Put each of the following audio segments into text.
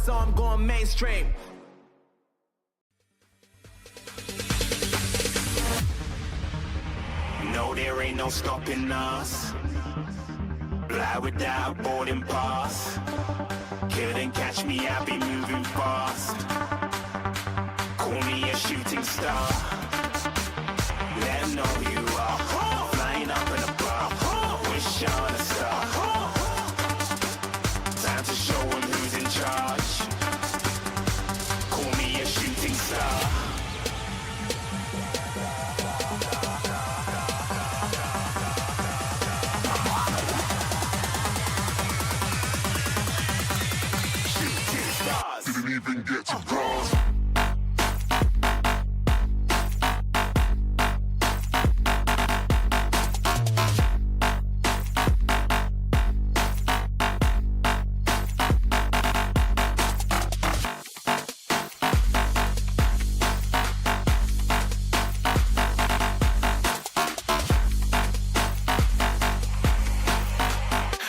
so I'm going mainstream. No, there ain't no stopping us. Fly without a boarding pass. Couldn't catch me, I'll be moving fast. Call me a shooting star. Let 'em know who you are. Flying up in a bar. Wish on a star. Time to show 'em who's in charge. Call me a shooting star. Didn't even get to bronze.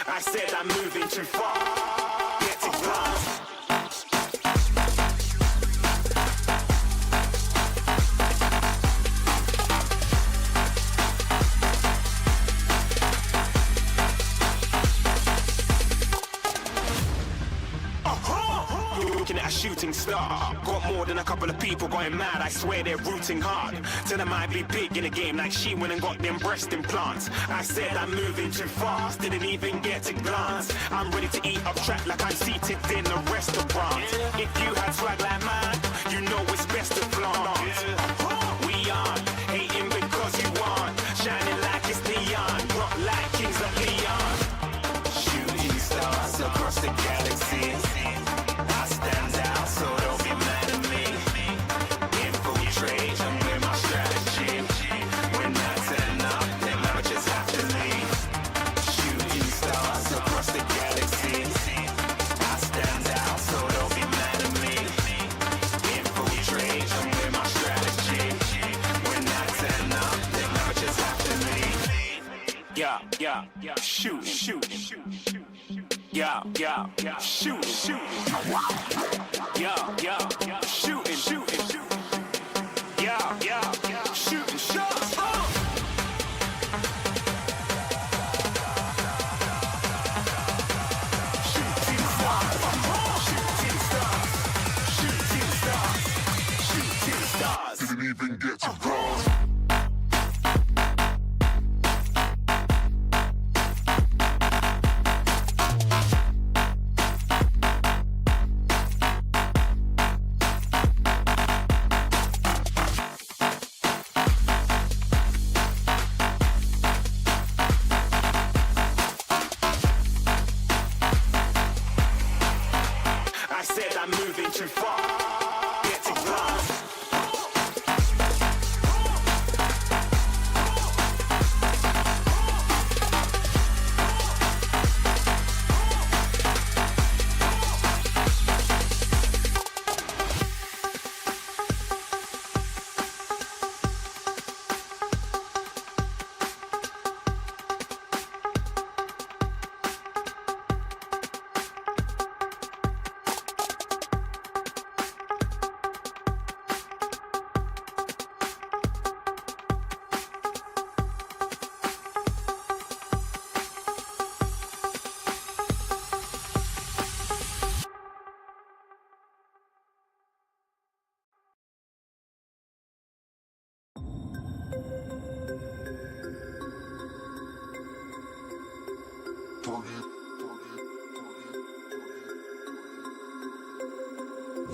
I said I'm moving too far. Get to bronze. Looking at a shooting star. Got more than a couple of people going mad. I swear they're rooting hard. Tell them I'd be big in the game like she went and got them breast implants. I said I'm moving too fast. Didn't even get to glance. I'm ready to eat up track like I'm seated in a restaurant. If you had swag like mine, you know it's best to flaunt. We aren't hating because you aren't. Shining like it's neon. Rock like kings of Leon. Shooting stars across the galaxy. I stand out, so don't be mad at me. Infiltrate, I'm with my strategy. When I turn up, then I just have to leave. Shooting stars across the galaxy. I stand out, so don't be mad at me. Infiltrate, I'm with my strategy. When I turn up, then I just have to leave. Yeah, shoot. Yeah, shoot. Yeah, shooting. Yeah, shooting shots. Shooting stars. Didn't even get to bronze. I said I'm moving too far. Get to bronze.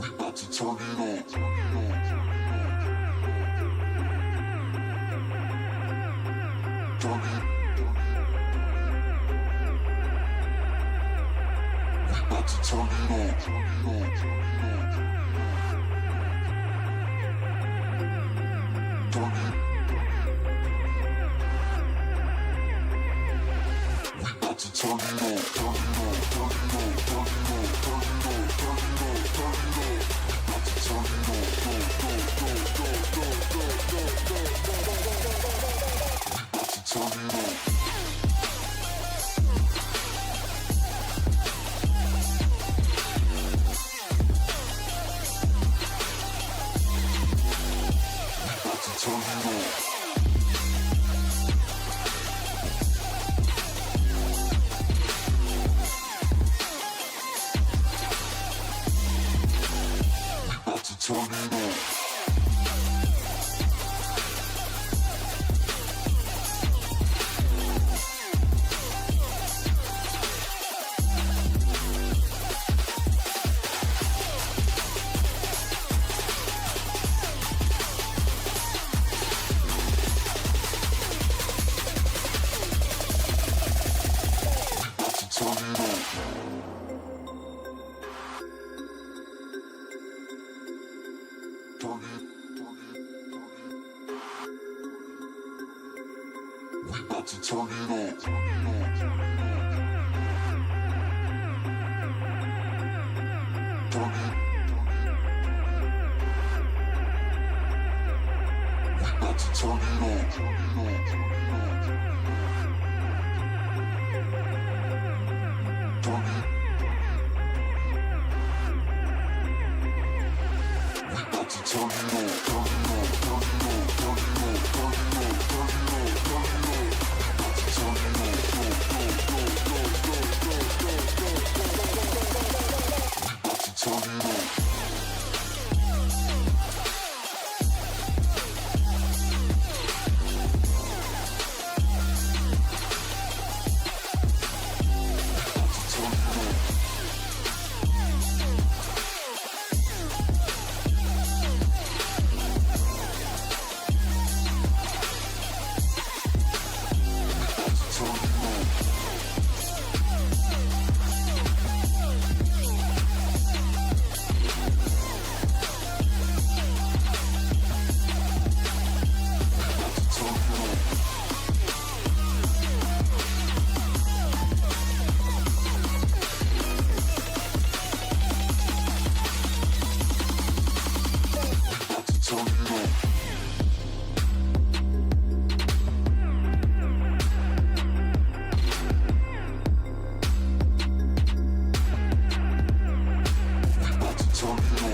We about to turn it on. We about to turn it on. turn it on. About to turn it on. To turn it on. Turn it. We about to turn it on. Turn it. We about to turn it on. Turn it on. Turn it on. Turn it on. Turn it on. Turn it on. Turn it on. Turn it on.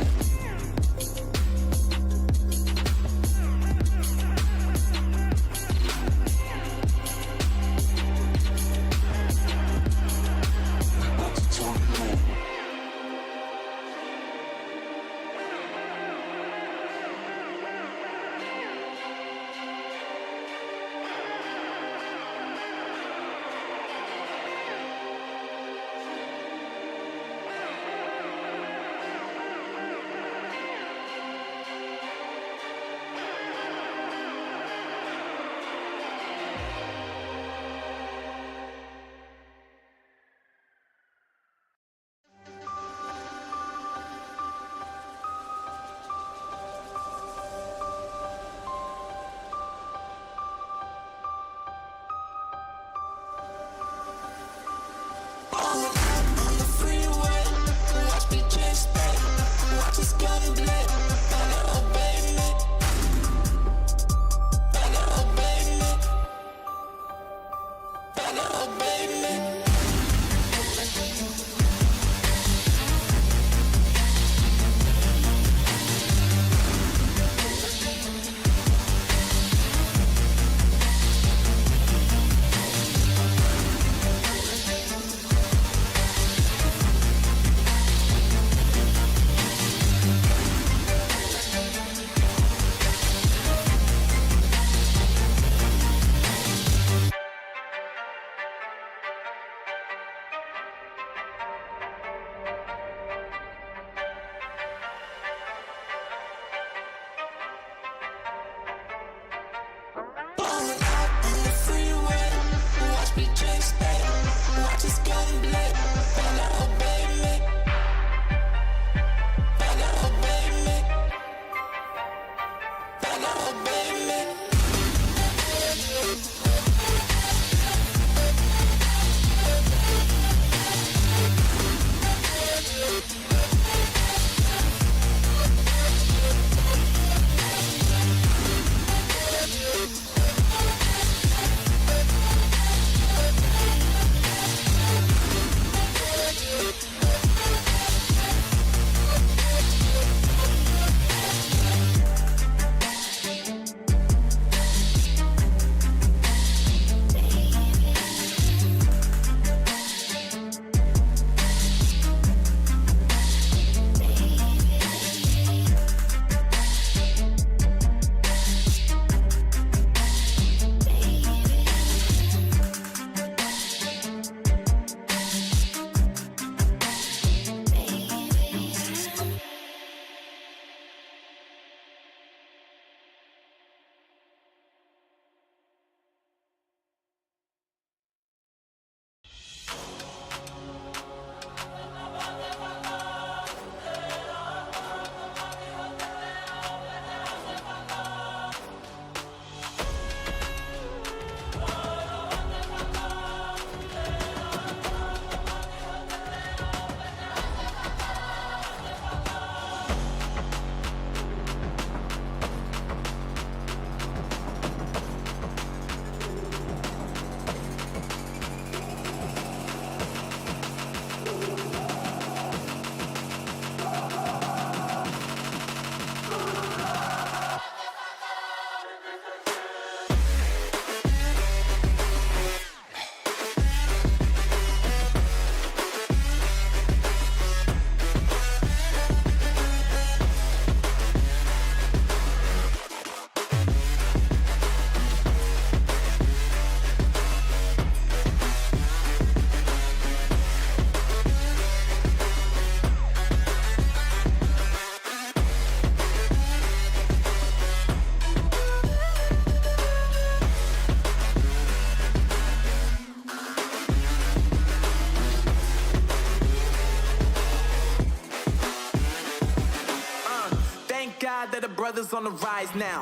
brothers on the rise now.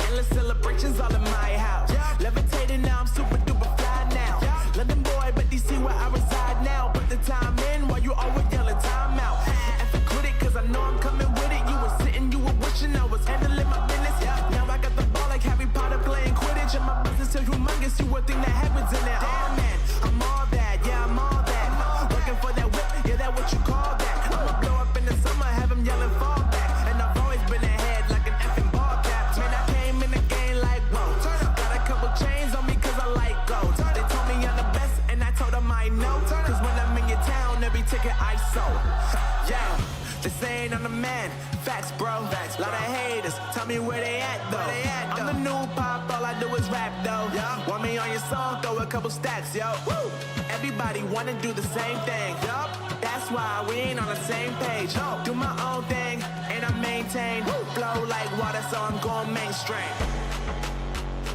Endless celebrations all in my house. Levitating now, I'm super duper fly now. London boy, but DC where I reside now. Put the time in while you always yelling time out. And for quit it, cause I know I'm coming with it. You were sitting, you were wishing I was handling my business. Now I got the ball like Harry Potter playing Quidditch. And my business is humongous, you would think that happens in there. Oh man, I'm all that, yeah, I'm all that. Looking for that whip, yeah, that what you call that. I'ma blow up in the summer, have them yelling fall back. And I've always been ahead like an effing ball cap. Man, I came in the game like, whoa. Got a couple chains on me cause I like gold. They told me I'm the best and I told them I know. Cause when I'm in your town, every ticket I sold. Yeah, they saying I'm the man. Facts, bro. Facts, lot of haters. Tell me where they at though. I'm the new pop, all I do is rap though. Want me on your song, throw a couple stacks, yo. Woo! Everybody wanna do the same thing. Yup. That's why we ain't on the same page. No. Do my own thing and I maintain. Woo! Flow like water, so I'm going mainstream.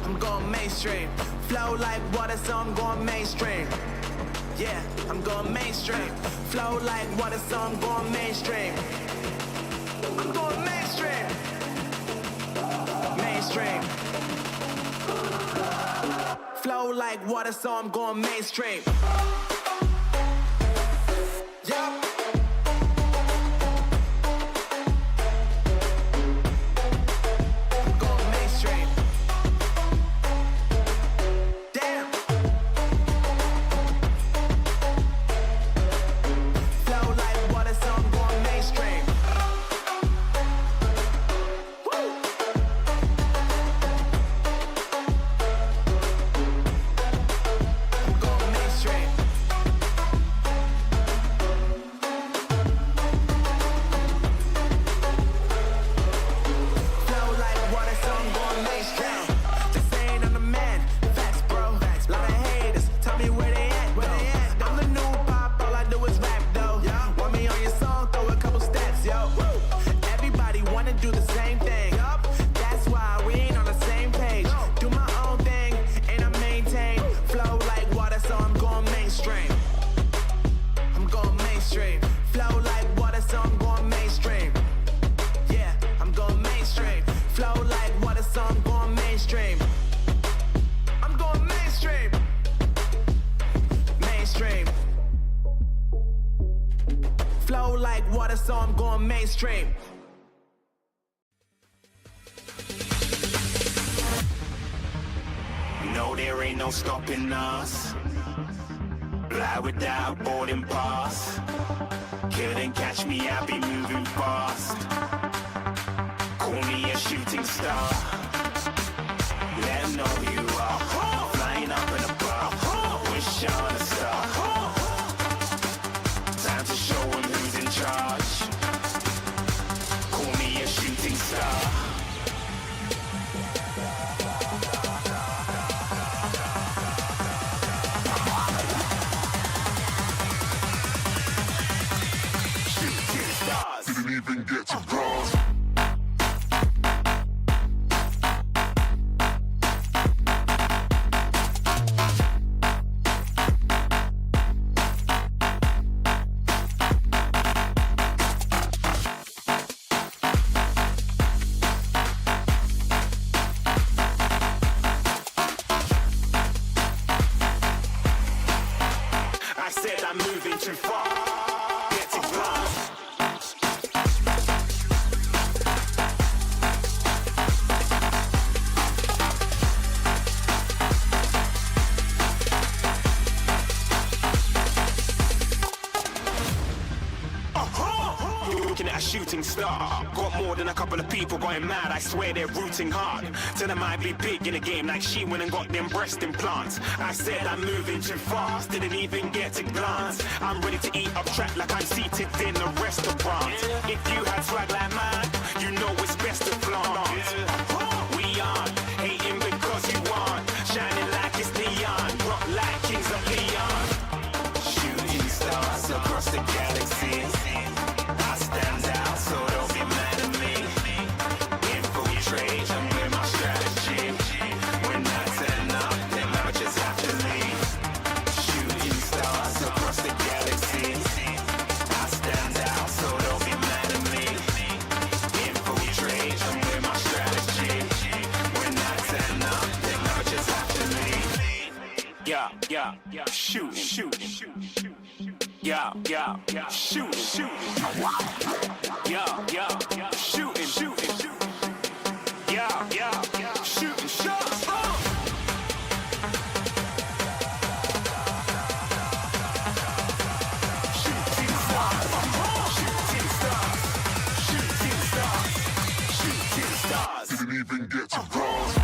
I'm going mainstream. Flow like water, so I'm going mainstream. Yeah, I'm going mainstream. Flow like water, so I'm going mainstream. I'm going mainstream. Mainstream. Flow like water, so I'm going mainstream. Yeah. I'm going mainstream. Damn. Flow like water, so I'm going mainstream. Woo. I'm going mainstream. Flow like water, so I'm going mainstream. Just saying I'm the man. Facts, bro. Lot of haters. Tell me where they at, though. I'm the new pop, all I do is rap, though. Want me on your song, throw a couple stats, yo. Everybody wanna do the same thing. That's why we ain't on the same page. Do my own thing, and I maintain. Flow like water, so I'm going mainstream. I'm going mainstream. Flow like water, so I'm going mainstream. Yeah, I'm going mainstream. Flow like water, so I'm going mainstream. I'm going mainstream. Mainstream. Flow like water, so I'm going mainstream. No, there ain't no stopping us. Fly without a boarding pass. Couldn't catch me, I'll be moving fast. Call me a shooting star. Let 'em know who you are. Flying up in a bar. Wish on a star. Time to show 'em who's in charge. Call me a shooting star. Shooting stars. Didn't even get to bronze. I said I'm moving too far. Get to glass. You're looking at a shooting star. Got more than a couple of people going mad. I swear they're rooting hard. Tell them I'd be big in the game like she went and got them breast implants. I said I'm moving too fast. Didn't even get a glance. I'm ready to eat up track like I'm seated in a restaurant. If you had swag like mine, you know it's best to flaunt. We aren't hating because you aren't. Shining like it's neon. Rock like kings of Leon. Shooting stars across the galaxy. I stand out, so don't be mad at me. Infiltrate, I'm with my strategy. When I turn up, then I just have to leave. Shooting stars across the galaxy. I stand out, so don't be mad at me. Infiltrate. yeah, shooting, yeah, shooting, yeah, shooting, yeah, shooting shots. Didn't even get to cross.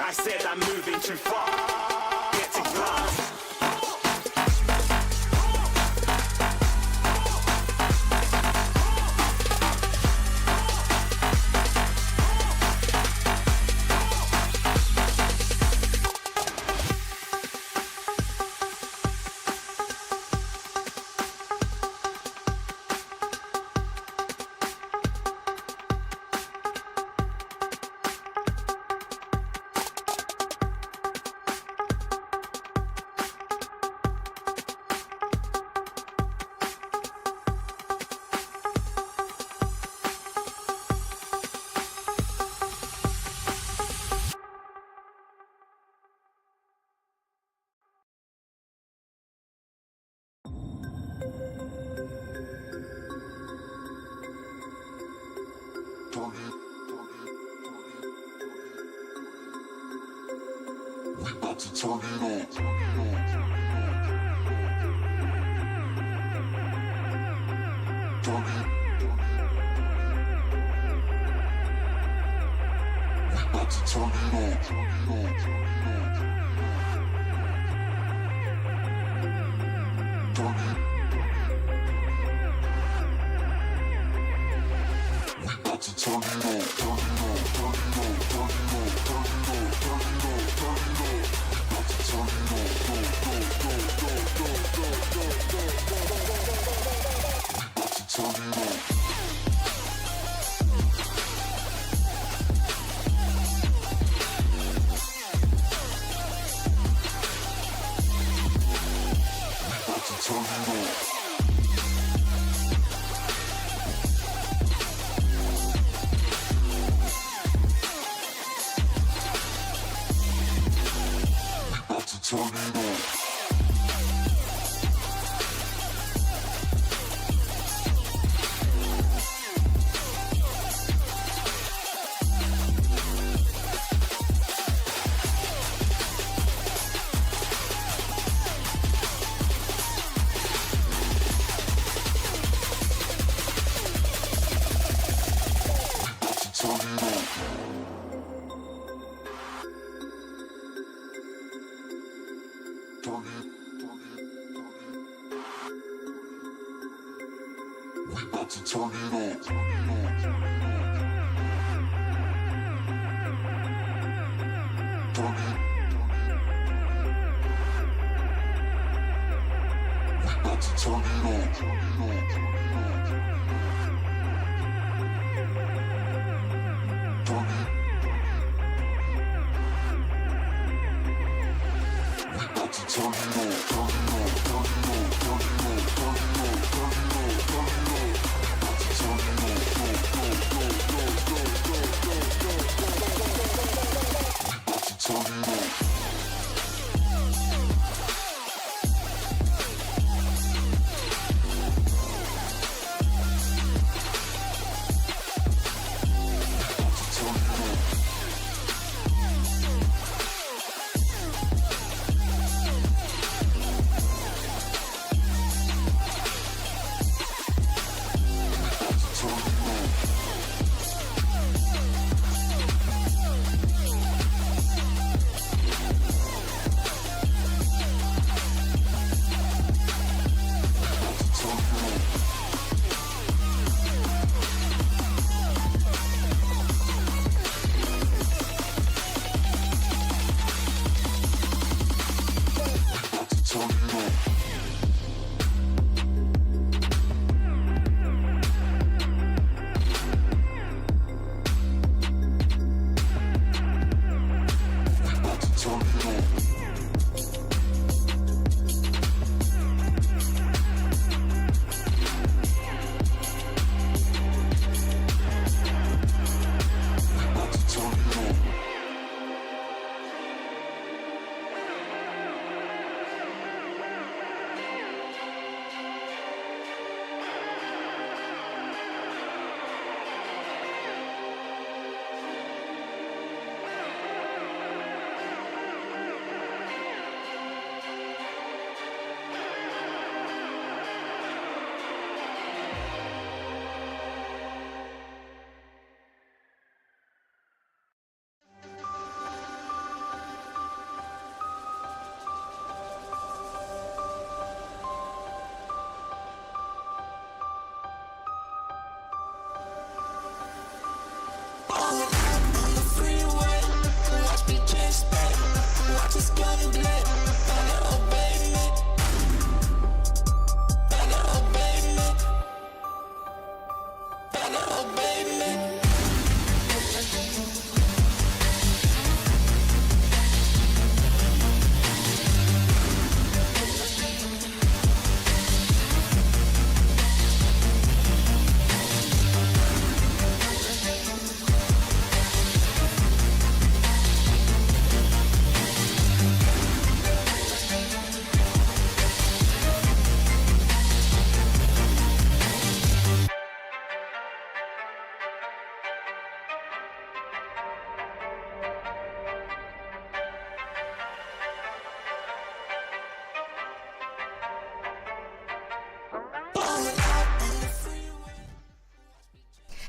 I said I'm moving too far. Get to glass. We about to turn it on. Turn it. We about to turn it on. Turn it. We about to turn it on. Turn it on. Turn it on. Turn it on. Turn it on. Turn it on. Turn it on. We about to turn it on. Go, go, go, go, go, go, go, go, go, go, go, go. We about to turn it on. We about to turn it on. Turn it on. We about to turn it on. Turn it. We about to turn it on. Turn it. We about to turn it on. Turn it on. Turn it on. Turn it on. Turn it on. Turn it on. Turn it on. We about to turn it on. Go, go, go, go, go, go, go, go, go, go, go, go. We about to turn it on.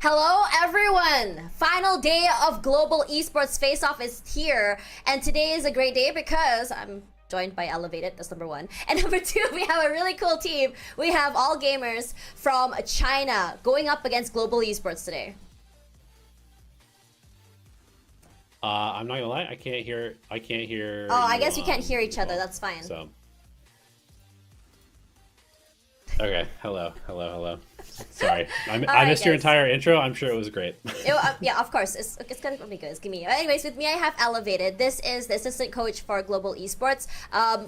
Hello everyone! Final day of Global Esports Face-Off is here, and today is a great day because I'm joined by Elevated, that's number one. And number two, we have a really cool team. We have all gamers from China going up against Global Esports today. I'm not gonna lie, I can't hear. Oh, I guess we can't hear each other, that's fine. So. Okay, hello. Sorry, I missed your entire intro. I'm sure it was great. Yeah, of course. It's gonna be good. It's gonna be. Anyways, with me I have Elevated. This is the assistant coach for Global Esports.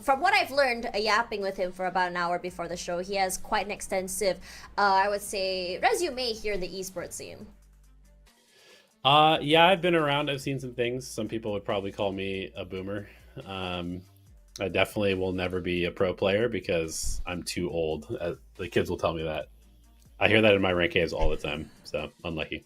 From what I've learned, yapping with him for about an hour before the show, he has quite an extensive, I would say, resume here in the esports scene. Yeah, I've been around. I've seen some things. Some people would probably call me a boomer. I definitely will never be a pro player because I'm too old. The kids will tell me that. I hear that in my rank A's all the time, so unlucky.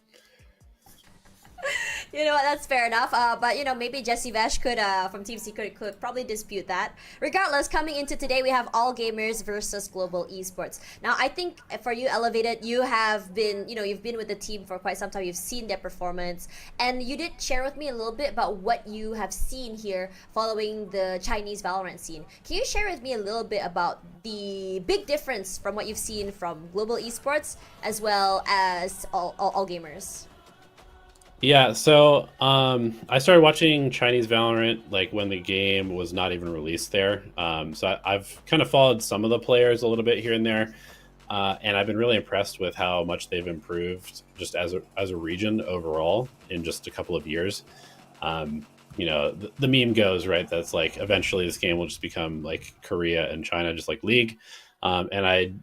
You know what, that's fair enough. But you know, maybe Jesse Vesh could, from Team Secret, could probably dispute that. Regardless, coming into today, we have all gamers versus Global Esports. Now, I think for you, Elevated, you have been, you've been with the team for quite some time. You've seen their performance, and you did share with me a little bit about what you have seen here following the Chinese Valorant scene. Can you share with me a little bit about the big difference from what you've seen from Global Esports as well as all gamers? Yeah, so I started watching Chinese Valorant like when the game was not even released there. So I've kind of followed some of the players a little bit here and there, and I've been really impressed with how much they've improved just as a region overall in just a couple of years. You know, the meme goes, right, that's like eventually this game will just become like Korea and China, just like League. And I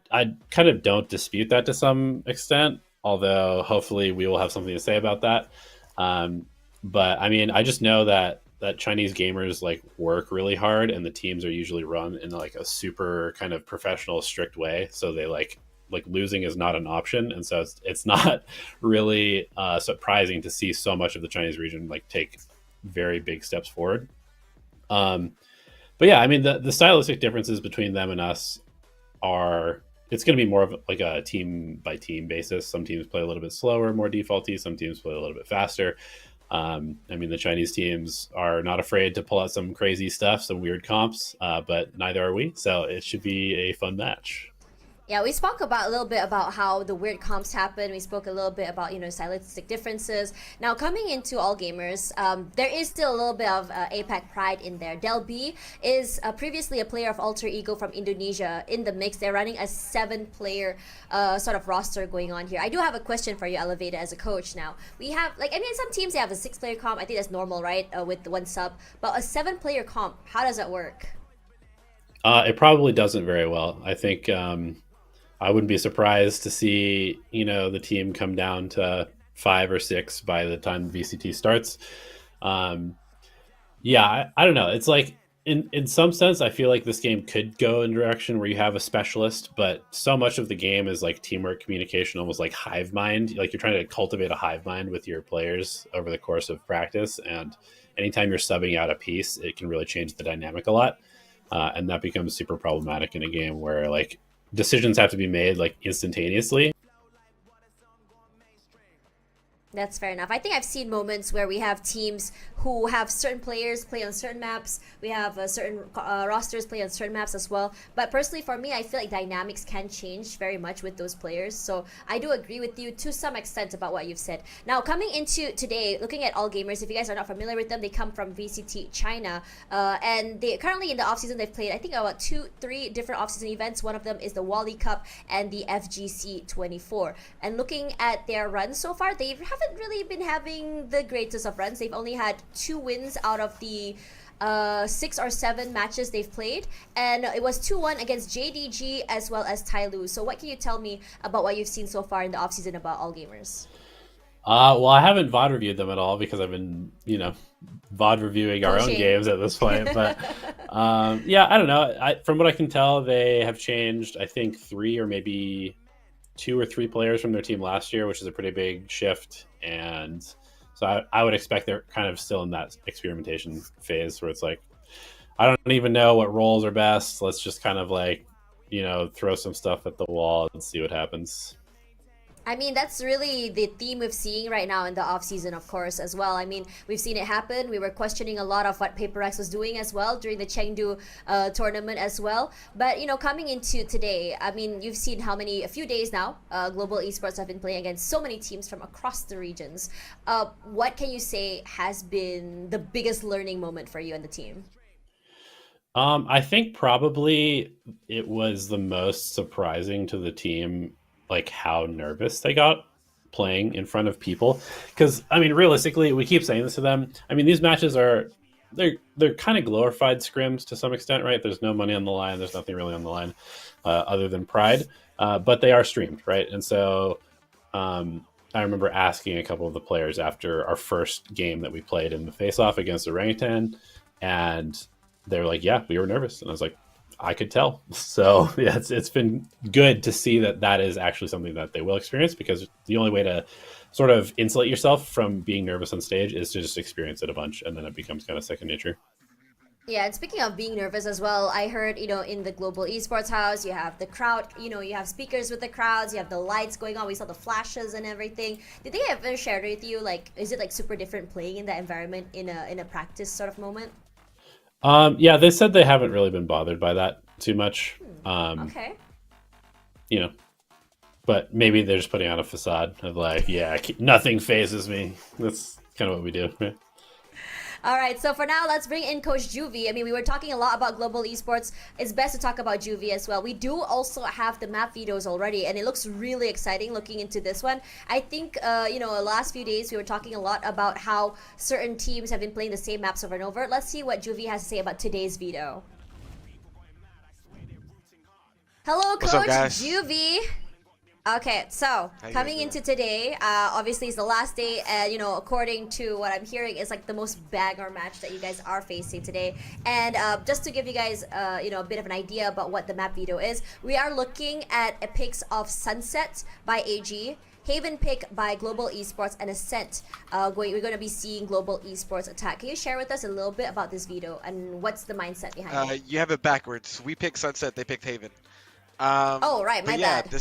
kind of don't dispute that to some extent, although hopefully we will have something to say about that. But I mean, I just know that Chinese gamers like work really hard, and the teams are usually run in like a super kind of professional, strict way. So they like losing is not an option, and so it's not really surprising to see so much of the Chinese region like take very big steps forward. But yeah, I mean the stylistic differences between them and us are. It's going to be more of like a team by team basis. Some teams play a little bit slower, more defaulty. Some teams play a little bit faster. I mean, the Chinese teams are not afraid to pull out some crazy stuff, some weird comps, but neither are we. So it should be a fun match. Yeah, we spoke about a little bit about how the weird comps happen. We spoke a little bit about, stylistic differences. Now, coming into all gamers, there is still a little bit of APAC pride in there. Del B is previously a player of Alter Ego from Indonesia in the mix. They're running a 7-player sort of roster going on here. I do have a question for you, Elevated, as a coach now. We have, some teams, they have a 6-player comp. I think that's normal, right, with the 1 sub. But a 7-player comp, how does that work? It probably doesn't very well. I think... I wouldn't be surprised to see, the team come down to 5 or 6 by the time the VCT starts. Yeah, I don't know. It's like, in some sense, I feel like this game could go in a direction where you have a specialist, but so much of the game is like teamwork, communication, almost like hive mind. Like you're trying to cultivate a hive mind with your players over the course of practice. And anytime you're subbing out a piece, it can really change the dynamic a lot. And that becomes super problematic in a game where like, decisions have to be made like instantaneously. That's fair enough. I think I've seen moments where we have teams who have certain players play on certain maps. We have certain rosters play on certain maps as well. But personally, for me, I feel like dynamics can change very much with those players. So I do agree with you to some extent about what you've said. Now, coming into today, looking at All Gamers, if you guys are not familiar with them, they come from VCT China. And they currently in the offseason, they've played, I think, about 2-3 different offseason events. One of them is the Wally Cup and the FGC 24. And looking at their runs so far, they haven't really been having the greatest of runs. They've only had 2 wins out of the 6 or 7 matches they've played, and it was 2-1 against JDG as well as Tyloo. So what can you tell me about what you've seen so far in the offseason about All Gamers? Well, I haven't VOD reviewed them at all because I've been, VOD reviewing our own games at this point. But yeah, I don't know. From what I can tell, they have changed, I think, 3 or maybe 2 or 3 players from their team last year, which is a pretty big shift. And so I would expect they're kind of still in that experimentation phase where it's like, I don't even know what roles are best. Let's just kind of throw some stuff at the wall and see what happens. I mean, that's really the theme we're seeing right now in the off-season, of course, as well. I mean, we've seen it happen. We were questioning a lot of what Paper X was doing as well during the Chengdu tournament as well. But, coming into today, I mean, you've seen a few days now, Global Esports have been playing against so many teams from across the regions. What can you say has been the biggest learning moment for you and the team? I think probably it was the most surprising to the team, like how nervous they got playing in front of people. Because I mean, realistically, we keep saying this to them. I mean, these matches they're kind of glorified scrims to some extent, right? There's no money on the line. There's nothing really on the line other than pride, but they are streamed, right? And so I remember asking a couple of the players after our first game that we played in the face-off against Orangutan, and they were like, "Yeah, we were nervous," and I was like, I could tell. So yeah, it's been good to see that is actually something that they will experience, because the only way to sort of insulate yourself from being nervous on stage is to just experience it a bunch, and then it becomes kind of second nature. Yeah, and speaking of being nervous as well, I heard, in the Global Esports house, you have the crowd, you have speakers with the crowds, you have the lights going on, we saw the flashes and everything. Did they ever share with you, is it super different playing in that environment in a practice sort of moment? Yeah, they said they haven't really been bothered by that too much. Okay. But maybe they're just putting on a facade of nothing phases me. That's kind of what we do. Right? All right, so for now, let's bring in Coach Juvie. I mean, we were talking a lot about Global Esports. It's best to talk about Juvie as well. We do also have the map videos already, and it looks really exciting looking into this one. I think, the last few days, we were talking a lot about how certain teams have been playing the same maps over and over. Let's see what Juvie has to say about today's veto. Hello, What's up, Coach guys? Juvie. Okay, so coming into today, obviously it's the last day, and according to what I'm hearing, is the most banger match that you guys are facing today. And just to give you guys, a bit of an idea about what the map veto is, we are looking at a picks of Sunset by AG, Haven pick by Global Esports, and Ascent. We're going to be seeing Global Esports attack. Can you share with us a little bit about this veto and what's the mindset behind it? You have it backwards. We picked Sunset, they picked Haven. Oh, right, my bad.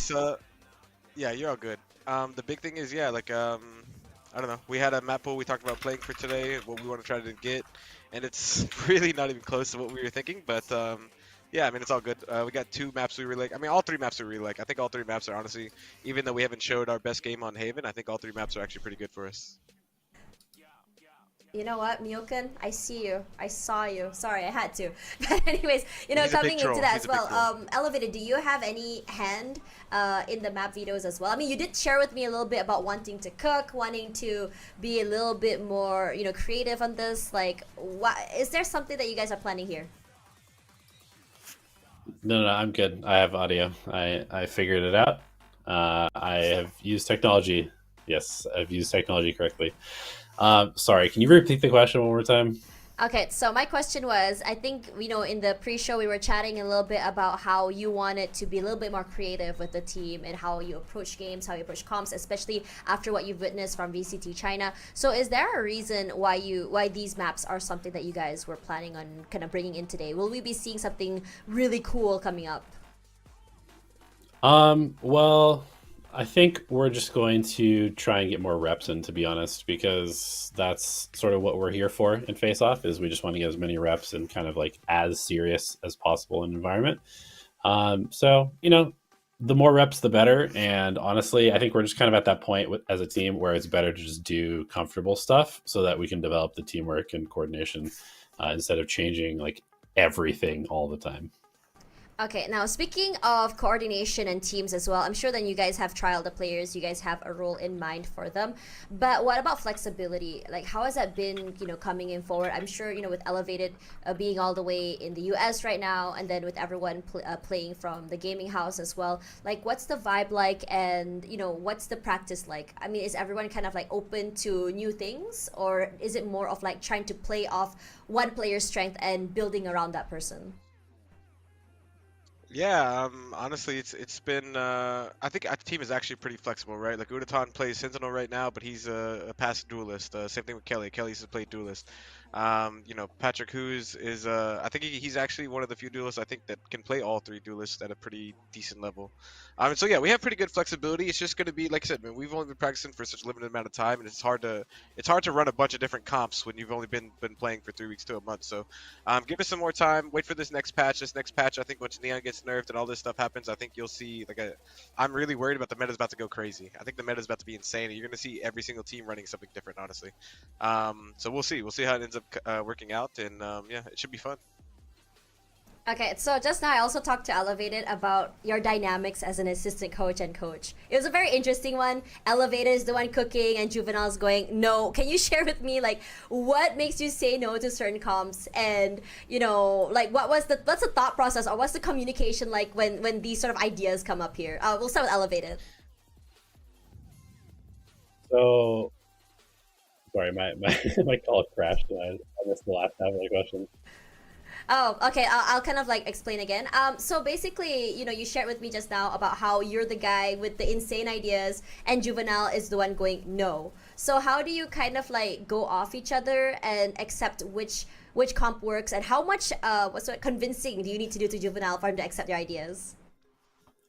Yeah, you're all good. The big thing is, I don't know. We had a map pool we talked about playing for today, what we want to try to get, and it's really not even close to what we were thinking. But yeah, I mean, it's all good. We got 2 maps we really like. I mean, all 3 maps we really like. I think all 3 maps are honestly, even though we haven't showed our best game on Haven, I think all 3 maps are actually pretty good for us. You know what, Myokan? I see you. I saw you. Sorry, I had to. But anyways, coming into that as well, Elevated, do you have any hand in the map vetoes as well? I mean, you did share with me a little bit about wanting to cook, wanting to be a little bit more, creative on this. What is there something that you guys are planning here? No, I'm good. I have audio. I figured it out. I have used technology. Yes, I've used technology correctly. Sorry, can you repeat the question one more time? Okay, so my question was, I think, in the pre-show we were chatting a little bit about how you wanted to be a little bit more creative with the team and how you approach games, how you approach comps, especially after what you've witnessed from VCT China. So is there a reason why these maps are something that you guys were planning on kind of bringing in today? Will we be seeing something really cool coming up? Well, I think we're just going to try and get more reps in, to be honest, because that's sort of what we're here for in Face Off. Is we just want to get as many reps and kind of like as serious as possible in environment. So the more reps, the better. And honestly, I think we're just kind of at that point as a team where it's better to just do comfortable stuff so that we can develop the teamwork and coordination instead of changing like everything all the time. Okay, now speaking of coordination and teams as well, I'm sure that you guys have trialed the players, you guys have a role in mind for them. But what about flexibility? Like, how has that been, coming in forward? I'm sure, with Elevated being all the way in the US right now, and then with everyone playing from the gaming house as well. Like, what's the vibe like, and, what's the practice like? I mean, is everyone kind of like open to new things, or is it more of like trying to play off one player's strength and building around that person? Yeah, honestly, it's been. I think our team is actually pretty flexible, right? Like Udatan plays Sentinel right now, but he's a passive duelist. Same thing with Kelly. Kelly used to play duelist. Patrick Hughes is. I think he's actually one of the few duelists I think that can play all three duelists at a pretty decent level. So yeah, we have pretty good flexibility. It's just going to be like I said, man. We've only been practicing for such a limited amount of time, and it's hard to run a bunch of different comps when you've only been playing for 3 weeks to a month. So, give us some more time. Wait for this next patch. This next patch, I think, once Neon gets nerfed and all this stuff happens, I think you'll see I'm really worried about the meta's about to go crazy. I think the meta's about to be insane. You're going to see every single team running something different, honestly. So we'll see. We'll see how it ends up working out, and yeah, it should be fun. Okay, so just now I also talked to Elevated about your dynamics as an assistant coach and coach. It was a very interesting one. Elevated is the one cooking and Juvenile's going, no. Can you share with me, like, what makes you say no to certain comps? And, like, what's the thought process, or what's the communication like when these sort of ideas come up here? We'll start with Elevated. So, sorry, my call crashed and I missed the last half of the question. Oh, okay. I'll kind of like explain again. So basically, you shared with me just now about how you're the guy with the insane ideas, and Juvenile is the one going no. So how do you kind of like go off each other and accept which comp works, and how much convincing do you need to do to Juvenile for him to accept your ideas?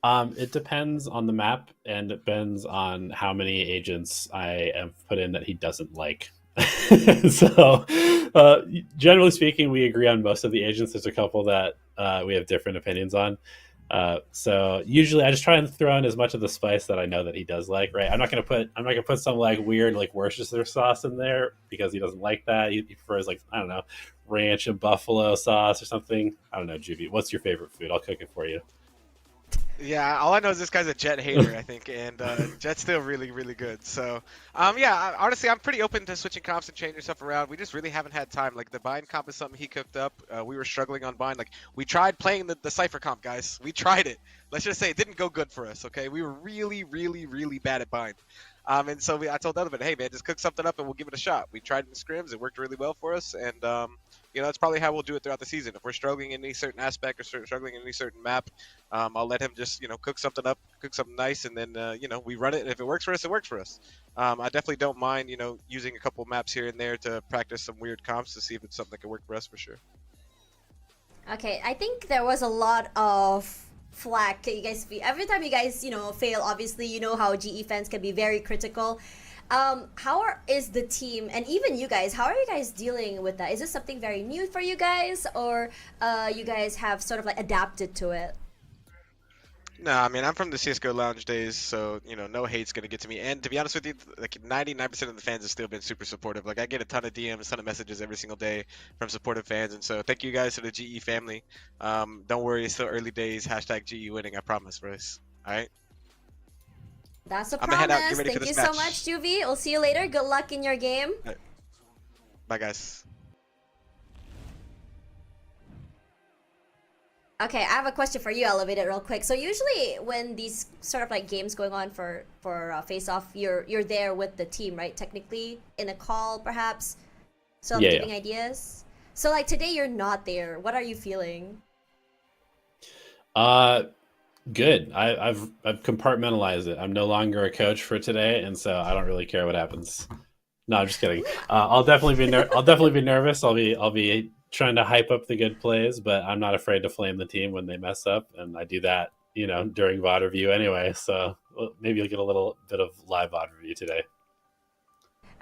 It depends on the map, and it depends on how many agents I have put in that he doesn't like. So, generally speaking, we agree on most of the agents. There's a couple that we have different opinions on. So usually, I just try and throw in as much of the spice that I know that he does like. Right, I'm not gonna put some like weird like Worcestershire sauce in there because he doesn't like that. He prefers like, I don't know, ranch and buffalo sauce or something. I don't know, Juvie. What's your favorite food? I'll cook it for you. Yeah, all I know is this guy's a Jet hater, I think, and Jet's still really, really good. So, yeah, honestly, I'm pretty open to switching comps and changing stuff around. We just really haven't had time. Like, the Bind comp is something he cooked up. We were struggling on Bind. Like, we tried playing the Cypher comp, guys. We tried it. Let's just say it didn't go good for us, okay? We were really, really, really bad at Bind. And so I told Elevated, hey, man, just cook something up and we'll give it a shot. We tried it in scrims. It worked really well for us, and that's probably how we'll do it throughout the season. If we're struggling in any certain aspect or struggling in any certain map, I'll let him just, cook something up, cook something nice, and then, we run it. And if it works for us, it works for us. I definitely don't mind, using a couple maps here and there to practice some weird comps to see if it's something that can work for us for sure. Okay, I think there was a lot of flack you guys every time you guys fail. Obviously, how GE fans can be very critical. Is the team, and even you guys, how are you guys dealing with that? Is this something very new for you guys, or you guys have sort of like adapted to it? No, I mean, I'm from the CSGO lounge days, so, no hate's going to get to me. And to be honest with you, like 99% of the fans have still been super supportive. Like, I get a ton of DMs, a ton of messages every single day from supportive fans. And so thank you guys to the GE family. Don't worry, it's still early days. Hashtag GE winning, I promise, Bryce. All right? That's a I'm gonna head out, promise. get ready for Thank you this so match. much, Juvie. We'll see you later. Good luck in your game. Bye, guys. Okay, I have a question for you, Elevated, real quick. So usually when these sort of like games going on for Face Off, you're there with the team, right? Technically in a call, perhaps. So Yeah, giving ideas. So like today you're not there. What are you feeling? Good. I've compartmentalized it. I'm no longer a coach for today, and so I don't really care what happens. No, I'm just kidding. I'll definitely be I'll definitely be nervous. I'll be trying to hype up the good plays, but I'm not afraid to flame the team when they mess up, and I do that you know, during VOD review anyway. So maybe you'll get a little bit of live VOD review today.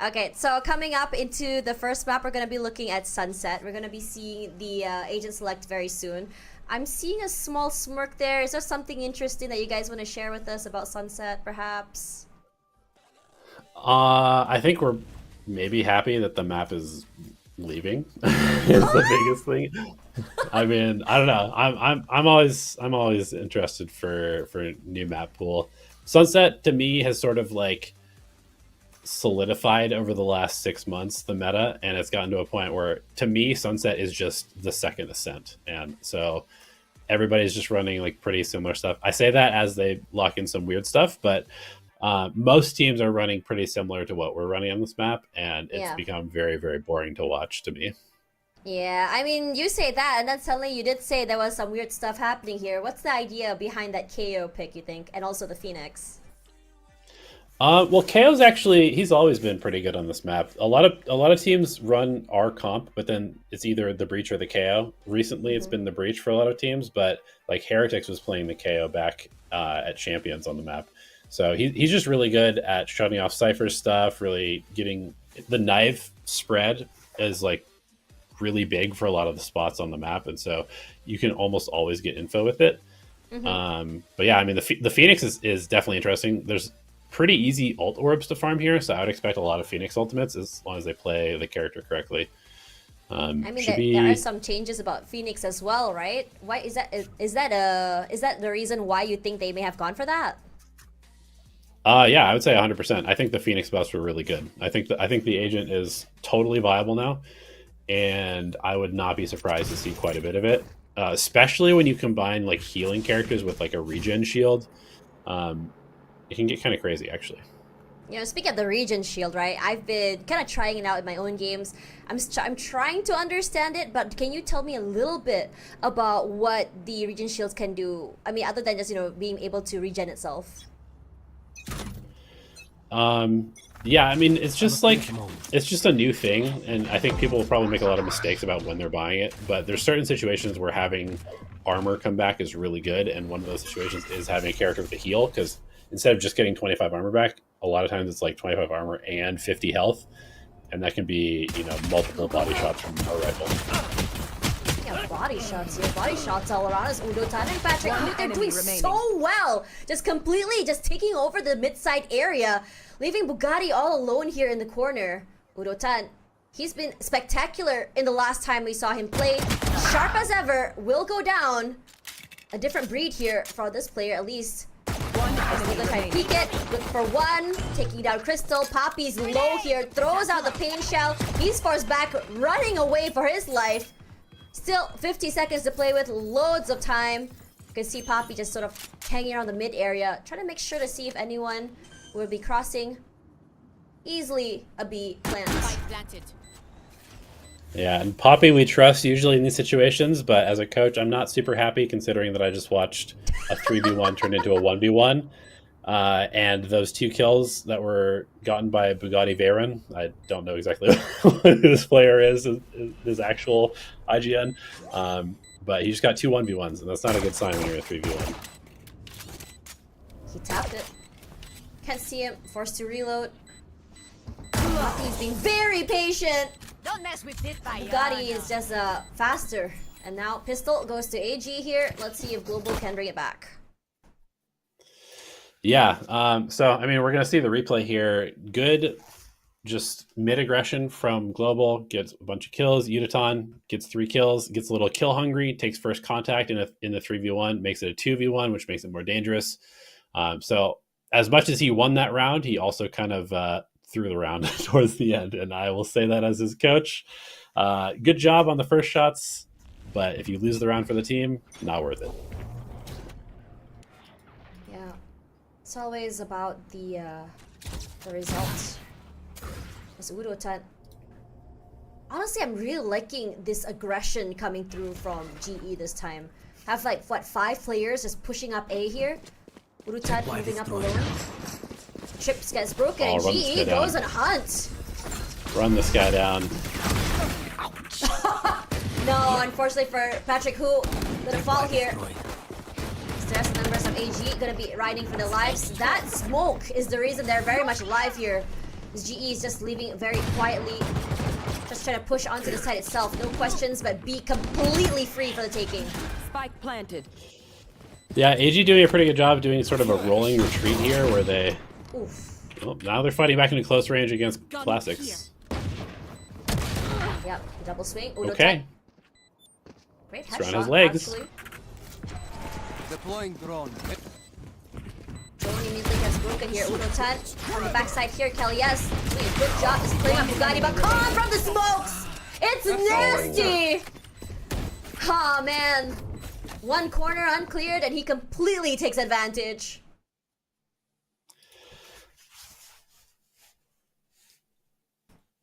Okay, so coming up into the first map, we're going to be looking at Sunset. We're going to be seeing the agent select very soon. I'm seeing a small smirk there. Is there something interesting that you guys want to share with us about Sunset, perhaps? I think we're maybe happy that the map is leaving. Is the biggest thing. I mean, I don't know. I'm always interested for new map pool. Sunset to me has sort of like solidified over the last 6 months the meta, and it's gotten to a point where to me Sunset is just the second Ascent, and so everybody's just running like pretty similar stuff. I say that as they lock in some weird stuff, but most teams are running pretty similar to what we're running on this map, and it's become very, very boring to watch to me. Yeah, I mean, you say that, and then suddenly you did say there was some weird stuff happening here. What's the idea behind that KO pick, you think, and also the Phoenix? Well, KO's actually, he's always been pretty good on this map. A lot of teams run our comp, but then it's either the Breach or the KO. Recently, it's been the Breach for a lot of teams, but like Heretics was playing the KO back at Champions on the map. So he's just really good at shutting off Cypher stuff, really getting the knife spread is like really big for a lot of the spots on the map, and so you can almost always get info with it. But yeah, I mean the Phoenix is definitely interesting. There's pretty easy ult orbs to farm here, so I would expect a lot of Phoenix ultimates as long as they play the character correctly. I mean, there are some changes about Phoenix as well, right? Why is that? Is that the reason why you think they may have gone for that? Yeah, I would say 100%. I think the Phoenix buffs were really good. I think the agent is totally viable now, and I would not be surprised to see quite a bit of it, especially when you combine like healing characters with like a regen shield. It can get kind of crazy, actually. You know, speaking of the regen shield, right? I've been kind of trying it out in my own games. I'm trying to understand it, but can you tell me a little bit about what the regen shields can do? I mean, other than just, you know, being able to regen itself. Yeah, I mean, it's just a new thing, and I think people will probably make a lot of mistakes about when they're buying it, but there's certain situations where having armor come back is really good, and one of those situations is having a character with a heal, because instead of just getting 25 armor back, a lot of times it's like 25 armor and 50 health, and that can be, you know, multiple body shots from a rifle. Yeah, body shots here. Body shots all around us. Udotan and Patrick, they're doing so well. Just completely taking over the mid-side area, leaving Bugatti all alone here in the corner. Udotan, he's been spectacular in the last time we saw him play. Sharp as ever, will go down. A different breed here for this player, at least. They're trying to peek it, look for one, taking down Crystal. Poppy's low here, throws out the pain shell. He's forced back, running away for his life. Still 50 seconds to play with, loads of time. You can see Poppy just sort of hanging around the mid area, trying to make sure to see if anyone will be crossing. Easily a B plants. Yeah, and Poppy we trust usually in these situations, but as a coach, I'm not super happy considering that I just watched a 3v1 turn into a 1v1. And those 2 kills that were gotten by Bugatti Veyron, I don't know exactly who this player is, his actual IGN, but he just got 2 1v1s, and that's not a good sign when you're a 3v1. He tapped it. Can't see him, forced to reload. He's being very patient. Don't mess with it, Bugatti is just faster. And now Pistol goes to AG here. Let's see if Global can bring it back. Yeah, so I mean, we're going to see the replay here. Good, just mid-aggression from Global, gets a bunch of kills. Udotan gets 3 kills, gets a little kill hungry, takes first contact in the 3v1, makes it a 2v1, which makes it more dangerous. So as much as he won that round, he also kind of threw the round towards the end, and I will say that as his coach. Good job on the first shots, but if you lose the round for the team, not worth it. Yeah, it's always about the results. As Udotan, honestly, I'm really liking this aggression coming through from GE this time. Have like what, 5 players just pushing up A here. Udotan moving up alone. Trips gets broken, and GE goes on a hunt. Run this guy down. No, unfortunately for Patrick, who gonna fall here. Stress numbers are up. AG gonna be riding for the lives. That smoke is the reason they're very much alive here. This GE is just leaving very quietly. Just trying to push onto the side itself. No questions, but be completely free for the taking. Spike planted. Yeah, AG doing a pretty good job doing sort of a rolling retreat here where they... Oof. Well, now they're fighting back into close range against Classics. Yep, double swing. Udo Okay. tap. Great He's on headshot, his legs. actually. Deploying drone. Drone immediately gets broken here. Udo Tan on the backside here. Kelly, yes, doing a good job. Is playing up Bugatti, but Khan from the smokes! It's nasty! Oh man. One corner uncleared and he completely takes advantage.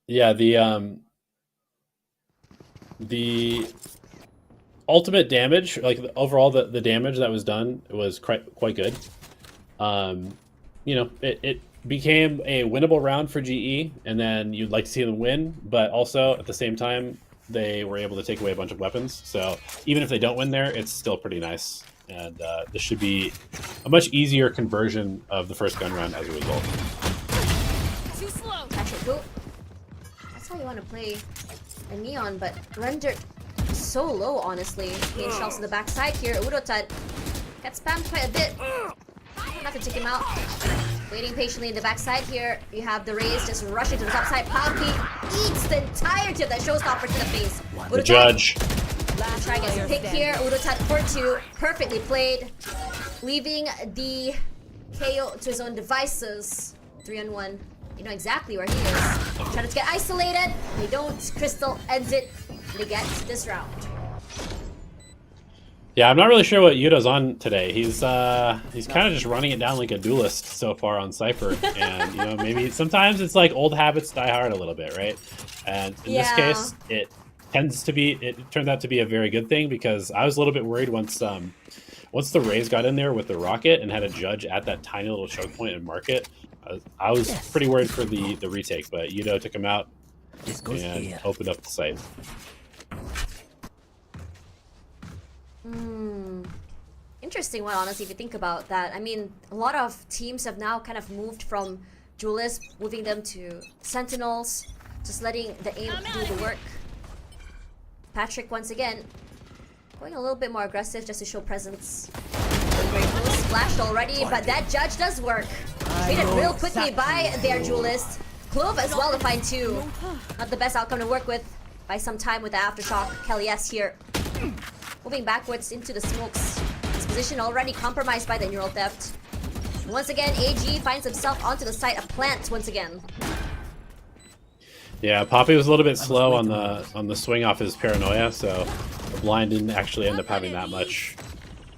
Yeah, the ultimate damage, like overall the damage that was done was quite good. You know, it became a winnable round for GE, and then you'd like to see them win, but also at the same time they were able to take away a bunch of weapons. So even if they don't win there, it's still pretty nice. And this should be a much easier conversion of the first gun round as a result. Too slow. Catch it, boot. That's how you want to play a Neon, but rendered so low, honestly. Main shells in the backside here. Udotan gets spammed quite a bit. Don't have to take him out. Waiting patiently in the backside here. You have the Rays just rushing to the top side. Poppy eats the entirety of that showstopper to the face. The judge. Last Try gets player picked standing. here. Udotan for 2. Perfectly played. Leaving the KO to his own devices. 3-on-1. You know exactly where he is. Trying to get isolated. They don't. Crystal ends it. They get this round. Yeah, I'm not really sure what Yudo's on today. He's kind of just running it down like a duelist so far on Cypher, and you know, maybe sometimes it's like old habits die hard a little bit, right? And in this case, it turns out to be a very good thing, because I was a little bit worried once the Rays got in there with the rocket and had a judge at that tiny little choke point and market. I was pretty worried for the retake, but Yudo took him out and opened up the site. Interesting one, honestly, if you think about that. I mean, a lot of teams have now kind of moved from duelists, moving them to sentinels, just letting the aim do the work. Patrick, once again, going a little bit more aggressive just to show presence. Very close, splashed already, but that judge does work. Traded real quickly by their duelist. Clove as well to find 2. Not the best outcome to work with. By some time with the aftershock. Kelly S here. Moving backwards into the smokes. His position already compromised by the neural theft. Once again, AG finds himself onto the site of plant once again. Yeah, Poppy was a little bit slow on the swing off his paranoia, so the blind didn't actually end up having that much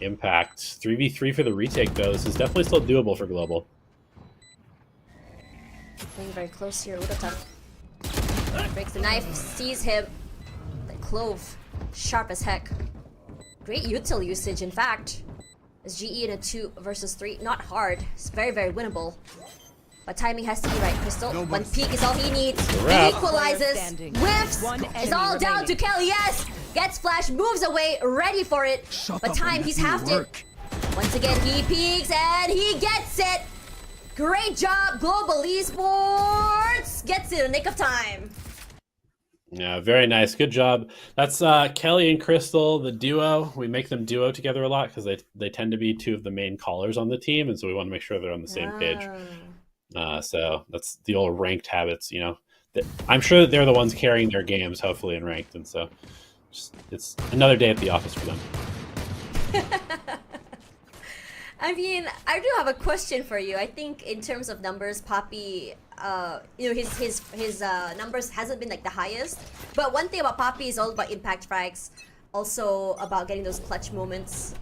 impact. 3v3 for the retake, though. This is definitely still doable for Global. Playing very close here. Udotan breaks the knife, sees him. The clove, sharp as heck. Great util usage, in fact. As GE in a 2 versus 3, not hard. It's very, very winnable. But timing has to be right, Crystal. One peek is all he needs. He wrap. equalizes. Standing. Whiffs. One It's enemy all down to remaining. Kelly. Yes. Gets flash, moves away, ready for it. But time, he's halved it. Once again, he peeks and he gets it. Great job, Global Esports. Gets it in the nick of time. Yeah, very nice. Good job. That's Kelly and Crystal, the duo. We make them duo together a lot because they tend to be 2 of the main callers on the team, and so we want to make sure they're on the same page. So that's the old ranked habits, you know. I'm sure that they're the ones carrying their games, hopefully, in ranked, and so it's another day at the office for them. I mean, I do have a question for you. I think in terms of numbers, Poppy, you know, his numbers hasn't been like the highest. But one thing about Poppy is all about impact frags, also about getting those clutch moments.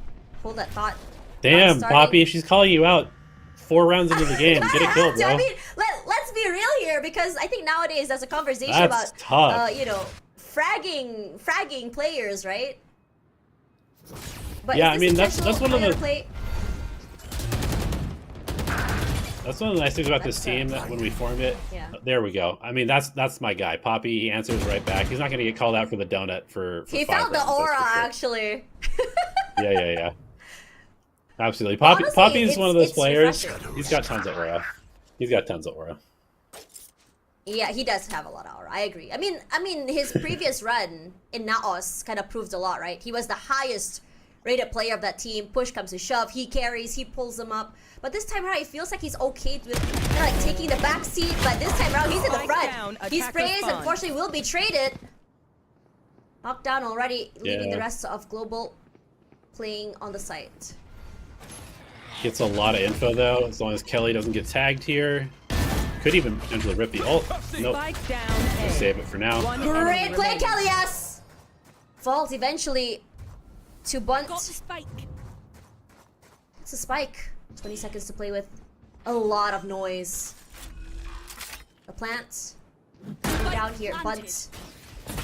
Hold that thought. Damn, Starting- Poppy, she's calling you out 4 rounds into the game. Get a kill, bro. I mean, let's be real here, because I think nowadays there's a conversation That's about, tough. you know, fragging players, right? But Yeah, is I this mean, that's intentional one of player the- play? That's one of the nice things about this That's team, that when we formed it. Yeah. There we go. I mean, that's my guy. Poppy, he answers right back. He's not going to get called out for the donut for He 5 felt the rounds, that's aura, for sure. actually. Yeah. Absolutely. Honestly, Poppy's one of those it's players. refreshing. He's got tons of aura. He's got tons of aura. Yeah, he does have a lot of aura. I agree. I mean, his previous run in Naos kind of proved a lot, right? He was the highest rated player of that team. Push comes to shove, he carries, he pulls them up. But this time around, it feels like he's okay with kind of like taking the back seat. But this time around, he's in the Spike front. down, He attacker sprays, spawn. unfortunately, will be traded. Knocked down already, leaving Yeah. the rest of Global playing on the site. Gets a lot of info though, as long as Kelly doesn't get tagged here. Could even potentially rip the ult. Nope. Spike down A. Save it for now. One Great enemy play, remaining. Kelly, yes! Falls eventually to bunt. Got the spike. It's a spike. 20 seconds to play with. A lot of noise. The plant. Coming down here. Bunt.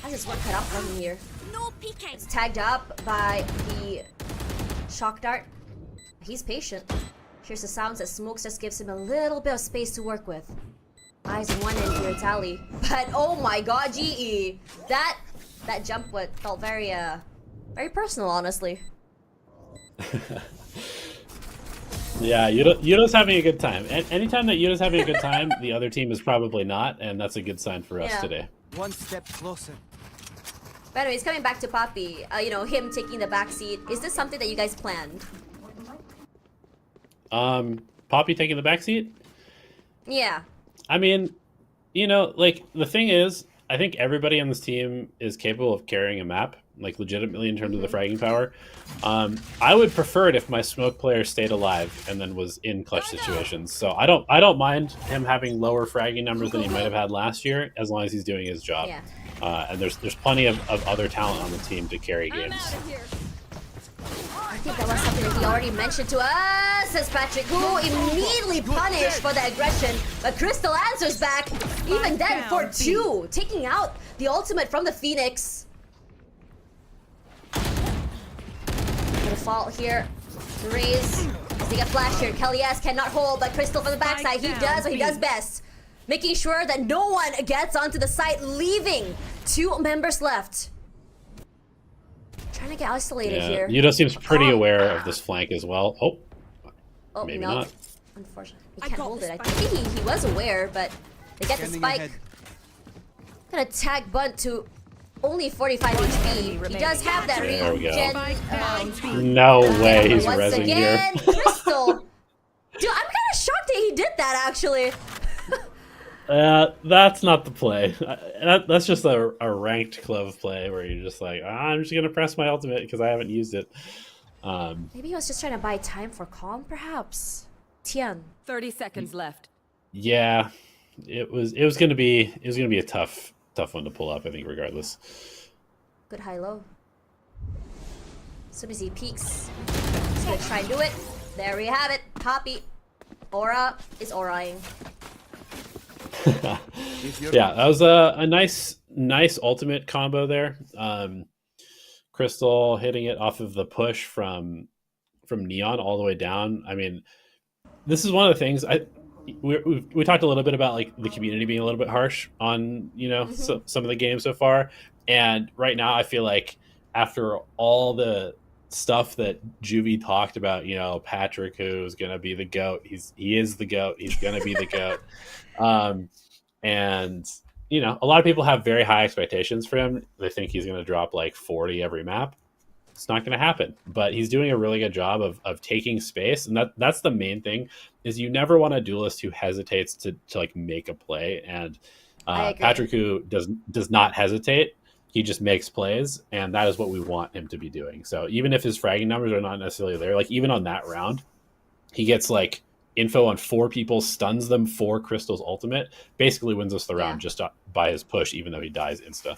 Has his work cut out for him here. No peeking. It's tagged up by the shock dart. He's patient. Here's the sounds that Smokes just gives him a little bit of space to work with. Eyes on one end here, Tally. But oh my god, GE. That jump felt very very personal, honestly. Yeah, Yudo's having a good time. Anytime that Yudo's having a good time, the other team is probably not, and that's a good sign for us Yeah. today. One step closer. But anyways, coming back to Poppy, you know, him taking the back seat. Is this something that you guys planned? Poppy taking the backseat? Yeah. I mean, you know, like, the thing is, I think everybody on this team is capable of carrying a map, like, legitimately in terms of the fragging power. I would prefer it if my smoke player stayed alive and then was in clutch situations. So I don't mind him having lower fragging numbers than he might have had last year, as long as he's doing his job. Yeah. And there's plenty of other talent on the team to carry I'm games. out of here. I think that was something that he already mentioned to us, says Patrick, who immediately punished for the aggression. But Crystal answers back, even then, for down, two, taking out the ultimate from the Phoenix. Gonna fall here. Raise. As they get flashed here. Kelly S cannot hold, but Crystal from the backside. He does what he does best. Making sure that no one gets onto the site, leaving two members left. Trying to get isolated here. Yudo seems pretty aware of this flank as well. Oh, maybe no. not. Unfortunately, he I can't got hold the it. I think he was aware, but they get the Scanning spike. ahead. Gonna tag Bunt to only 45 HP. He does have that There we go. regen. Spike down B. No way he's Once rezzing again, here. Crystal. Dude, I'm kind of shocked that he did that, actually. That's not the play. That's just a ranked Clove play where you're just like, I'm just gonna press my ultimate because I haven't used it. Maybe he was just trying to buy time for Calm, perhaps. Tian. 30 seconds left. Yeah, it was gonna be a tough one to pull up. I think regardless. Good high-low. As soon as he peeks, he's gonna try and do it. There we have it. Poppy. Aura is auraing. Yeah, that was a nice ultimate combo there. Crystal hitting it off of the push from Neon all the way down. I mean, this is one of the things we talked a little bit about, like the community being a little bit harsh on, you know, some of the games so far. And right now I feel like after all the stuff that Juvie talked about, you know, Patrick, who's gonna be the GOAT, he is the GOAT, he's gonna be the GOAT. And you know, a lot of people have very high expectations for him. They think he's going to drop like 40 every map. It's not going to happen, but he's doing a really good job of taking space. And that's the main thing, is you never want a duelist who hesitates to like make a play. And Patrick, who does not hesitate, he just makes plays. And that is what we want him to be doing. So even if his fragging numbers are not necessarily there, like even on that round, he gets like info on 4 people, stuns them for Crystal's ultimate, basically wins us the round just by his push, even though he dies insta.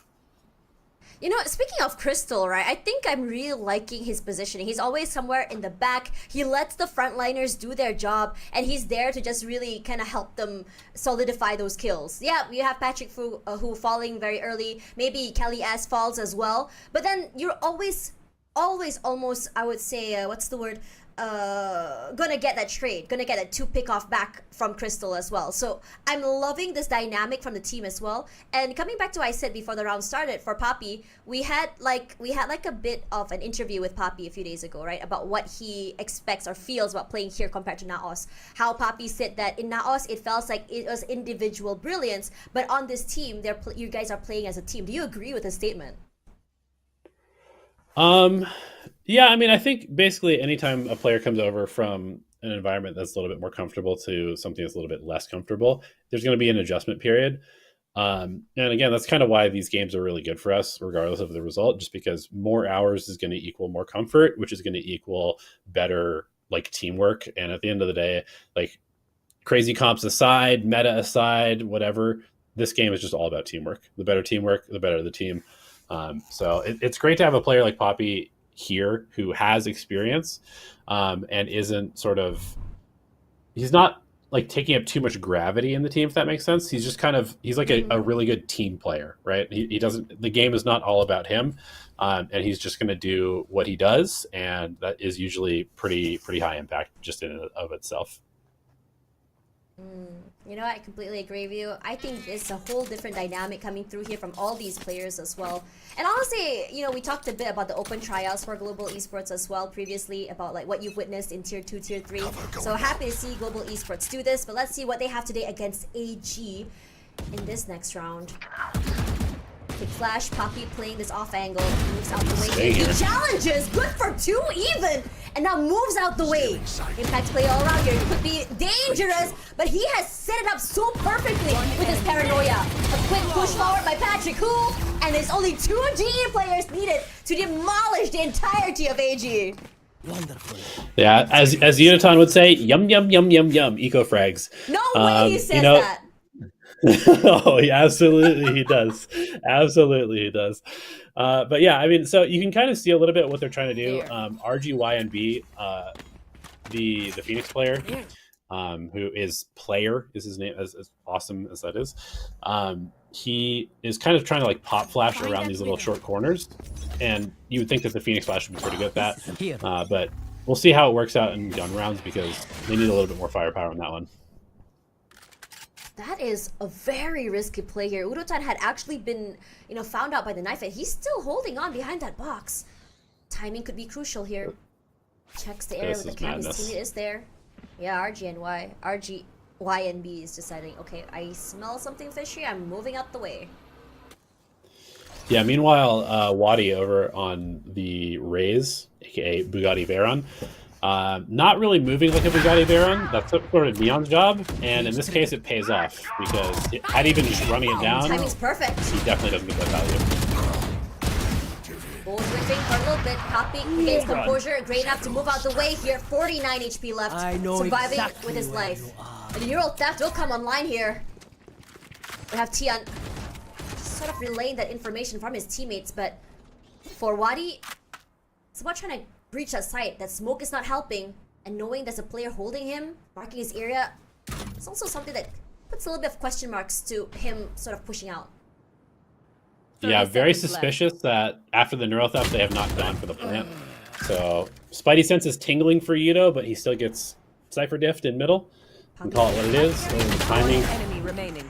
You know, speaking of Crystal, right, I think I'm really liking his positioning. He's always somewhere in the back. He lets the frontliners do their job, and he's there to just really kind of help them solidify those kills. Yeah, you have Patrick who falling very early. Maybe Kelly S falls as well. But then you're always almost, I would say, what's the word? gonna get that trade, gonna get a 2 pick off back from Crystal as well. So I'm loving this dynamic from the team as well. And coming back to what I said before the round started for Papi, we had like a bit of an interview with Papi a few days ago, right? About what he expects or feels about playing here compared to Naos. How Papi said that in Naos it felt like it was individual brilliance, but on this team, you guys are playing as a team. Do you agree with his statement? Yeah, I mean, I think basically anytime a player comes over from an environment that's a little bit more comfortable to something that's a little bit less comfortable, there's going to be an adjustment period. And again, that's kind of why these games are really good for us, regardless of the result, just because more hours is going to equal more comfort, which is going to equal better like teamwork. And at the end of the day, like crazy comps aside, meta aside, whatever, this game is just all about teamwork. The better teamwork, the better the team. So it's great to have a player like Papi here who has experience and isn't sort of, he's not like taking up too much gravity in the team, if that makes sense. He's just kind of, he's like a really good team player, right? He doesn't, the game is not all about him, and he's just going to do what he does, and that is usually pretty high impact just in and of itself. You know, I completely agree with you. I think it's a whole different dynamic coming through here from all these players as well. And honestly, you know, we talked a bit about the open tryouts for Global Esports as well previously, about like what you've witnessed in Tier 2, Tier 3. So happy to see Global Esports do this, but let's see what they have today against AG in this next round. Big flash, Papi playing this off angle, moves out the way. He challenges, good for 2 even, and now moves out the way. Impact play all around here, could be dangerous, but he has set it up so perfectly with his paranoia. A quick push forward by Patrick Hu, and there's only 2 GE players needed to demolish the entirety of AG. Wonderful. Yeah, as Yunaton would say, yum yum yum yum yum, eco frags. No way he says that. Oh, yeah, absolutely he does. Absolutely he does. But yeah, I mean, so you can kind of see a little bit what they're trying to do. RGYNB, the Phoenix player, who is Player is his name, as awesome as that is. He is kind of trying to like pop flash around these little short corners, and you would think that the Phoenix flash would be pretty good at that. But we'll see how it works out in gun rounds, because they need a little bit more firepower on that one. That is a very risky play here. Udotan had actually been, you know, found out by the knife, and he's still holding on behind that box. Timing could be crucial here. Checks the area with the cam. His teammate is there. Yeah, RGYNB is deciding, okay, I smell something fishy. I'm moving out the way. Yeah, meanwhile, Wadi over on the Rays, aka Bugatti Veyron, not really moving like a Bugatti Veyron. That's sort of Neon's job, and in this case it pays off, because had he been just running it down, timing's perfect. He definitely doesn't get that value. Bulls whipping for a little bit. Papi gains composure, great enough to move out the way here. 49 HP left, surviving with his life. And the Neural Theft will come online here. We have Tian sort of relaying that information from his teammates, but for Wadi, it's about trying to breach that site. That smoke is not helping, and knowing there's a player holding him, marking his area, it's also something that puts a little bit of question marks to him sort of pushing out. Yeah, very suspicious that after the Neural Theft they have not gone for the plant. So Spidey sense is tingling for Yudo, but he still gets Cypher Diffed in middle. You can call it what it is. The timing. Enemy remaining.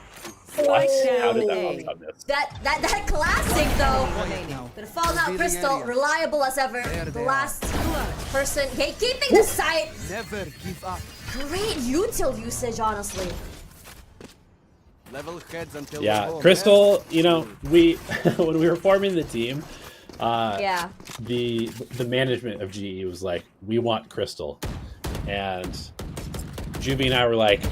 What? How did that miss? That classic though. Gonna fall out. Crystal, reliable as ever. The last person keeping the site. Never give up. Great util usage, honestly. Level heads until Yeah, Crystal, you know, we when we were forming the team, Yeah. the management of GE was like, we want Crystal, and Juby and I were like,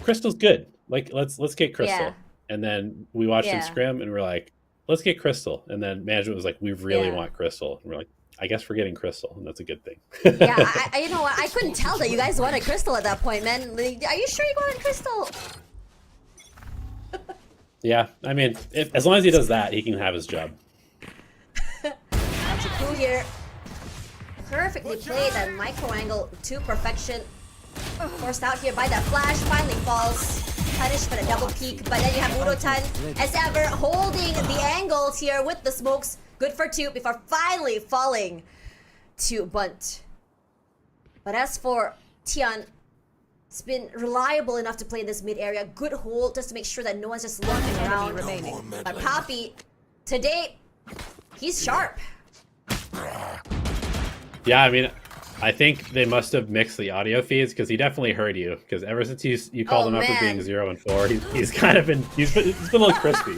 Crystal's good. Like, let's get Crystal. Yeah. And then we watched him Yeah. scrim, and we're like, let's get Crystal. And then management was like, we really Yeah. want Crystal. And we're like, I guess we're getting Crystal, and that's a good thing. Yeah, I you know what? I couldn't tell that you guys wanted Crystal at that point, man. Like, are you sure you wanted Crystal? Yeah, I mean, as long as he does that, he can have his job. Chiku here. Perfectly played that micro angle to perfection. Forced out here by that flash. Finally falls. Punished for the double peek. But then you have Udotan as ever holding the angles here with the smokes. Good for 2 before finally falling to Bunt. But as for Tian, it's been reliable enough to play in this mid area. Good hold just to make sure that no one's just lurking Enemy around. remaining. But Poppy, today, he's sharp. Yeah, I mean, I think they must have mixed the audio feeds because he definitely heard you. Because ever since you called Oh, him out for man. being 0 and 4, he's kind of been it's been a little crispy.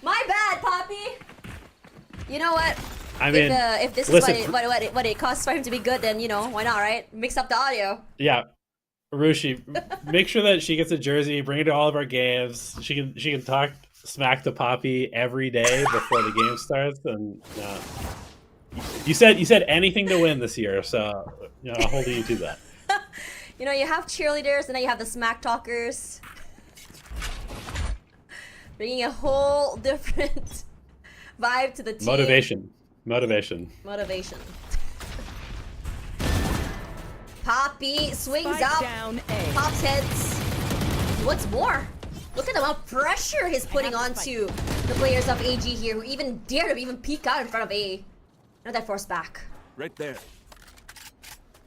My bad, Poppy. You know what? I mean, if this listen, is what it costs for him to be good, then why not, right? Mix up the audio. yeah, Rushi, make sure that she gets a jersey. Bring it to all of our games. She can talk smack to Poppy every day before the game starts. And you said anything to win this year, so I'll hold you to that. You have cheerleaders, and then you have the smack talkers, bringing a whole different vibe to the team. Motivation. Poppy swings Spike up, down A. pops heads. What's more? Look at the amount of pressure he's putting onto the players of AG here, who even dare to even peek out in front of A. Not that force back. Right there.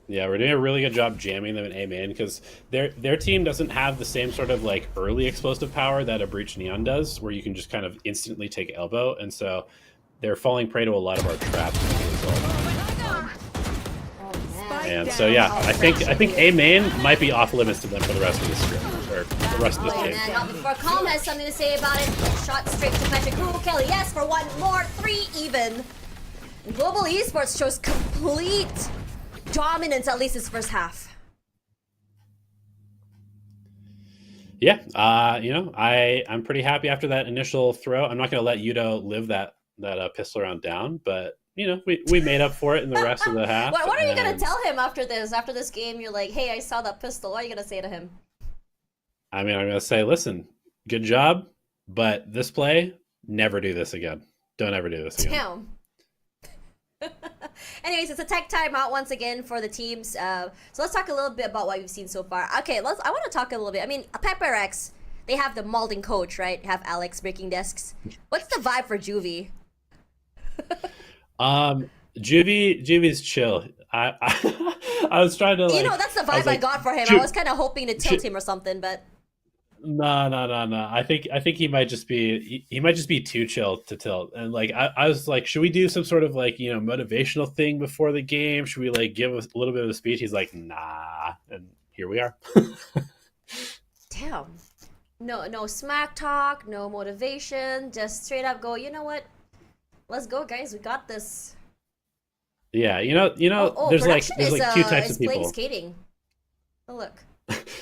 Yeah, we're doing a really good job jamming them in A main because their team doesn't have the same sort of like early explosive power that a Breach Neon does, where you can just kind of instantly take elbow, and so they're falling prey to a lot of our traps as a result. Oh man. And so yeah, I think A main might be off limits to them for the rest of this stream or the rest of this Oh game. man, not before Calm has something to say about it. Shot straight to Patrick Kelly. Yes, for one more, 3 even. Global Esports shows complete dominance, at least this first half. Yeah, I'm pretty happy after that initial throw. I'm not going to let Yudo live that pistol round down, but we made up for it in the rest of the half. What are you gonna and- tell him after this? After this game, you're like, hey, I saw that pistol. What are you gonna say to him? I mean, I'm going to say, listen, good job, but this play, never do this again. Don't ever do this again. Damn. Anyways, it's a tech timeout once again for the teams. So let's talk a little bit about what we've seen so far. Okay, I want to talk a little bit. I mean, Pepper X, they have the molding coach, right? Have Alex breaking desks. What's the vibe for Juvie? Juvy's chill. I was trying to that's the vibe I got for him. I was kind of hoping to tilt him or something, but No. I think he might just be too chill to tilt. And I was like, should we do some sort of motivational thing before the game? Should we give a little bit of a speech? He's like, nah, and here we are. damn. No smack talk, no motivation, just straight up go, you know what? Let's go, guys. We got this. Yeah, there's production two types is of people. playing skating. Oh look.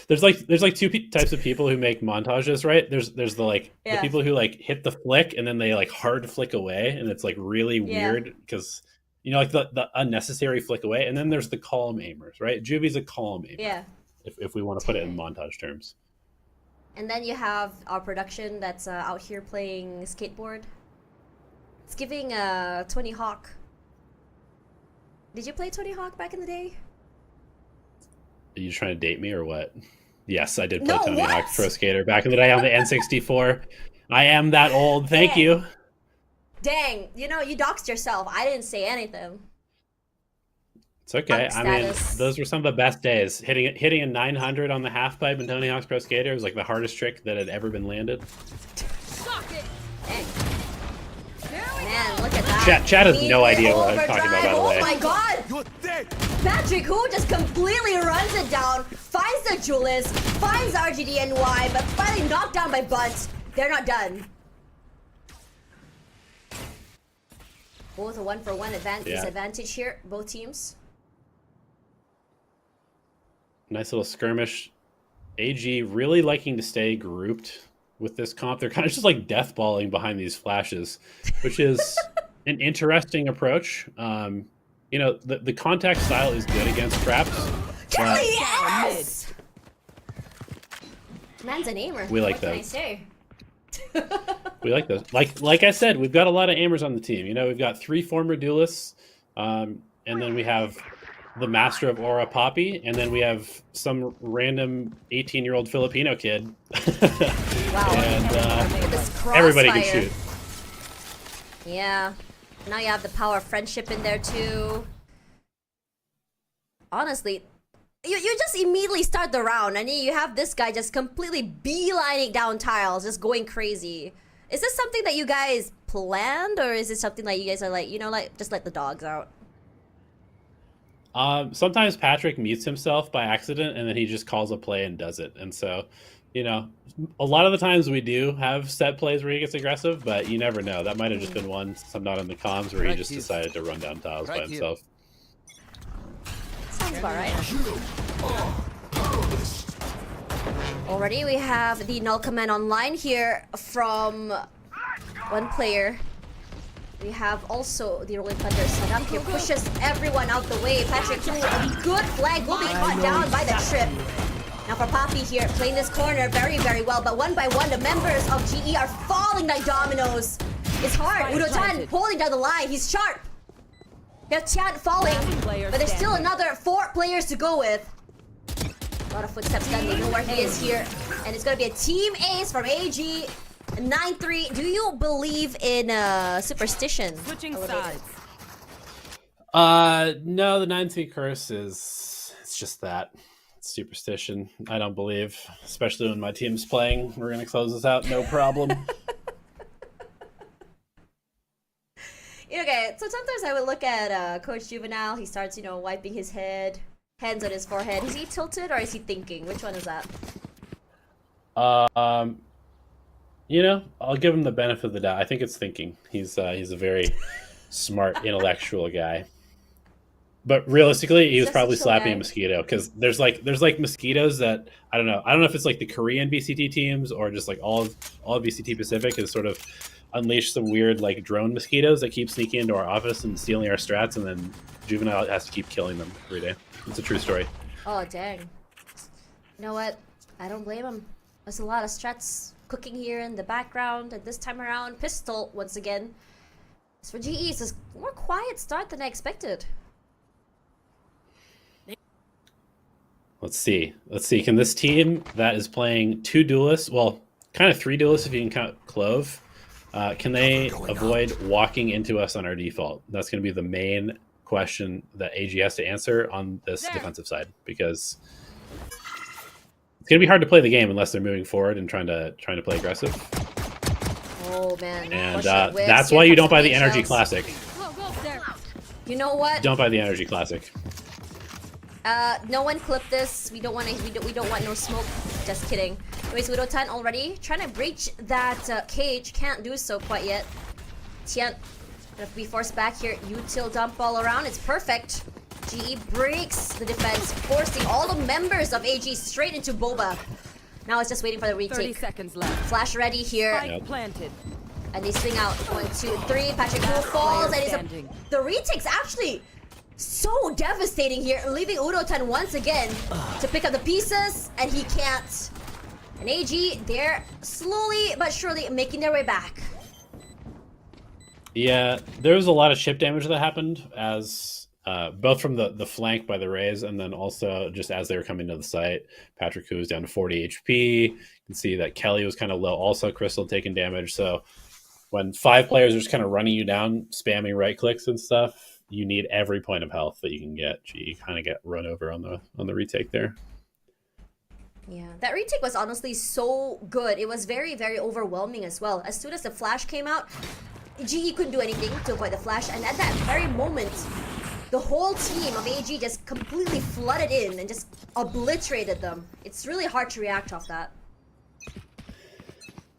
There's two types of people who make montages, right? There's the the Yeah. people who hit the flick and then they hard flick away, and it's really weird because the unnecessary flick away, and then there's the calm aimers, right? Juvy's a calm aimer. Yeah. If we want to put it in montage terms. And then you have our production that's out here playing skateboard. It's giving Tony Hawk. Did you play Tony Hawk back in the day? Are you trying to date me or what? Yes, I did play No, Tony what? Hawk Pro Skater back in the day on the N64. I am that old. Thank Dang. you. Dang, you doxed yourself. I didn't say anything. It's okay. Punk I mean, status. those were some of the best days. Hitting a 900 on the half pipe in Tony Hawk's Pro Skater was the hardest trick that had ever been landed. Dang. Man, look at that. Chat has no Immediate idea what I'm talking about, by the overdrive. way. Oh my god! You're dead. Patrick Hu just completely runs it down, finds the Julius, finds RGDNY, but finally knocked down by Bunt. They're not done. Both a 1-for-1 disadvantage here, both teams. Nice little skirmish. AG really liking to stay grouped with this comp. They're kind of just deathballing behind these flashes, which is an interesting approach. The contact style is good against traps. Kelly, but yes! Man's an aimer. We like what can I those. say? we like those. Like I said, we've got a lot of aimers on the team. We've got 3 former duelists, and then we have the master of Aura Poppy, and then we have some random 18-year-old Filipino kid. Wow. And This everybody can crossfire. shoot. Yeah. Now you have the power of friendship in there too. honestly, you just immediately start the round and you have this guy just completely beelining down tiles, just going crazy. Is this something that you guys planned, or is it something like you guys are like, you know, like just let the dogs out? Sometimes Patrick mutes himself by accident, and then he just calls a play and does it. And so, you know, a lot of the times we do have set plays where he gets aggressive, but you never know. That might have just been one, I'm not in the comms, where he just decided to run down tiles by himself. Sounds about right. Already we have the null command online here from one player. We have also the rolling thunder Saddam here pushes everyone out the way. Patrick Hu, a good flag will be caught down by the trip. Now for Poppy here, playing this corner very, very well, but one by one the members of GE are falling like dominoes. It's hard. Udo-chan holding down the line. He's sharp. We have Tian falling, but there's still another 4 players to go with. A lot of footsteps done. They know where he is here. And it's going to be a team ace from AG. 9-3. Do you believe in superstition? Switching sides. No, the 9-3 curse is, it's just that. It's superstition. I don't believe, especially when my team's playing. We're going to close this out, no problem. Okay, so sometimes I would look at Coach Juvenile. He starts, you know, wiping his head, hands on his forehead. Is he tilted or is he thinking? Which one is that? You know, I'll give him the benefit of the doubt. I think it's thinking. He's a very smart, intellectual guy. But realistically, he was probably slapping a mosquito, because there's like mosquitoes that I don't know if it's like the Korean VCT teams or just like all of VCT Pacific has sort of unleashed some weird like drone mosquitoes that keep sneaking into our office and stealing our strats, and then Juvenile has to keep killing them every day. It's a true story. Oh dang! You know what? I don't blame him. There's a lot of strats cooking here in the background, and this time around, Pistol once again. As for GE, it's a more quiet start than I expected. Let's see. Can this team that is playing 2 duelists, well, kind of 3 duelists if you can count Clove, can they avoid walking into us on our default? That's going to be the main question that AG has to answer on this defensive side, because it's going to be hard to play the game unless they're moving forward and trying to play aggressive. Oh man! And that's why you don't buy the Energy Classic. You know what? Don't buy the Energy Classic. No one clip this. We don't want no smoke. Just kidding. Anyways, Udo-tan already trying to breach that cage. Can't do so quite yet. Tian gonna be forced back here. Util dump all around. It's perfect. GE breaks the defense, forcing all the members of AG straight into Boba. Now it's just waiting for the retake. 30 seconds left. Flash ready here. Spike planted. And they swing out. 1, 2, 3. Patrick Hu falls, and the retake's actually so devastating here, leaving Udo-tan once again to pick up the pieces, and he can't. And AG, they're slowly but surely making their way back. Yeah, there was a lot of chip damage that happened as both from the flank by the Rays, and then also just as they were coming to the site. Patrick Hu was down to 40 HP. You can see that Kelly was kind of low. Also, Crystal taking damage. So when 5 players are just kind of running you down, spamming right clicks and stuff, you need every point of health that you can get. You kind of get run over on the retake there. Yeah, that retake was honestly so good. It was very, very overwhelming as well. As soon as the flash came out, GE couldn't do anything to avoid the flash, and at that very moment, the whole team of AG just completely flooded in and just obliterated them. It's really hard to react off that.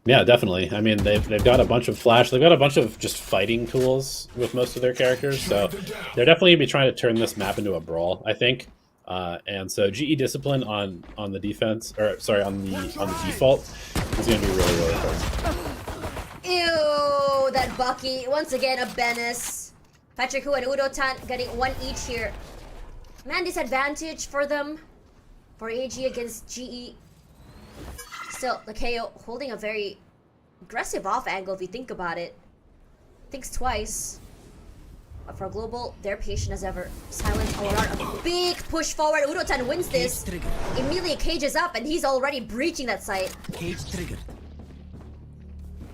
Yeah, definitely. I mean, they've got a bunch of flash. They've got a bunch of just fighting tools with most of their characters. So they're definitely going to be trying to turn this map into a brawl, I think. And so GE discipline on the defense, or sorry, on the default is going to be really, really important. Ew, that Bucky. Once again, a Benes. Patrick Hu and Udo-tan getting 1 each here. Man, disadvantage for them. For AG against GE. Still, the KO holding a very aggressive off angle if you think about it. Thinks twice. But for Global, they're patient as ever. Silence all around. A big push forward. Udo-tan wins this. Immediately cages up, and he's already breaching that site. Cage triggered.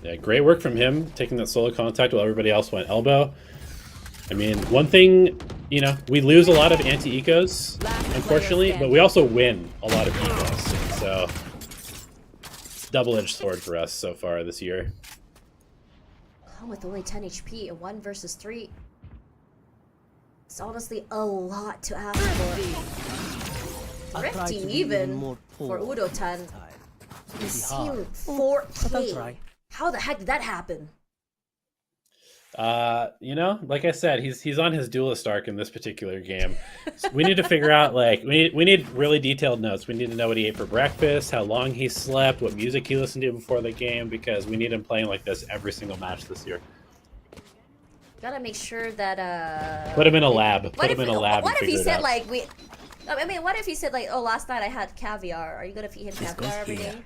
Yeah, great work from him, taking that solo contact while everybody else went elbow. I mean, one thing you know, we lose a lot of anti-ecos, Last player unfortunately, but standing. we also win a lot of ecos. So, it's double-edged sword for us so far this year. With only 10 HP, a 1 versus 3. It's honestly a lot to ask for. I'll try to Thrifty be even more for poor Udo-tan. this time. He's It's hard. seen But I'll 4K. try. How the heck did that happen? You know, like I said, he's on his duelist arc in this particular game. So we need to figure out, like, we need really detailed notes. We need to know what he ate for breakfast, how long he slept, what music he listened to before the game, because we need him playing like this every single match this year. Gotta make sure that Put him in a lab. What Put him in a lab. What and if he figure it said out. like we? I mean, what if he said like, oh, last night I had caviar. Are you gonna feed him caviar every day?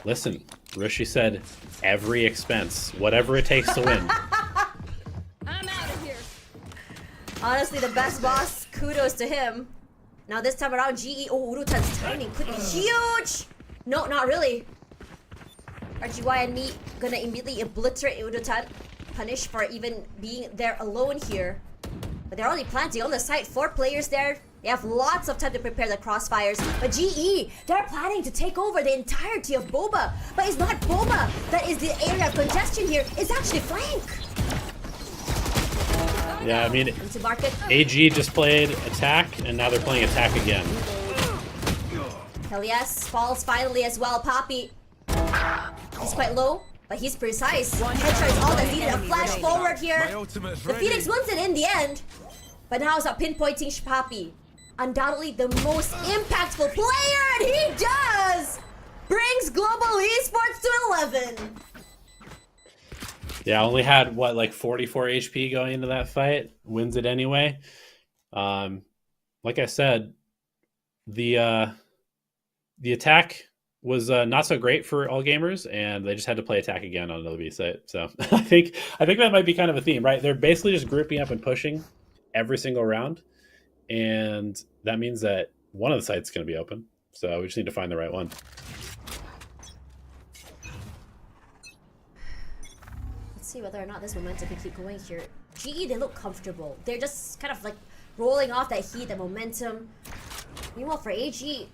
Listen, Rishi said every expense, whatever it takes to win. I'm out of here. Honestly, the best boss. Kudos to him. Now this time around, GE. Oh, Urutan's timing could be huge. No, not really. RGY and me gonna immediately obliterate Urutan. Punish for even being there alone here. But they're only planting on the site. 4 players there. They have lots of time to prepare the crossfires. But GE, they're planning to take over the entirety of Boba. But it's not Boba that is the area of congestion here. It's actually Flank. Yeah, I mean, Into market. AG just played attack, and now they're playing attack again. Hell yes. Falls finally as well. Poppy. He's quite low, but he's precise. Headshot is all that's needed. A flash forward here. The Phoenix wins it in the end. But now it's about pinpointing Poppy. Undoubtedly the most impactful player, and he does! Brings Global Esports to 11. Yeah, only had, what, like 44 HP going into that fight. Wins it anyway. Like I said, the attack was not so great for all gamers, and they just had to play attack again on another B site. So I think that might be kind of a theme, right? They're basically just grouping up and pushing every single round, and that means that one of the sites is going to be open. So we just need to find the right one. Let's see whether or not this momentum can keep going here. GE, they look comfortable. They're just kind of like rolling off that heat, the momentum. Meanwhile, for AG,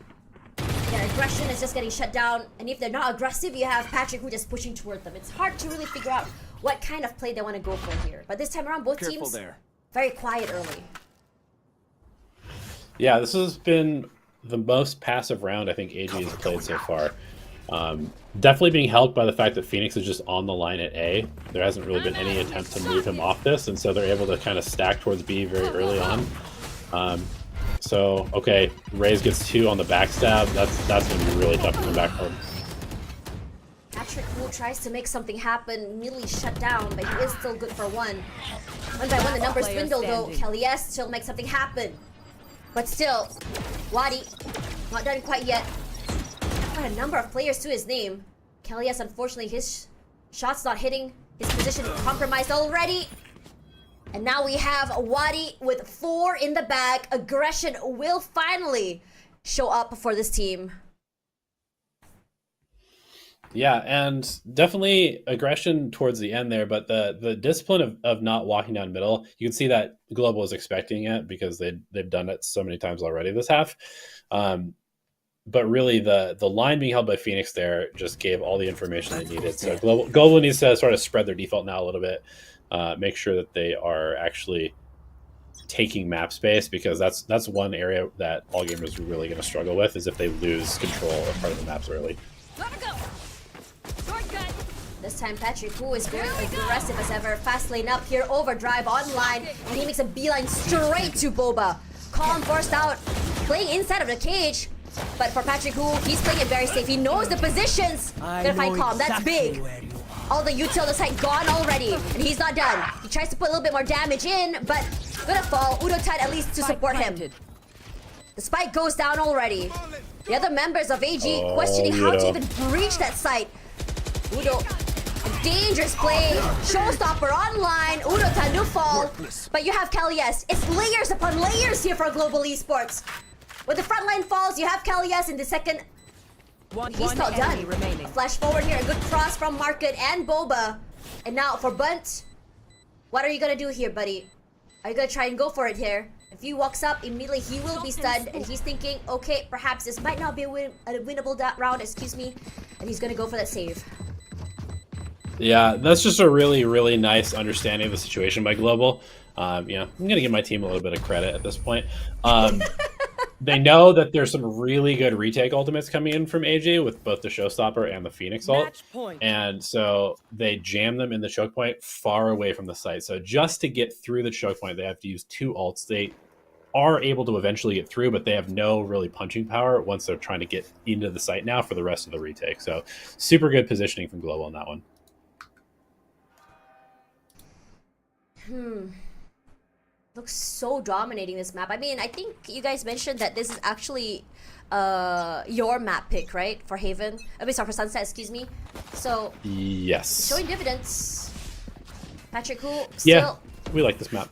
their aggression is just getting shut down. And if they're not aggressive, you have Patrick who just pushing toward them. It's hard to really figure out what kind of play they want to go for here. But this time around, both Careful teams there. very quiet early. Yeah, this has been the most passive round I think AG has played so far. Definitely being helped by the fact that Phoenix is just on the line at A. There hasn't really been any attempt to move him off this, and so they're able to kind of stack towards B very early on. So, okay, Raze gets 2 on the backstab. That's going to be really tough to come back from. Patrick Wu tries to make something happen, nearly shut down, but he is still good for 1. 1 by 1, the numbers Player dwindle though. standing. Kellyes still make something happen. But still, Wadi, not done quite yet. Quite a number of players to his name. Kellyes, unfortunately, his shot's not hitting. His position compromised already. And now we have Wadi with 4 in the bag. Aggression will finally show up for this team. Yeah, and definitely aggression towards the end there, but the discipline of not walking down middle, you can see that Global is expecting it because they've done it so many times already this half. But really, the line being held by Phoenix there just gave all the information they needed. So Global needs to sort of spread their default now a little bit, make sure that they are actually taking map space, because that's one area that all gamers are really going to struggle with, is if they lose control of part of the maps early. Gotta go. Shortcut. This time Patrick Wu is going aggressive as ever. Fast lane up here, overdrive online, and he makes a beeline straight to Boba. Calm forced out, playing inside of the cage. But for Patrick Wu, he's playing it very safe. He knows the positions. Gonna find Calm, that's big. All the util on the side gone already, and he's not done. He tries to put a little bit more damage in, but gonna fall. Udo-tan at least to support him. The spike goes down already. The other members of AG questioning how to even breach that site. Udo, a dangerous play. Showstopper online. Udo-tan do fall. But you have Kellyes. It's layers upon layers here for Global Esports. When the front line falls, you have Kellyes in the second. He's not done. Remaining. A flash forward here. A good cross from Market and Boba. And now for Bunt. What are you gonna do here, buddy? Are you gonna try and go for it here? If he walks up, immediately he will be stunned, and he's thinking, okay, perhaps this might not be a winnable round, excuse me, and he's gonna go for that save. Yeah, that's just a really, really nice understanding of the situation by Global. I'm gonna give my team a little bit of credit at this point. They know that there's some really good retake ultimates coming in from AG with both the Showstopper and the Phoenix ult. Match point. And so they jam them in the choke point far away from the site. So just to get through the choke point, they have to use 2 ults. They are able to eventually get through, but they have no really punching power once they're trying to get into the site now for the rest of the retake. So super good positioning from Global on that one. Looks so dominating, this map. I mean, I think you guys mentioned that this is actually your map pick, right? For Haven. I mean, sorry, for Sunset, excuse me. So, Yes. showing dividends. Patrick, who Yeah, still we like this map.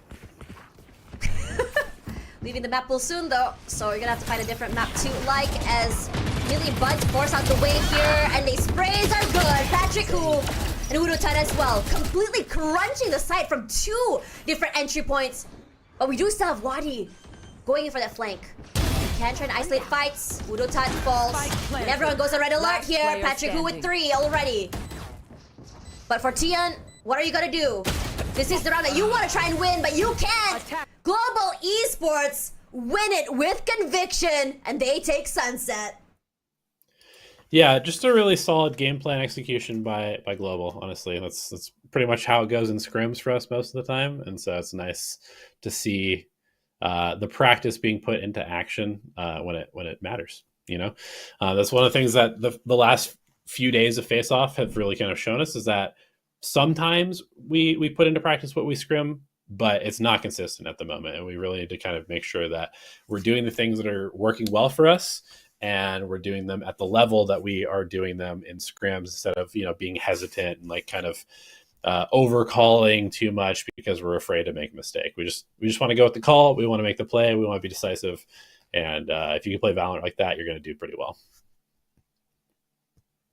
leaving the map pool soon, though. So, you're gonna have to find a different map to like, as Millie Buds force out the way here, and the sprays are good. Patrick, who and Udotan as well, completely crunching the site from 2 different entry points. But we do still have Wadi going in for that flank. Can try and isolate fights. Udotan falls. And everyone goes on red alert here. Patrick who with 3 already. But for Tian, what are you gonna do? This is the round that you want to try and win, but you can't. Global Esports win it with conviction, and they take Sunset. Yeah, just a really solid game plan execution by Global. Honestly, that's pretty much how it goes in scrims for us most of the time, and so it's nice to see the practice being put into action when it matters. That's one of the things that the last few days of Face Off have really kind of shown us, is that sometimes we put into practice what we scrim, but it's not consistent at the moment, and we really need to kind of make sure that we're doing the things that are working well for us, and we're doing them at the level that we are doing them in scrims, instead of being hesitant and like kind of overcalling too much because we're afraid to make a mistake. We just want to go with the call. We want to make the play. We want to be decisive, and if you can play Valorant like that, you're going to do pretty well.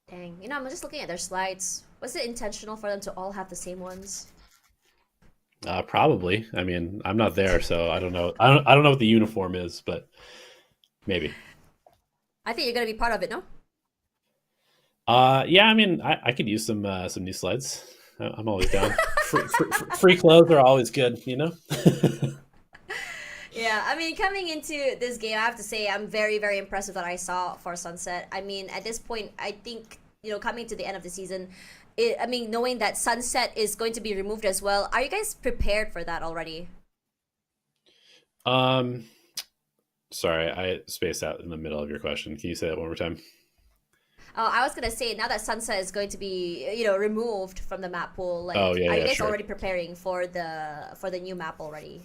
Dang, I'm just looking at their slides. Was it intentional for them to all have the same ones? Probably. I mean, I'm not there, so I don't know. I don't know what the uniform is, but maybe. I think you're gonna be part of it, no? Yeah. I mean, I could use some new slides. I'm always down. Free clothes are always good, Yeah, I mean, coming into this game, I have to say I'm very, very impressed with what I saw for Sunset. I mean, at this point, I think, coming to the end of the season, knowing that Sunset is going to be removed as well, are you guys prepared for that already? Sorry, I spaced out in the middle of your question. Can you say that one more time? Oh, I was gonna say, now that Sunset is going to be, removed from the map pool, like, Oh, yeah, are you yeah, guys sure. already preparing for the new map already?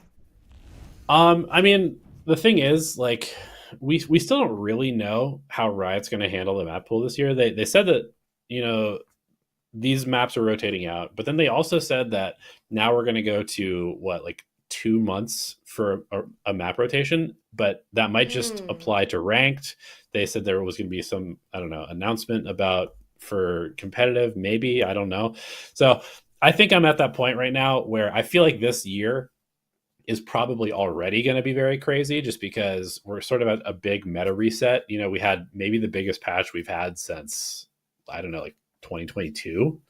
I mean, the thing is, like, we still don't really know how Riot's going to handle the map pool this year. They said that these maps are rotating out, but then they also said that now we're going to go to like 2 months for a map rotation, but that might just apply to ranked. They said there was going to be some, I don't know, announcement about for competitive, maybe, I don't know. So I think I'm at that point right now where I feel like this year is probably already going to be very crazy, just because we're sort of at a big meta reset. We had maybe the biggest patch we've had since, I don't know, like 2022,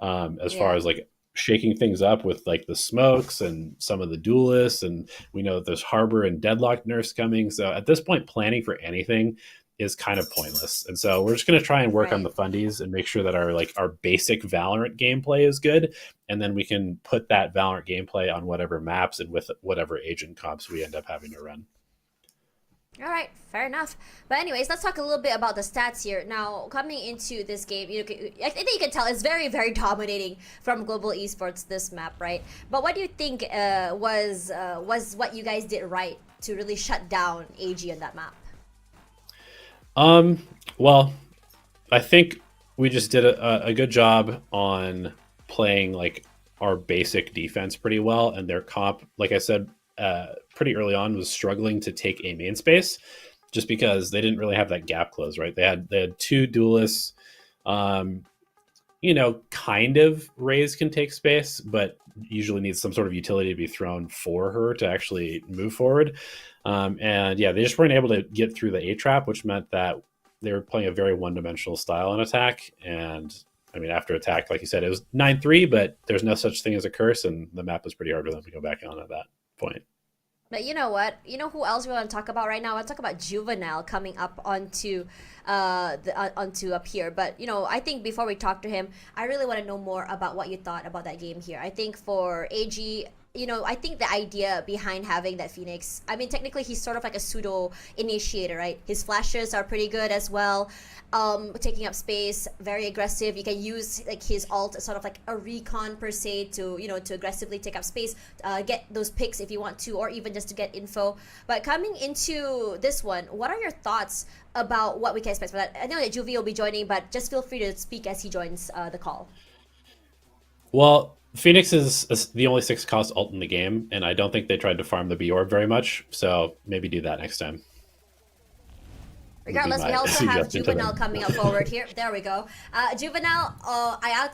as far as like shaking things up with like the smokes and some of the duelists, and we know that there's Harbor and Deadlock Nurse coming. So at this point, planning for anything is kind of pointless. And so we're just going to try and work on the fundies and make sure that our basic Valorant gameplay is good. And then we can put that Valorant gameplay on whatever maps and with whatever agent comps we end up having to run. All right, fair enough. But anyways, let's talk a little bit about the stats here. Now, coming into this game, I think you can tell it's very, very dominating from Global Esports, this map, right? But what do you think was what you guys did right to really shut down AG on that map? Well, I think we just did a good job on playing like our basic defense pretty well, and their comp, like I said, pretty early on, was struggling to take a main space just because they didn't really have that gap close, right? They had 2 duelists. kind of Raze can take space, but usually needs some sort of utility to be thrown for her to actually move forward. And yeah, they just weren't able to get through the A trap, which meant that they were playing a very one-dimensional style in attack. And I mean, after attack, like you said, it was 9-3, but there's no such thing as a curse, and the map was pretty hard for them to go back on at that point. But you know what? You know who else we want to talk about right now? I want to talk about Juvenile coming up onto onto up here. But I think before we talk to him, I really want to know more about what you thought about that game here. I think for AG, I think the idea behind having that Phoenix, I mean, technically he's sort of like a pseudo initiator, right? His flashes are pretty good as well. Taking up space, very aggressive. You can use like his ult as sort of like a recon per se to to aggressively take up space, get those picks if you want to, or even just to get info. But coming into this one, what are your thoughts about what we can expect for that? I know that Juvie will be joining, but just feel free to speak as he joins the call. Well, Phoenix is the only 6-cost ult in the game, and I don't think they tried to farm the B orb very much. So maybe do that next time. Regardless, we also have Juvenile coming up forward here. There we go. Juvenile,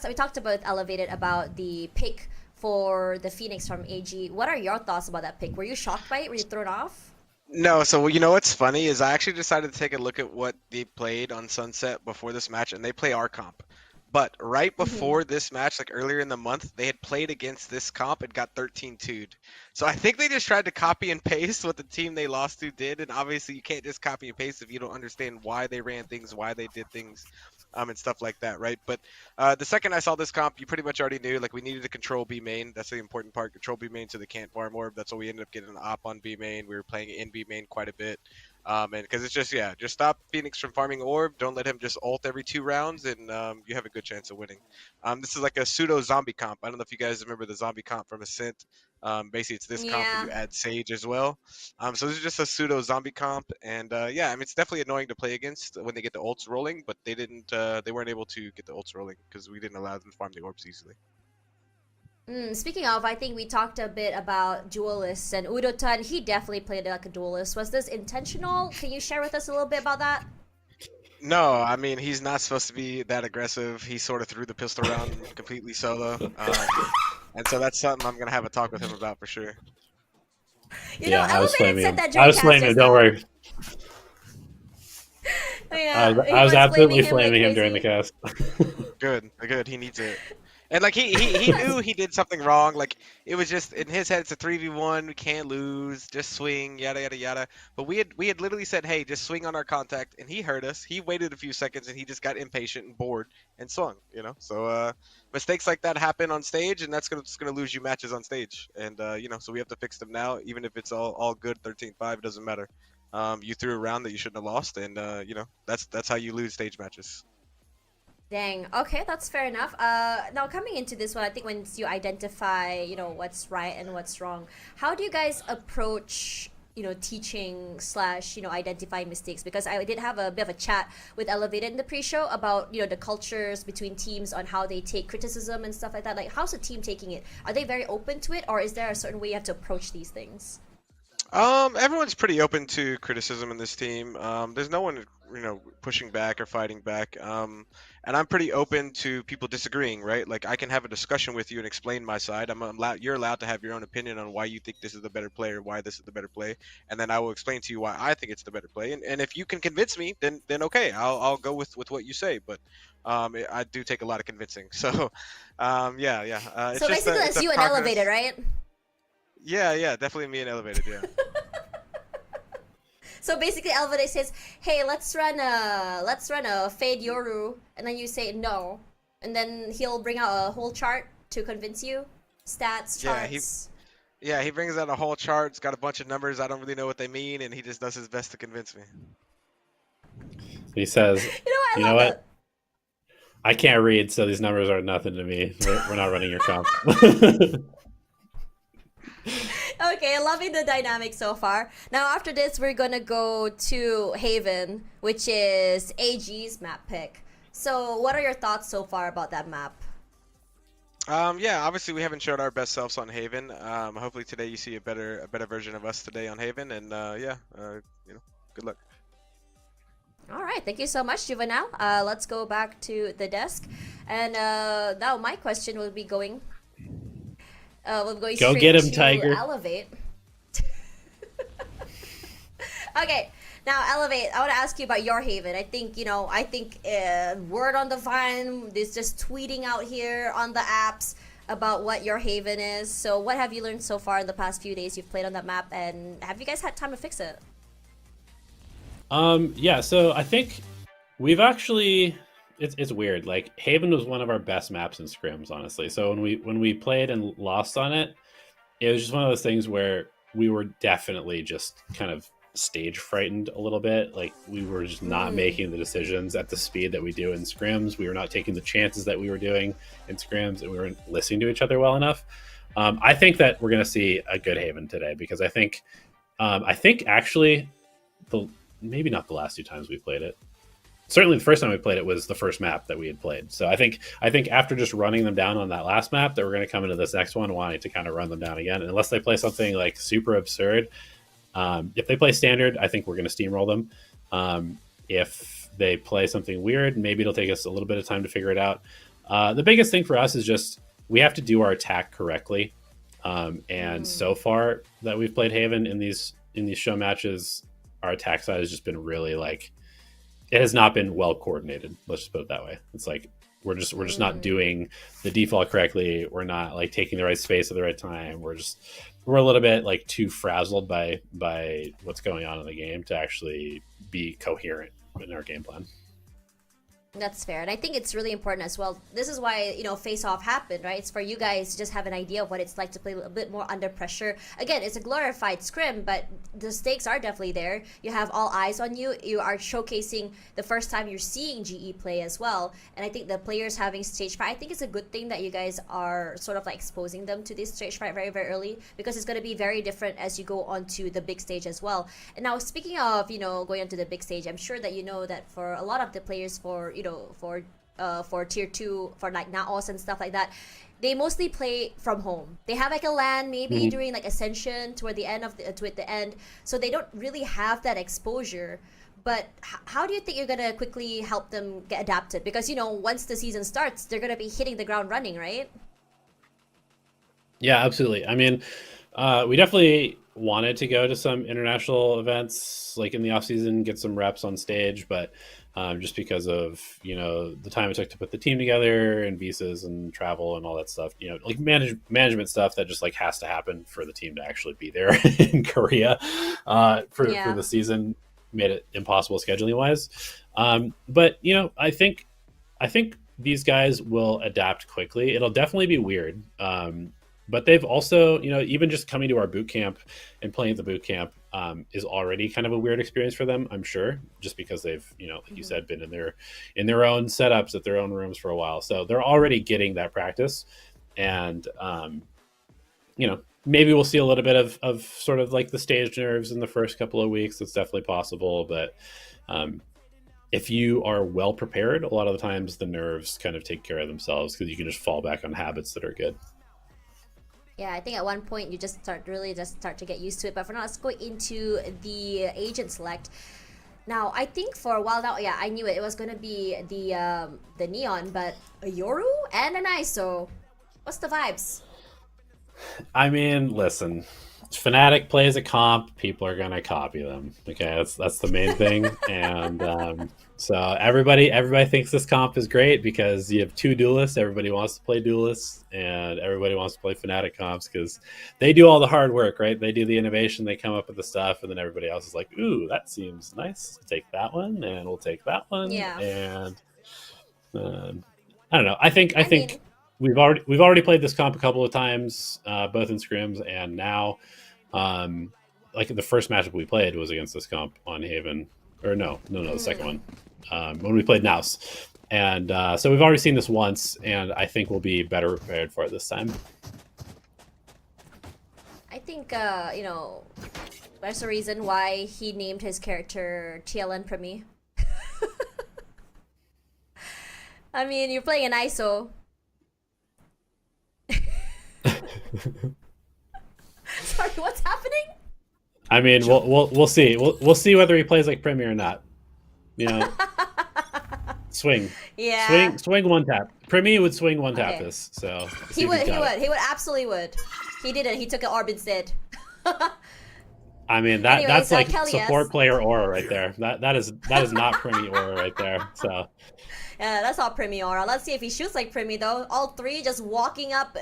we talked about Elevated about the pick for the Phoenix from AG. What are your thoughts about that pick? Were you shocked by it? Were you thrown off? No, so what's funny is I actually decided to take a look at what they played on Sunset before this match, and they play our comp. But right before this match, like earlier in the month, they had played against this comp and got 13-2'd. So I think they just tried to copy and paste what the team they lost to did, and obviously you can't just copy and paste if you don't understand why they ran things, why they did things, and stuff like that, right? But the second I saw this comp, you pretty much already knew, like, we needed to control B main. That's the important part, control B main so they can't farm orb. That's why we ended up getting an op on B main. We were playing in B main quite a bit. And because it's just stop Phoenix from farming orb. Don't let him just ult every 2 rounds, and you have a good chance of winning. This is like a pseudo zombie comp. I don't know if you guys remember the zombie comp from Ascent. Basically, it's this comp where you add Sage as well. So this is just a pseudo zombie comp, and I mean, it's definitely annoying to play against when they get the ults rolling, but they weren't able to get the ults rolling because we didn't allow them to farm the orbs easily. Speaking of, I think we talked a bit about duelists, and Udotan, he definitely played like a duelist. Was this intentional? Can you share with us a little bit about that? No, I mean, he's not supposed to be that aggressive. He sort of threw the pistol around completely solo. And so that's something I'm going to have a talk with him about for sure. I was flaming him. Don't worry. I was absolutely flaming him during the cast. Good. He needs it. And like he knew he did something wrong. Like it was just in his head, it's a 3v1. We can't lose. Just swing. Yada yada yada. But we had literally said, hey, just swing on our contact, and he heard us. He waited a few seconds, and he just got impatient and bored and swung. So mistakes like that happen on stage, and that's gonna lose you matches on stage. And so we have to fix them now, even if it's all good. 13-5, it doesn't matter. You threw a round that you shouldn't have lost, and that's how you lose stage matches. Dang. Okay, that's fair enough. Now coming into this one, I think once you identify, what's right and what's wrong, how do you guys approach, teaching / identifying mistakes? Because I did have a bit of a chat with Elevated in the pre-show about, the cultures between teams on how they take criticism and stuff like that. Like, how's the team taking it? Are they very open to it, or is there a certain way you have to approach these things? Everyone's pretty open to criticism in this team. There's no one, pushing back or fighting back. And I'm pretty open to people disagreeing, right? Like I can have a discussion with you and explain my side. You're allowed to have your own opinion on why you think this is the better play or why this is the better play, and then I will explain to you why I think it's the better play. And if you can convince me, then okay, I'll go with what you say. But I do take a lot of convincing. So it's so just basically, that's you and Elevated, right? Yeah, definitely me and Elevated, yeah. So basically, Elevated says, "Hey, let's run a fade Yoru," and then you say no, and then he'll bring out a whole chart to convince you, stats, charts. He brings out a whole chart. It's got a bunch of numbers. I don't really know what they mean, and he just does his best to convince me. He says, "You know what? I can't read, so these numbers are nothing to me. We're not running your comp." Okay, loving the dynamic so far. Now after this, we're gonna go to Haven, which is AG's map pick. So what are your thoughts so far about that map? Obviously we haven't showed our best selves on Haven. Hopefully today you see a better version of us today on Haven, and good luck. All right, thank you so much, Juvenile. Let's go back to the desk. And now my question will be going. We'll go Go straight get him, to Tiger. Elevate. Okay, now Elevate. I want to ask you about your Haven. I think word on the vine is just tweeting out here on the apps about what your Haven is. So what have you learned so far in the past few days you've played on that map, and have you guys had time to fix it? Yeah, so I think we've actually it's weird. Like Haven was one of our best maps in scrims, honestly. So when we played and lost on it, it was just one of those things where we were definitely just kind of stage frightened a little bit. Like we were just not making the decisions at the speed that we do in scrims. We were not taking the chances that we were doing in scrims, and we weren't listening to each other well enough. I think that we're going to see a good Haven today, because I think actually maybe not the last two times we played it. Certainly the first time we played it was the first map that we had played. So I think after just running them down on that last map, that we're going to come into this next one wanting to kind of run them down again. And unless they play something like super absurd, if they play standard, I think we're going to steamroll them. If they play something weird, maybe it'll take us a little bit of time to figure it out. The biggest thing for us is just we have to do our attack correctly. And so far that we've played Haven in these show matches, our attack side has just been really like, it has not been well coordinated. Let's just put it that way. It's like we're just not doing the default correctly. We're not like taking the right space at the right time. We're a little bit like too frazzled by what's going on in the game to actually be coherent in our game plan. That's fair, and I think it's really important as well. This is why, Face Off happened, right? It's for you guys to just have an idea of what it's like to play a bit more under pressure. Again, it's a glorified scrim, but the stakes are definitely there. You have all eyes on you. You are showcasing the first time you're seeing GE play as well. And I think the players having stage fright, I think it's a good thing that you guys are sort of like exposing them to this stage fright very, very early, because it's going to be very different as you go onto the big stage as well. And now, speaking of, going onto the big stage, I'm sure that you know that for a lot of the players for tier 2, for like Naos and stuff like that, they mostly play from home. They have like a LAN maybe during like Ascension toward the end so they don't really have that exposure. But how do you think you're gonna quickly help them get adapted? Because once the season starts, they're gonna be hitting the ground running, right? Yeah, absolutely. I mean, we definitely wanted to go to some international events like in the off season, get some reps on stage, but just because of the time it took to put the team together and visas and travel and all that stuff, like management stuff that just like has to happen for the team to actually be there in Korea for the season, made it impossible scheduling wise. But I think these guys will adapt quickly. It'll definitely be weird. But they've also, even just coming to our boot camp and playing at the boot camp is already kind of a weird experience for them, I'm sure, just because they've, like you said, been in their own setups at their own rooms for a while. So they're already getting that practice. And, maybe we'll see a little bit of sort of like the stage nerves in the first couple of weeks. It's definitely possible. But if you are well prepared, a lot of the times the nerves kind of take care of themselves, because you can just fall back on habits that are good. Yeah, I think at one point you just start to get used to it. But for now, let's go into the agent select. Now, I think for a while now, yeah, I knew it. It was going to be the Neon, but a Yoru and an ISO. What's the vibes? I mean, listen, Fnatic plays a comp, people are going to copy them. Okay, that's the main thing. And so everybody thinks this comp is great because you have two duelists. Everybody wants to play duelists, and everybody wants to play Fnatic comps because they do all the hard work, right? They do the innovation, they come up with the stuff, and then everybody else is like, ooh, that seems nice. Take that one, and we'll take that one. Yeah. And I don't know. I think we've already played this comp a couple of times, both in scrims and now. Like the first matchup we played was against this comp on Haven, or no, the second one, when we played Naus. And so we've already seen this once, and I think we'll be better prepared for it this time. I think, there's a reason why he named his character TLN Premi. I mean, you're playing an ISO. Sorry, what's happening? I mean, we'll see. We'll see whether he plays like Premier or not. Swing. Yeah. Swing one tap. Primi would swing one tap Okay. this, so He would, absolutely would. He didn't, he took an orb instead. I mean Anyways, that's like Kelly, support yes. player aura right there. That is not Primi aura right there. So Yeah, that's all Primi aura. Let's see if he shoots like Primi though. All three just walking up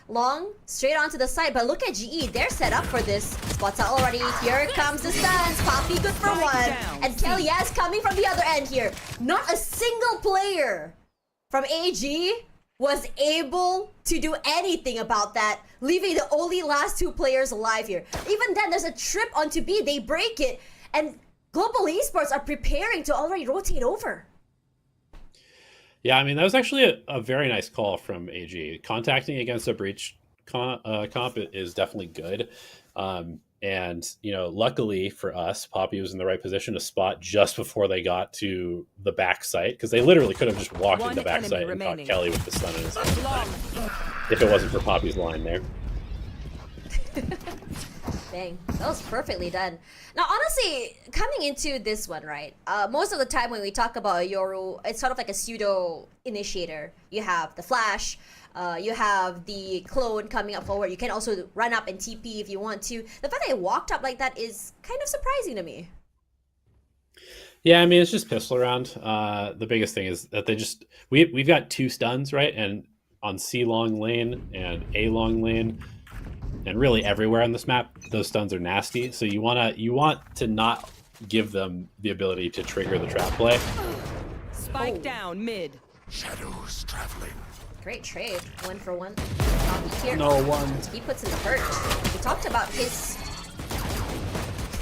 long, straight onto the side. But look at GE, they're set up for this. Spots out already. Here comes the stuns. Poppy good for one. And Kelly, yes, coming from the other end here. Not a single player from AG was able to do anything about that, leaving the only last two players alive here. Even then, there's a trip onto B, they break it, and Global Esports are preparing to already rotate over. yeah, I mean that was actually a very nice call from AG. Contacting against a breach comp is definitely good. And luckily for us, Poppy was in the right position to spot just before they got to the back site, because they literally could have just walked in the back site and caught Kelly with the stun in his hand if it wasn't for Poppy's line there. Dang, that was perfectly done. Now, honestly, coming into this one, right? Most of the time when we talk about a Yoru, it's sort of like a pseudo initiator. You have the flash, you have the clone coming up forward. You can also run up and TP if you want to. The fact that it walked up like that is kind of surprising to me. Yeah, I mean it's just pistol around. The biggest thing is that we've got two stuns, right? And on C long lane and A long lane, and really everywhere on this map, those stuns are nasty. So you want to not give them the ability to trigger the trap play. Spike down mid. Shadows traveling. Great trade, 1 for 1. Poppy here. No one. He puts in the hurt. We talked about his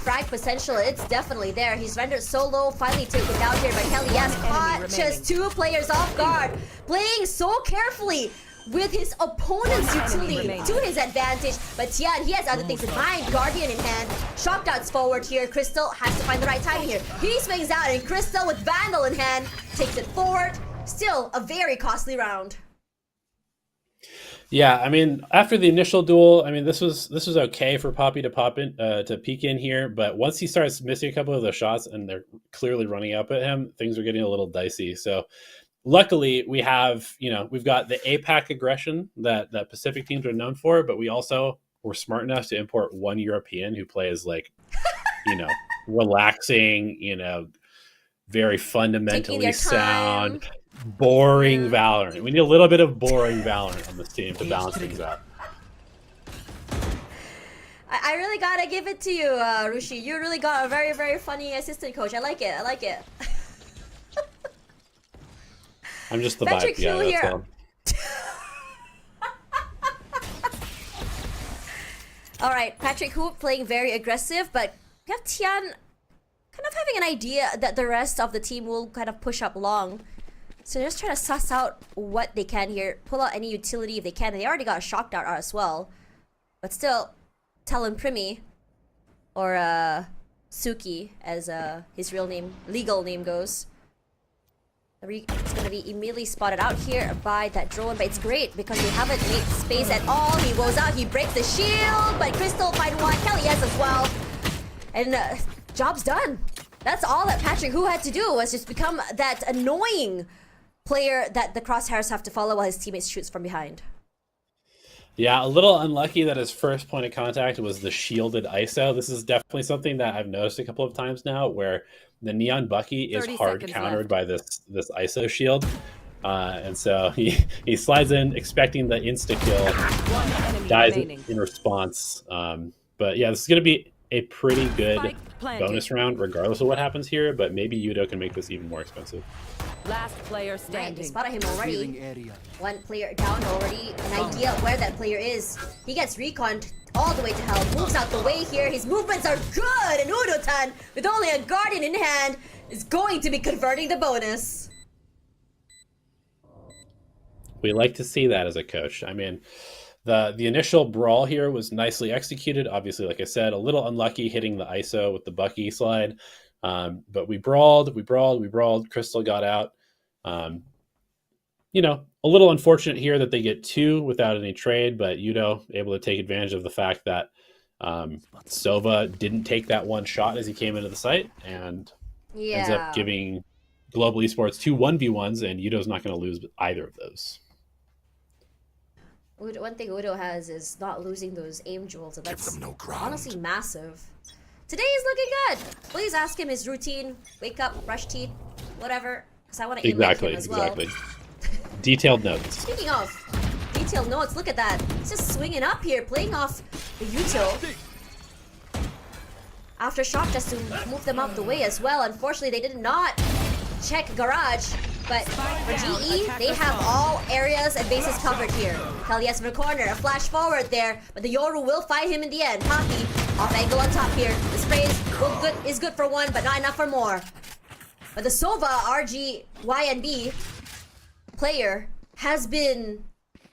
frag potential. It's definitely there. He's rendered so low, finally taken down here by Kelly. Yes, caught just 2 players off guard. Playing so carefully with his opponent's utility to his advantage. But Tian, he has other things in mind. Guardian in hand. Shock darts forward here. Crystal has to find the right timing here. He swings out, and Crystal with Vandal in hand takes it forward. Still a very costly round. Yeah, I mean, after the initial duel, I mean, this was okay for Poppy to pop in, to peek in here, but once he starts missing a couple of those shots and they're clearly running up at him, things are getting a little dicey. So, luckily, we've got the APAC aggression that Pacific teams are known for, but we also were smart enough to import one European who plays like, relaxing, very fundamentally sound, boring Valorant. We need a little bit of boring Valorant on this team to balance things out. I really gotta give it to you, Rushi. You really got a very, very funny assistant coach. I like it. I'm just the Patrick vibe guy. Hill That's here. all. All right, Patrick Hu playing very aggressive, but we have Tian kind of having an idea that the rest of the team will kind of push up long. So they're just trying to suss out what they can here, pull out any utility if they can. They already got a shock dart out as well, but still, Talon Primi or Suki, as his legal name goes. It's going to be immediately spotted out here by that drone, but it's great because they haven't made space at all. He goes out, he breaks the shield, but Crystal find one, Kelly yes as well. And job's done. That's all that Patrick Hu had to do, was just become that annoying player that the crosshairs have to follow while his teammates shoots from behind. Yeah, a little unlucky that his first point of contact was the shielded ISO. This is definitely something that I've noticed a couple of times now, where the Neon Bucky is 30 hard seconds countered left. by this ISO shield. And so he slides in expecting the insta-kill, One enemy dies remaining. in response. But yeah, this is going to be a pretty good Spike planted. bonus round regardless of what happens here, but maybe Yudo can make this even more expensive. Last player Right, they standing. spotted him Revealing already. area. One player down already. An idea of where that player is. He gets reconned all the way to hell. Moves out the way here. His movements are good. And Udotan, with only a Guardian in hand, is going to be converting the bonus. We like to see that as a coach. I mean, the initial brawl here was nicely executed. Obviously, like I said, a little unlucky hitting the ISO with the Bucky slide. But we brawled. Crystal got out. A little unfortunate here that they get 2 without any trade, but Yudo able to take advantage of the fact that Sova didn't take that one shot as he came into the site and ends up giving Global Esports 2 1v1s, and Yudo's not going to lose either of those. One thing Udo has is not losing those aim jewels, and that's honestly massive. Today is looking good. Please ask him his routine. Wake up, brush teeth, whatever. Because I want to aim like him as well. Exactly. Detailed notes. Speaking of detailed notes, look at that. He's just swinging up here, playing off the util. After shot just to move them out the way as well. Unfortunately, they did not check garage. But for GE, they have all areas and bases covered here. Kalias in the corner, a flash forward there, but the Yoru will find him in the end. Poppy, off angle on top here. The spray is good for one, but not enough for more. But the Sova RG YNB player has been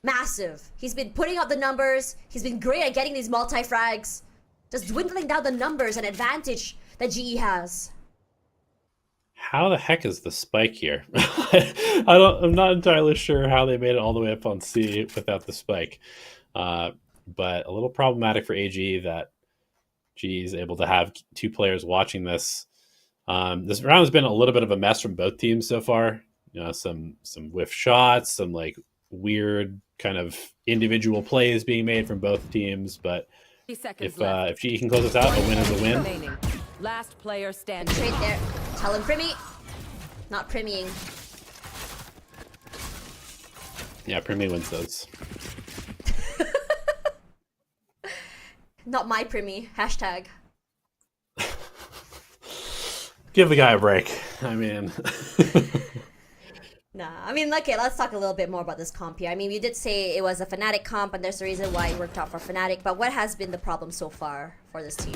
massive. He's been putting up the numbers. He's been great at getting these multi-frags. Just dwindling down the numbers and advantage that GE has. How the heck is the spike here? I'm not entirely sure how they made it all the way up on C without the spike. But a little problematic for AG that GE is able to have two players watching this. This round has been a little bit of a mess from both teams so far. You know, some whiff shots, some like weird kind of individual plays being made from both teams. But if GE can close this out, a win is a win. Remaining. Last player standing. Trade there. Tell him Primmy. Not Primmying. Yeah, Primmy wins those. Not my Primmy. Hashtag. Give the guy a break. I mean... Nah, I mean, okay, let's talk a little bit more about this comp here. I mean, you did say it was a Fnatic comp, and there's a reason why it worked out for Fnatic, but what has been the problem so far for this team?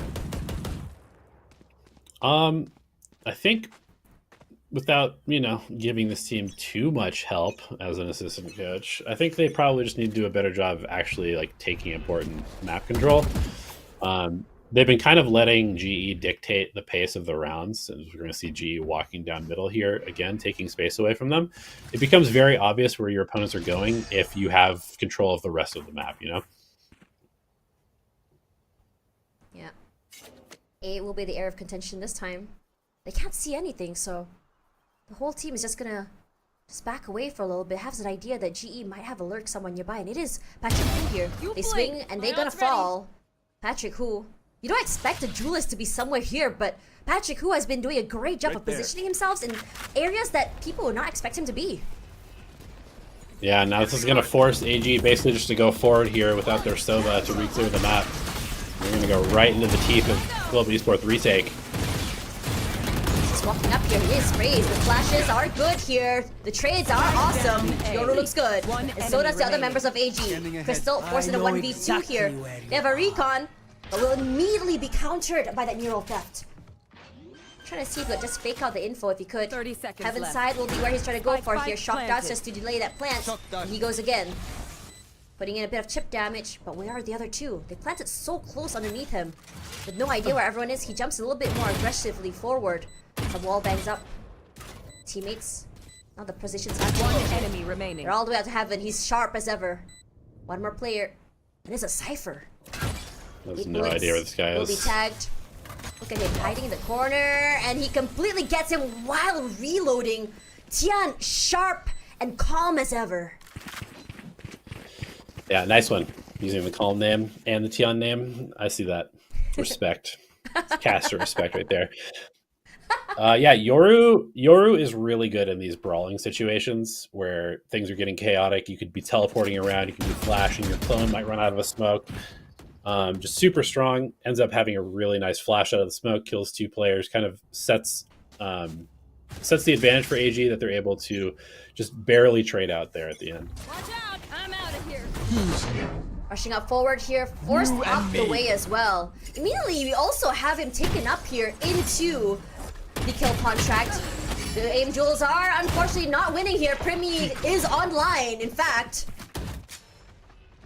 I think without, giving this team too much help as an assistant coach, I think they probably just need to do a better job of actually like taking important map control. They've been kind of letting GE dictate the pace of the rounds, and we're going to see GE walking down middle here again, taking space away from them. It becomes very obvious where your opponents are going if you have control of the rest of the map, Yeah. A will be the area of contention this time. They can't see anything, so the whole team is just gonna back away for a little bit. Has an idea that GE might have a lurk someone nearby, and it is Patrick Hu here. They swing and they're gonna fall. Patrick Hu. You don't expect a duelist to be somewhere here, but Patrick Hu has been doing a great job of positioning himself in areas that people would not expect him to be. Yeah, now this is going to force AG basically just to go forward here without their Sova to re-clear the map. We're going to go right into the teeth of Global Esports retake. He's walking up here. He is sprays. The flashes are good here. The trades are awesome. Yoru looks good. And so does the other members of AG. Crystal forcing a 1v2 here. They have a recon, but will immediately be countered by that neural theft. Trying to see if he could just fake out the info if he could. 30 seconds Heaven left. side will be where he's trying to go for here. Shock planted. darts just to delay that plant. And he goes again. Putting in a bit of chip damage, but where are the other two? They planted so close underneath him. With no idea where everyone is, he jumps a little bit more aggressively forward. The wall bangs up. Teammates. Now the position's up. One enemy remaining. They're all the way out to heaven. He's sharp as ever. One more player. And it's a Cypher. I have no idea where this guy Will be is. tagged. Look at him hiding in the corner, and he completely gets him while reloading. Tian, sharp and calm as ever. Yeah, nice one. Using the calm name and the Tian name. I see that. Respect. Caster respect right there. Yeah, Yoru is really good in these brawling situations where things are getting chaotic. You could be teleporting around, you can be flashing, your clone might run out of a smoke. Just super strong, ends up having a really nice flash out of the smoke, kills two players, kind of sets the advantage for AG that they're able to just barely trade out there at the end. Watch out! I'm out of here. Rushing up forward here, forced up the way as well. Immediately, we also have him taken up here into the kill contract. The aim duels are unfortunately not winning here. Primi is online, in fact.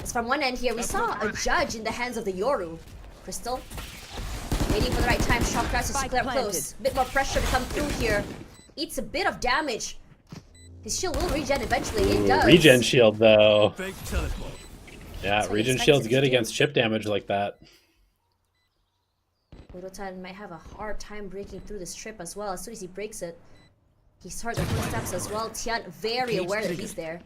As from one end here, we saw a judge in the hands of the Yoru. Crystal, waiting for the right time. Shock crashes to clear up close. Bit more pressure to come through here. Eats a bit of damage. His shield will regen eventually. It does. Regen shield, though. Fake teleport. Yeah, what regen he shield's expects good to do. against chip damage like that. Udotan might have a hard time breaking through this trip as well. As soon as he breaks it, He's heard the footsteps as well. Tian very aware that he's there.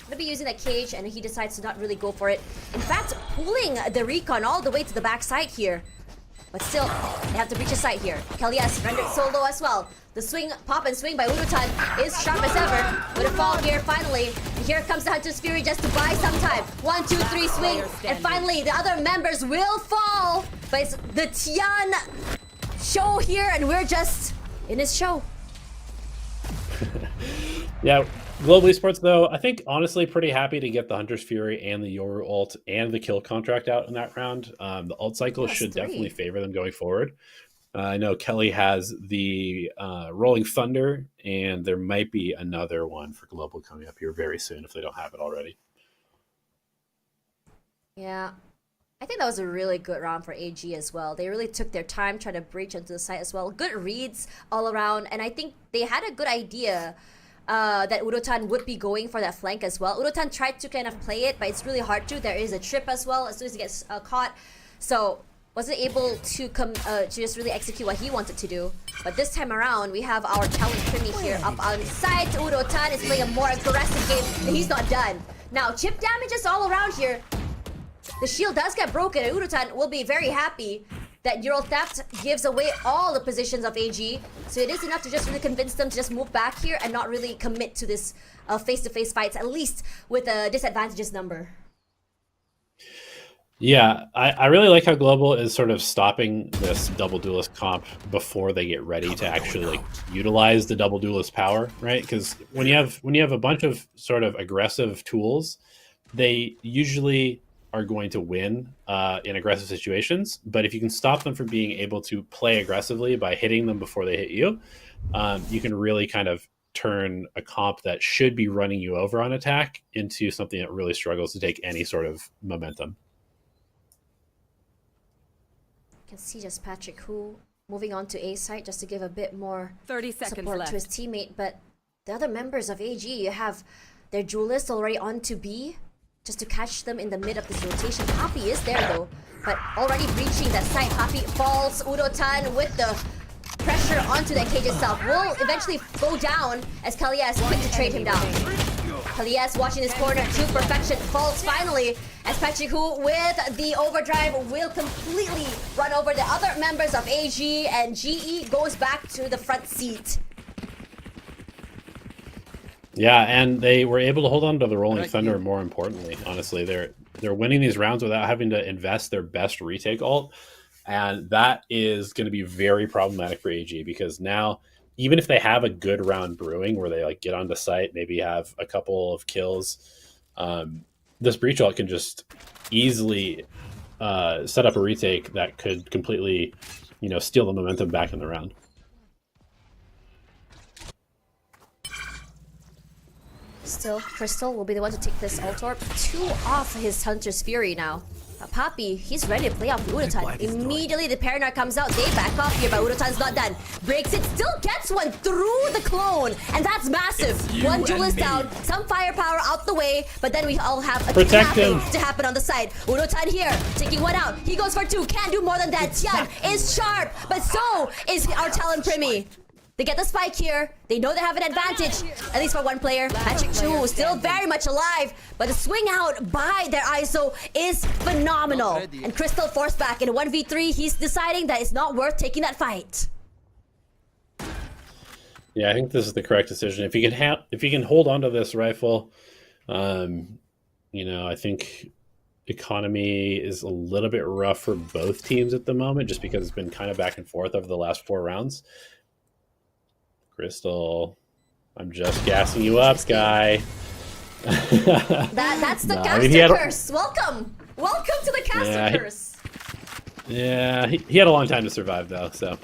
Gonna be using that cage, and he decides to not really go for it. In fact, pulling the recon all the way to the backside here. But still, they have to breach a site here. Kalias rendered solo as well. The swing, pop and swing by Urutan is sharp as ever. With a fall here, finally. And here comes the Hunter's Fury just to buy some time. 1, 2, 3 swing. And finally, the other members will fall. But it's the Tian show here, and we're just in his show. Yeah, Global Esports, though, I think honestly pretty happy to get the Hunter's Fury and the Yoru ult and the kill contract out in that round. The ult cycle should definitely favor them going forward. I know Kelly has the Rolling Thunder, and there might be another one for Global coming up here very soon if they don't have it already. Yeah. I think that was a really good round for AG as well. They really took their time trying to breach into the site as well. Good reads all around, and I think they had a good idea that Urotan would be going for that flank as well. Urotan tried to kind of play it, but it's really hard to. There is a trip as well as soon as he gets caught. So wasn't able to come to just really execute what he wanted to do. But this time around, we have our talent Primi here up on side. Urotan is playing a more aggressive game, and he's not done. Now, chip damages all around here. The shield does get broken, and Urutan will be very happy that Euro Theft gives away all the positions of AG. So it is enough to just really convince them to just move back here and not really commit to this face-to-face fights, at least with a disadvantages number. Yeah, I really like how Global is sort of stopping this double duelist comp before they get ready to actually like utilize the double duelist power, right? Because when you have a bunch of sort of aggressive tools, they usually are going to win in aggressive situations. But if you can stop them from being able to play aggressively by hitting them before they hit you, you can really kind of turn a comp that should be running you over on attack into something that really struggles to take any sort of momentum. You can see just Patrick who moving on to A site just to give a bit more 30 seconds support left to his teammate. But the other members of AG, you have their duelist already on to B, just to catch them in the mid of this rotation. Poppy is there though, but already breaching that site. Poppy falls. Urotan with the pressure onto that cage itself will eventually go down as Kalias quick to trade him down. Kalias watching his corner to perfection, falls finally as Pachiku with the overdrive will completely run over the other members of AG, and GE goes back to the front seat. Yeah, and they were able to hold on to the Rolling Thunder. More importantly, honestly, they're winning these rounds without having to invest their best retake ult, and that is going to be very problematic for AG because now, even if they have a good round brewing where they like get onto site, maybe have a couple of kills, this breach ult can just easily set up a retake that could completely, steal the momentum back in the round. Still, Crystal will be the one to take this Altorp. 2 off his Hunter's Fury now. Poppy, he's ready to play off Urotan. Immediately the Paranoid comes out. They back off here, but Urotan's not done. Breaks it, still gets one through the clone. And that's massive. One duelist down, some firepower out the way, but then we all have a kidnapping to happen on the side. Urotan here, taking one out. He goes for 2, can't do more than that. Tian is sharp, but so is our talent Primi. They get the spike here. They know they have an advantage, at least for one player. Patrick Chu still very much alive, but the swing out by their ISO is phenomenal. And Crystal forced back in a 1v3. He's deciding that it's not worth taking that fight. Yeah, I think this is the correct decision. If you can hold on to this rifle, I think economy is a little bit rough for both teams at the moment, just because it's been kind of back and forth over the last 4 rounds. Crystal, I'm just gassing you up, guy. That's the caster curse. Welcome to the caster curse. Yeah, he had a long time to survive though, so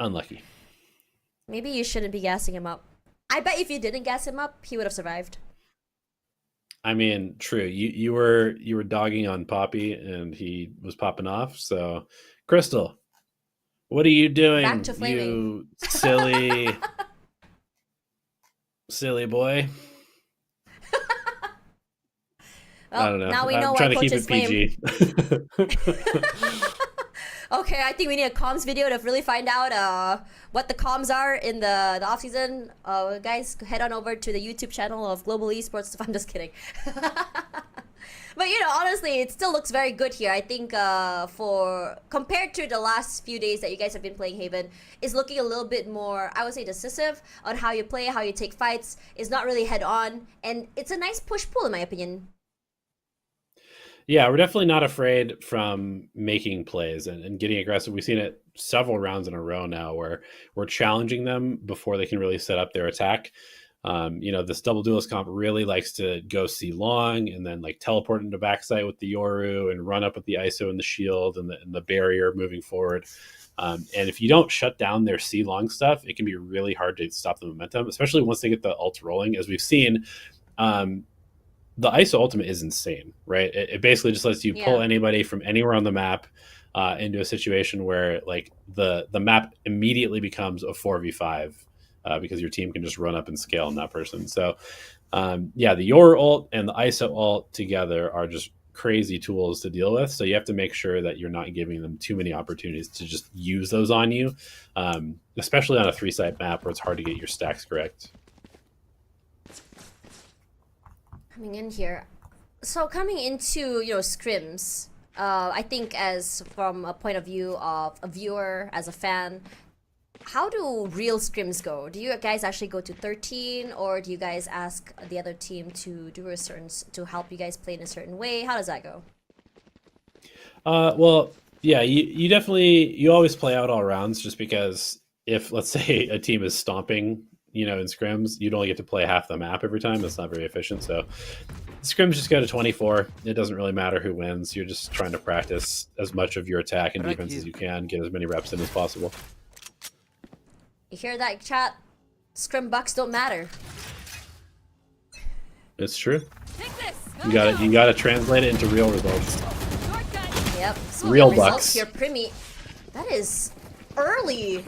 unlucky. Maybe you shouldn't be gassing him up. I bet if you didn't gas him up, he would have survived. I mean, true. You were dogging on Poppy, and he was popping off. So, Crystal, what are you doing? Back to flaming. You silly, silly boy. Well, I don't know. Now we I'm know trying why to keep it coaches flame. PG. Okay, I think we need a comms video to really find out what the comms are in the off season. Guys, head on over to the YouTube channel of Global Esports. I'm just kidding. But you know, honestly, it still looks very good here. I think for compared to the last few days that you guys have been playing Haven, is looking a little bit more, I would say, decisive on how you play, how you take fights. It's not really head on, and it's a nice push pull in my opinion. Yeah, we're definitely not afraid from making plays and getting aggressive. We've seen it several rounds in a row now where we're challenging them before they can really set up their attack. You know, this double duelist comp really likes to go C long and then like teleport into backside with the Yoru and run up with the ISO and the shield and the barrier moving forward. And if you don't shut down their C long stuff, it can be really hard to stop the momentum, especially once they get the ult rolling. As we've seen, the ISO ultimate is insane, right? It basically just lets you pull anybody from anywhere on the map into a situation where like the map immediately becomes a 4v5 because your team can just run up and scale on that person. So yeah, the Yoru ult and the ISO ult together are just crazy tools to deal with. So you have to make sure that you're not giving them too many opportunities to just use those on you, especially on a 3-site map where it's hard to get your stacks correct. Coming in here, so coming into, you know, scrims, I think as from a point of view of a viewer, as a fan, how do real scrims go? Do you guys actually go to 13, or do you guys ask the other team to do a certain, to help you guys play in a certain way? How does that go? Well, yeah, you definitely, you always play out all rounds, just because if, let's say, a team is stomping, you know, in scrims, you'd only get to play half the map every time. That's not very efficient. So scrims just go to 24. It doesn't really matter who wins. You're just trying to practice as much of your attack and defense as you can, get as many reps in as possible. You hear that, chat? Scrim bucks don't matter. It's true. Take this. You gotta translate it into real results. Shortcut. Yep. So Real results bucks. here, Primi. That is early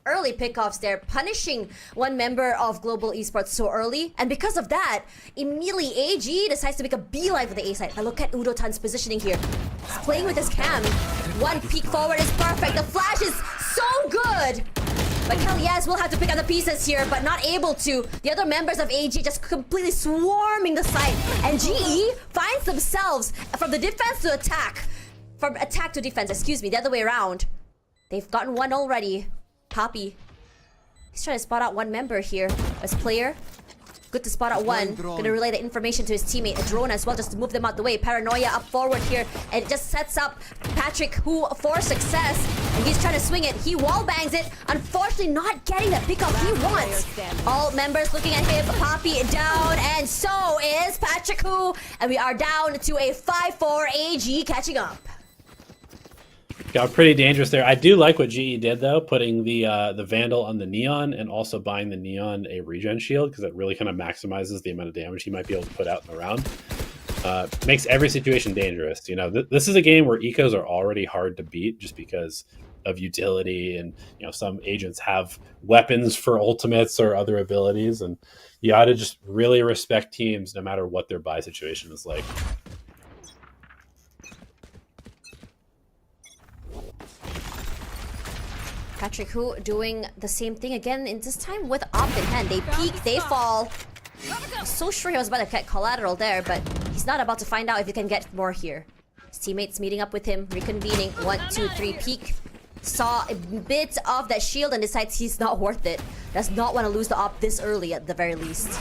pickoffs there, punishing one member of Global Esports so early, and because of that, immediately AG decides to make a beeline for the A side. Now look at Udotan's positioning here. He's playing with his cam. One peek forward is perfect. The flash is so good. But Kellyaz will have to pick up the pieces here, but not able to. The other members of AG just completely swarming the site. And GE finds themselves from the defense to attack. From attack to defense, excuse me, the other way around. They've gotten one already. Poppy. He's trying to spot out one member here. As player. Good to spot out one. Gonna relay the information to his teammate. A drone as well, just to move them out the way. Paranoia up forward here. And it just sets up Patrick, who for success. And he's trying to swing it. He wall bangs it. Unfortunately, not getting the pickup he wants. All members looking at him. Poppy down. And so is Patrick, who. And we are down to a 5-4 AG catching up. Got pretty dangerous there. I do like what GE did though, putting the Vandal on the Neon and also buying the Neon a regen shield, because it really kind of maximizes the amount of damage he might be able to put out in the round. Makes every situation dangerous. You know, this is a game where ecos are already hard to beat just because of utility, and you know, some agents have weapons for ultimates or other abilities, and you ought to just really respect teams no matter what their buy situation is like. Patrick, who doing the same thing again, in this time with op in hand. They peek, they fall. I'm so sure he was about to get collateral there, but he's not about to find out if he can get more here. His teammates meeting up with him, reconvening. 1, 2, 3, peek. Saw a bit of that shield and decides he's not worth it. Does not want to lose the op this early at the very least.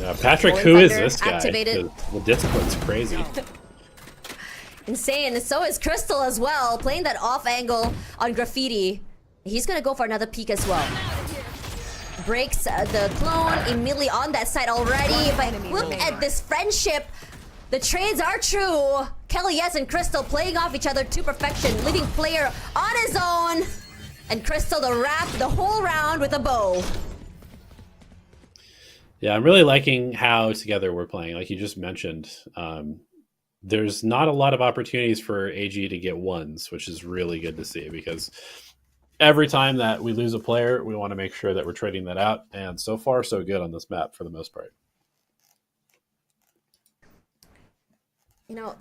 Yeah, Patrick, Rolling who is Thunder this guy? activated. The discipline's crazy. Insane. And so is Crystal as well, playing that off angle on Graffiti. He's gonna go for another peek as well. Breaks the clone immediately on that side already. But look at this friendship. The trades are true. Kellyaz and Crystal playing off each other to perfection, leaving player on his own. And Crystal to wrap the whole round with a bow. Yeah, I'm really liking how together we're playing. Like you just mentioned, there's not a lot of opportunities for AG to get ones, which is really good to see, because every time that we lose a player, we want to make sure that we're trading that out. And so far, so good on this map for the most part. You know,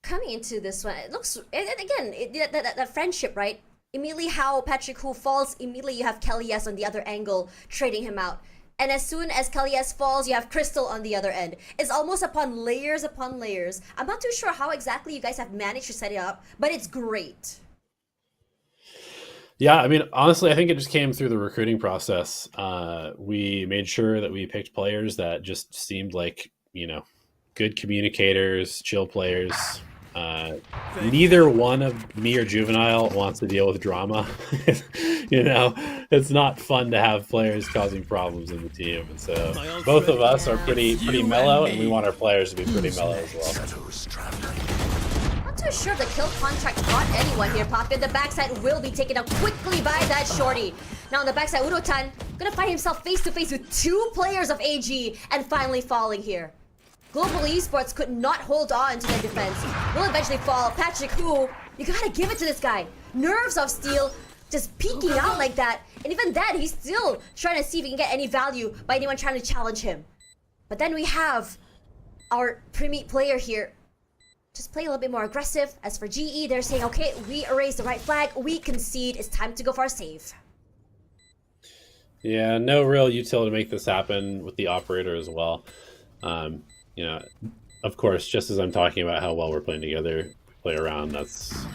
coming into this one, it looks, and again, that friendship, right? Immediately how Patrick Hu falls, immediately you have Kelly S on the other angle trading him out. And as soon as Kelly S falls, you have Crystal on the other end. It's almost upon layers upon layers. I'm not too sure how exactly you guys have managed to set it up, but it's great. Yeah, I mean, honestly, I think it just came through the recruiting process. We made sure that we picked players that just seemed like, good communicators, chill players. Neither one of me or Juvenile wants to deal with drama. It's not fun to have players causing problems in the team. And so both of us are pretty mellow, and we want our players to be pretty mellow as well. Not too sure the kill contract got anyone here, Poppy. The backside will be taken out quickly by that shorty. Now on the backside, Urotan gonna find himself face to face with 2 players of AG and finally falling here. Global Esports could not hold on to their defense. Will eventually fall. Patrick Hu, you gotta give it to this guy. Nerves of steel, just peeking out like that. And even then, he's still trying to see if he can get any value by anyone trying to challenge him. But then we have our pre-meet player here. Just play a little bit more aggressive. As for GE, they're saying, okay, we erase the right flag, we concede, it's time to go for our save. Yeah, no real utility to make this happen with the operator as well. Of course, just as I'm talking about how well we're playing together, play around, that's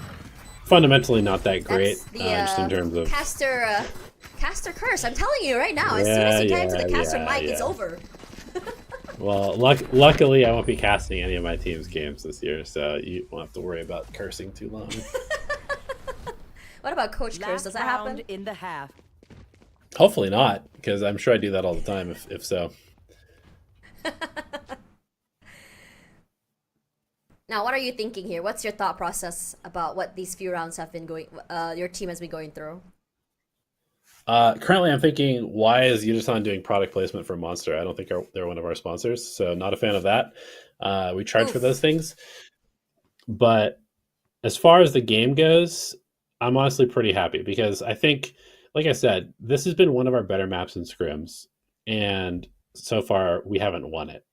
fundamentally not that great. That's the, just in terms of caster curse. I'm telling you right now, as soon as you get into the caster mic, it's over. Well, luckily, I won't be casting any of my team's games this year, so you won't have to worry about cursing too long. What about Coach Curse? Does that happen? In the half. Hopefully not, because I'm sure I do that all the time, if so. Now, what are you thinking here? What's your thought process about what these few rounds have been your team has been going through? Currently, I'm thinking, why is Yutasan doing product placement for Monster? I don't think they're one of our sponsors, so not a fan of that. We charge for those things. But as far as the game goes, I'm honestly pretty happy because I think, like I said, this has been one of our better maps in scrims, and so far we haven't won it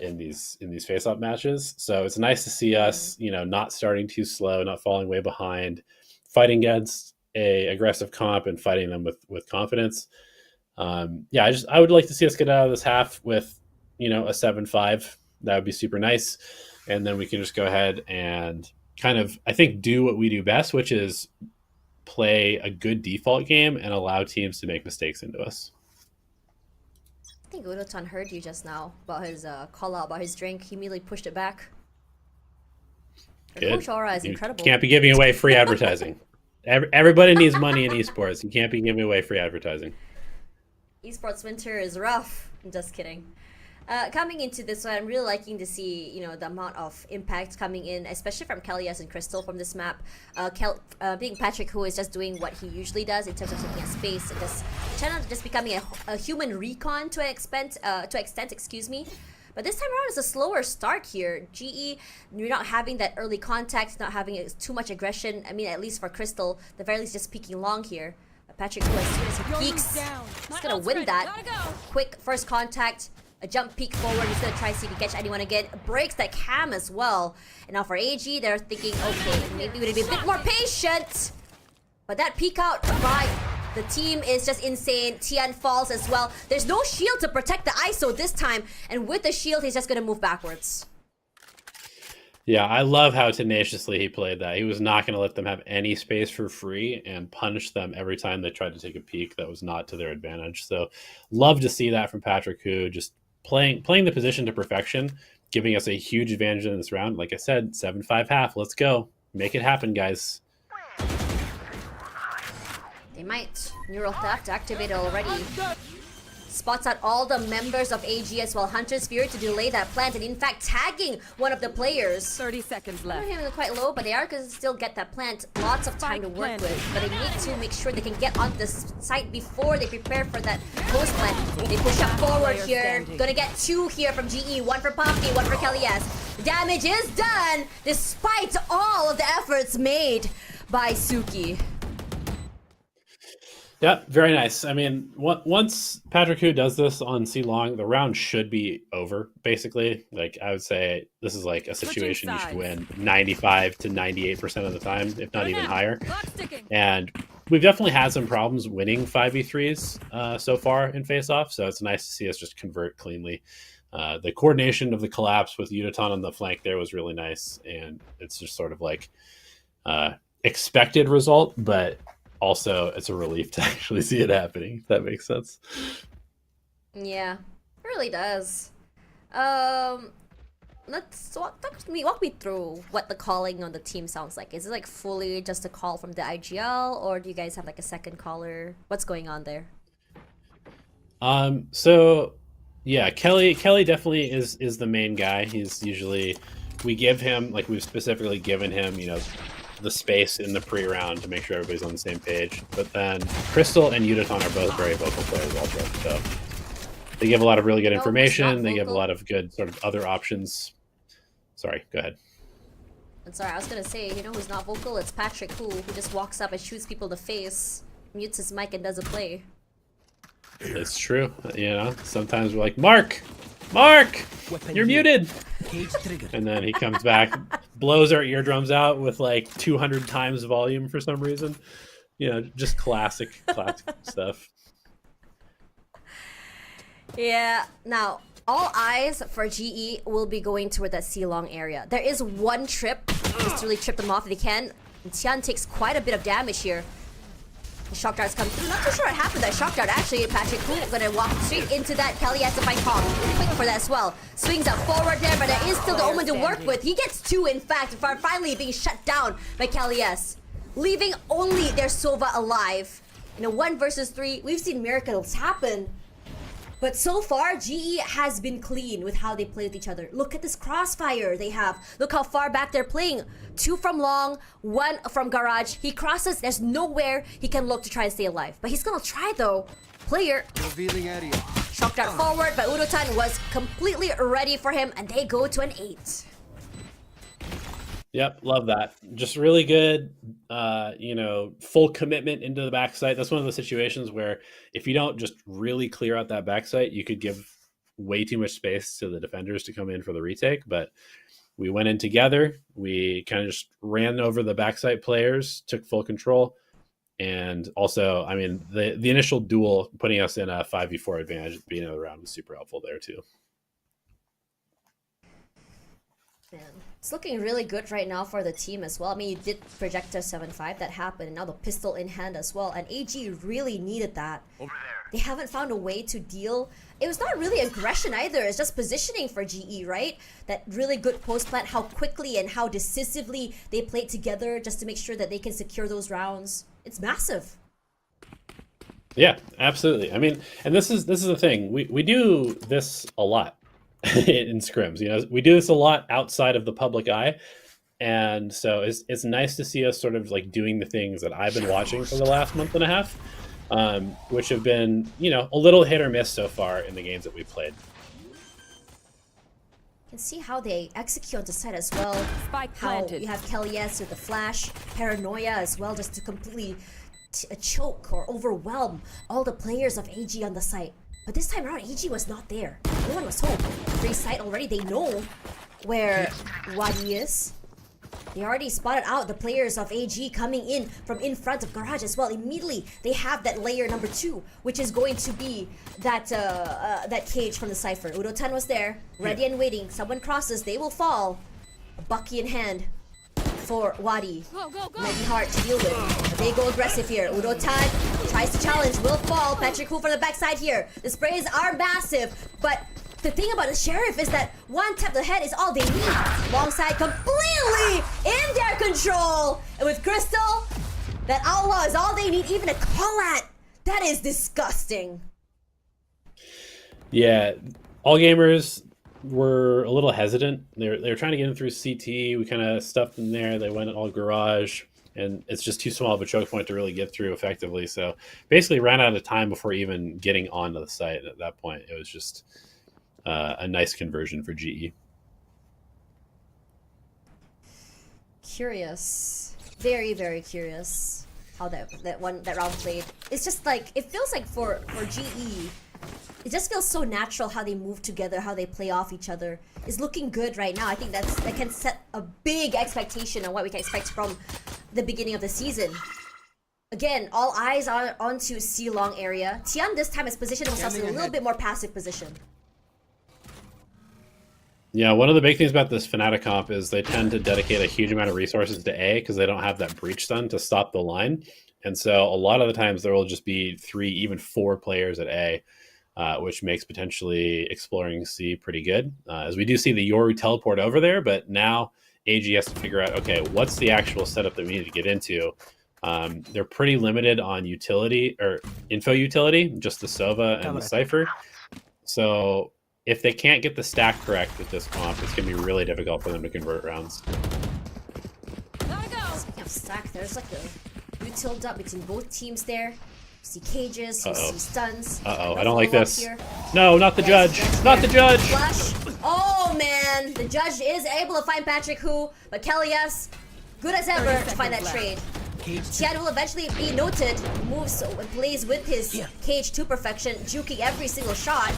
in these face-off matches. So it's nice to see us, not starting too slow, not falling way behind, fighting against a aggressive comp and fighting them with confidence. I would like to see us get out of this half with, a 7-5. That would be super nice, and then we can just go ahead and kind of, I think, do what we do best, which is play a good default game and allow teams to make mistakes into us. I think Urotan heard you just now about his call out about his drink. He immediately pushed it back. Coach Aura is incredible. You can't be giving away free advertising. Everybody needs money in esports. You can't be giving away free advertising. Esports winter is rough. I'm just kidding. Coming into this one, I'm really liking to see, the amount of impact coming in, especially from Kellyas and Crystal from this map. Being Patrick, who is just doing what he usually does in terms of taking a space and just becoming a human recon to an extent, excuse me. But this time around, it's a slower start here. GE, you're not having that early contact, not having too much aggression. I mean, at least for Crystal, the very least just peeking long here. But Patrick, who as soon as he peeks, he's gonna win that. Quick first contact. A jump peek forward, he's gonna try to see if he catch anyone again. Breaks that cam as well. And now for AG, they're thinking, okay, maybe we're gonna be a bit more patient. But that peek out by the team is just insane. Tian falls as well. There's no shield to protect the ISO this time. And with the shield, he's just gonna move backwards. Yeah, I love how tenaciously he played that. He was not going to let them have any space for free and punish them every time they tried to take a peek that was not to their advantage. So love to see that from Patrick, who just playing the position to perfection, giving us a huge advantage in this round. Like I said, 7-5 half. Let's go. Make it happen, guys. They might. Neural Theft activated already. Spots out all the members of AG as well. Hunter's Fury to delay that plant and in fact tagging one of the players. 30 seconds left. They're quite low, but they are going to still get that plant. Lots of time to work with, but they need to make sure they can get on the site before they prepare for that post plant. They push up forward here. Gonna get 2 here from GE. 1 for Poppy, 1 for Kelly S. Damage is done despite all of the efforts made by Suki. Yeah, very nice. I mean, once Patrick Hu does this on C Long, the round should be over, basically. Like, I would say this is like a Switching situation you should sides. win 95 to 98% of the time, if not Go even now. higher. Clock ticking. And we've definitely had some problems winning 5v3s so far in face-off, so it's nice to see us just convert cleanly. The coordination of the collapse with Udaton on the flank there was really nice, and it's just sort of like expected result, but also it's a relief to actually see it happening, if that makes sense. Yeah, it really does. Let's walk me through what the calling on the team sounds like. Is it like fully just a call from the IGL, or do you guys have like a second caller? What's going on there? So yeah, Kelly definitely is the main guy. He's usually, we give him, like, we've specifically given him, you know, the space in the pre-round to make sure everybody's on the same page. But then Crystal and Udaton are both very vocal players also. So they give a lot of really good No, it's not information. They give a vocal. lot of good sort of other options. Sorry, go ahead. I'm sorry, I was gonna say, you know who's not vocal? It's Patrick who just walks up and shoots people in the face, mutes his mic and does a play. It's true. You know, sometimes we're like, Mark, you're muted. Cage trigger. And then he comes back, blows our eardrums out with like 200 times volume for some reason. You know, just classic stuff. Yeah, now all eyes for GE will be going toward that C-Long area. There is one trip, just to really trip them off if they can. And Tian takes quite a bit of damage here. The shock darts come through. Not too sure what happened. That shock dart actually, Patrick Hu gonna walk straight into that. Kelly has to fight Kong. Quick for that as well. Swings up forward there, but there is still the Omen to work with. He gets two, in fact, before finally being shut down by Kelly S. Leaving only their Sova alive. In a 1 versus 3, we've seen miracles happen. But so far, GE has been clean with how they play with each other. Look at this crossfire they have. Look how far back they're playing. 2 from long, 1 from garage. He crosses. There's nowhere he can look to try and stay alive. But he's gonna try though. Player. Revealing area. Shock dart forward, but Udotan was completely ready for him, and they go to an 8. Yep, love that. Just really good, you know, full commitment into the backside. That's one of the situations where if you don't just really clear out that backside, you could give way too much space to the defenders to come in for the retake. But we went in together. We kind of just ran over the backside players, took full control. And also, I mean, the initial duel, putting us in a 5v4 advantage at the beginning of the round was super helpful there too. Man, it's looking really good right now for the team as well. I mean, you did project a 7-5, that happened, and now the pistol in hand as well. And AG really needed that. They haven't found a way to deal. It was not really aggression either. It's just positioning for GE, right? That really good post plant, how quickly and how decisively they played together just to make sure that they can secure those rounds. It's massive. Yeah, absolutely. I mean, and this is the thing. We do this a lot in scrims. You know, we do this a lot outside of the public eye. And so it's nice to see us sort of like doing the things that I've been watching for the last month and a half, which have been, you know, a little hit or miss so far in the games that we've played. You can see how they execute on the side as well. Spike How planted. you have Kelly S with the flash, paranoia as well, just to completely choke or overwhelm all the players of AG on the site. But this time around, AG was not there. No one was home. Free site already, they know where Wadi is. They already spotted out the players of AG coming in from in front of Garage as well. Immediately, they have that layer number 2, which is going to be that that cage from the Cypher. Udotan was there, ready and waiting. Someone crosses, they will fall. A Bucky in hand for Wadi. Go, go, go. Might be hard to deal with, but they go aggressive here. Udotan tries to challenge, will fall. Patrick Hu from the backside here. The sprays are massive, but the thing about the Sheriff is that one tap to the head is all they need. Long side completely in their control. And with Crystal, that Outlaw is all they need, even a call at. That is disgusting. Yeah, all gamers were a little hesitant. They were trying to get in through CT. We kind of stuffed in there. They went all garage, and it's just too small of a choke point to really get through effectively. So basically ran out of time before even getting onto the site. And at that point, it was just a nice conversion for GE. Curious. Very, very curious how that round played. It's just like it feels like for GE, it just feels so natural how they move together, how they play off each other. It's looking good right now. I think that can set a big expectation on what we can expect from the beginning of the season. Again, all eyes are onto C long area. Tian this time has positioned himself in a little bit more passive position. Yeah, one of the big things about this Fnatic comp is they tend to dedicate a huge amount of resources to A because they don't have that breach stun to stop the line. And so a lot of the times there will just be 3, even 4 players at A, which makes potentially exploring C pretty good. As we do see the Yoru teleport over there, but now AG has to figure out, okay, what's the actual setup that we need to get into? They're pretty limited on utility or info utility, just the Sova and the Cypher. So if they can't get the stack correct with this comp, it's going to be really difficult for them to convert rounds. Gotta go. Speaking of stack, there's like a util up between both teams there. You see cages, you see stuns. Uh-oh, No I don't like follow-up this. here. No, not the judge. Not the judge. Flush. Oh man, the judge is able to find Patrick Hu, but Kelly, yes, good as ever to find that trade. Tian will eventually be noted, moves and plays with his cage to perfection, juking every single shot.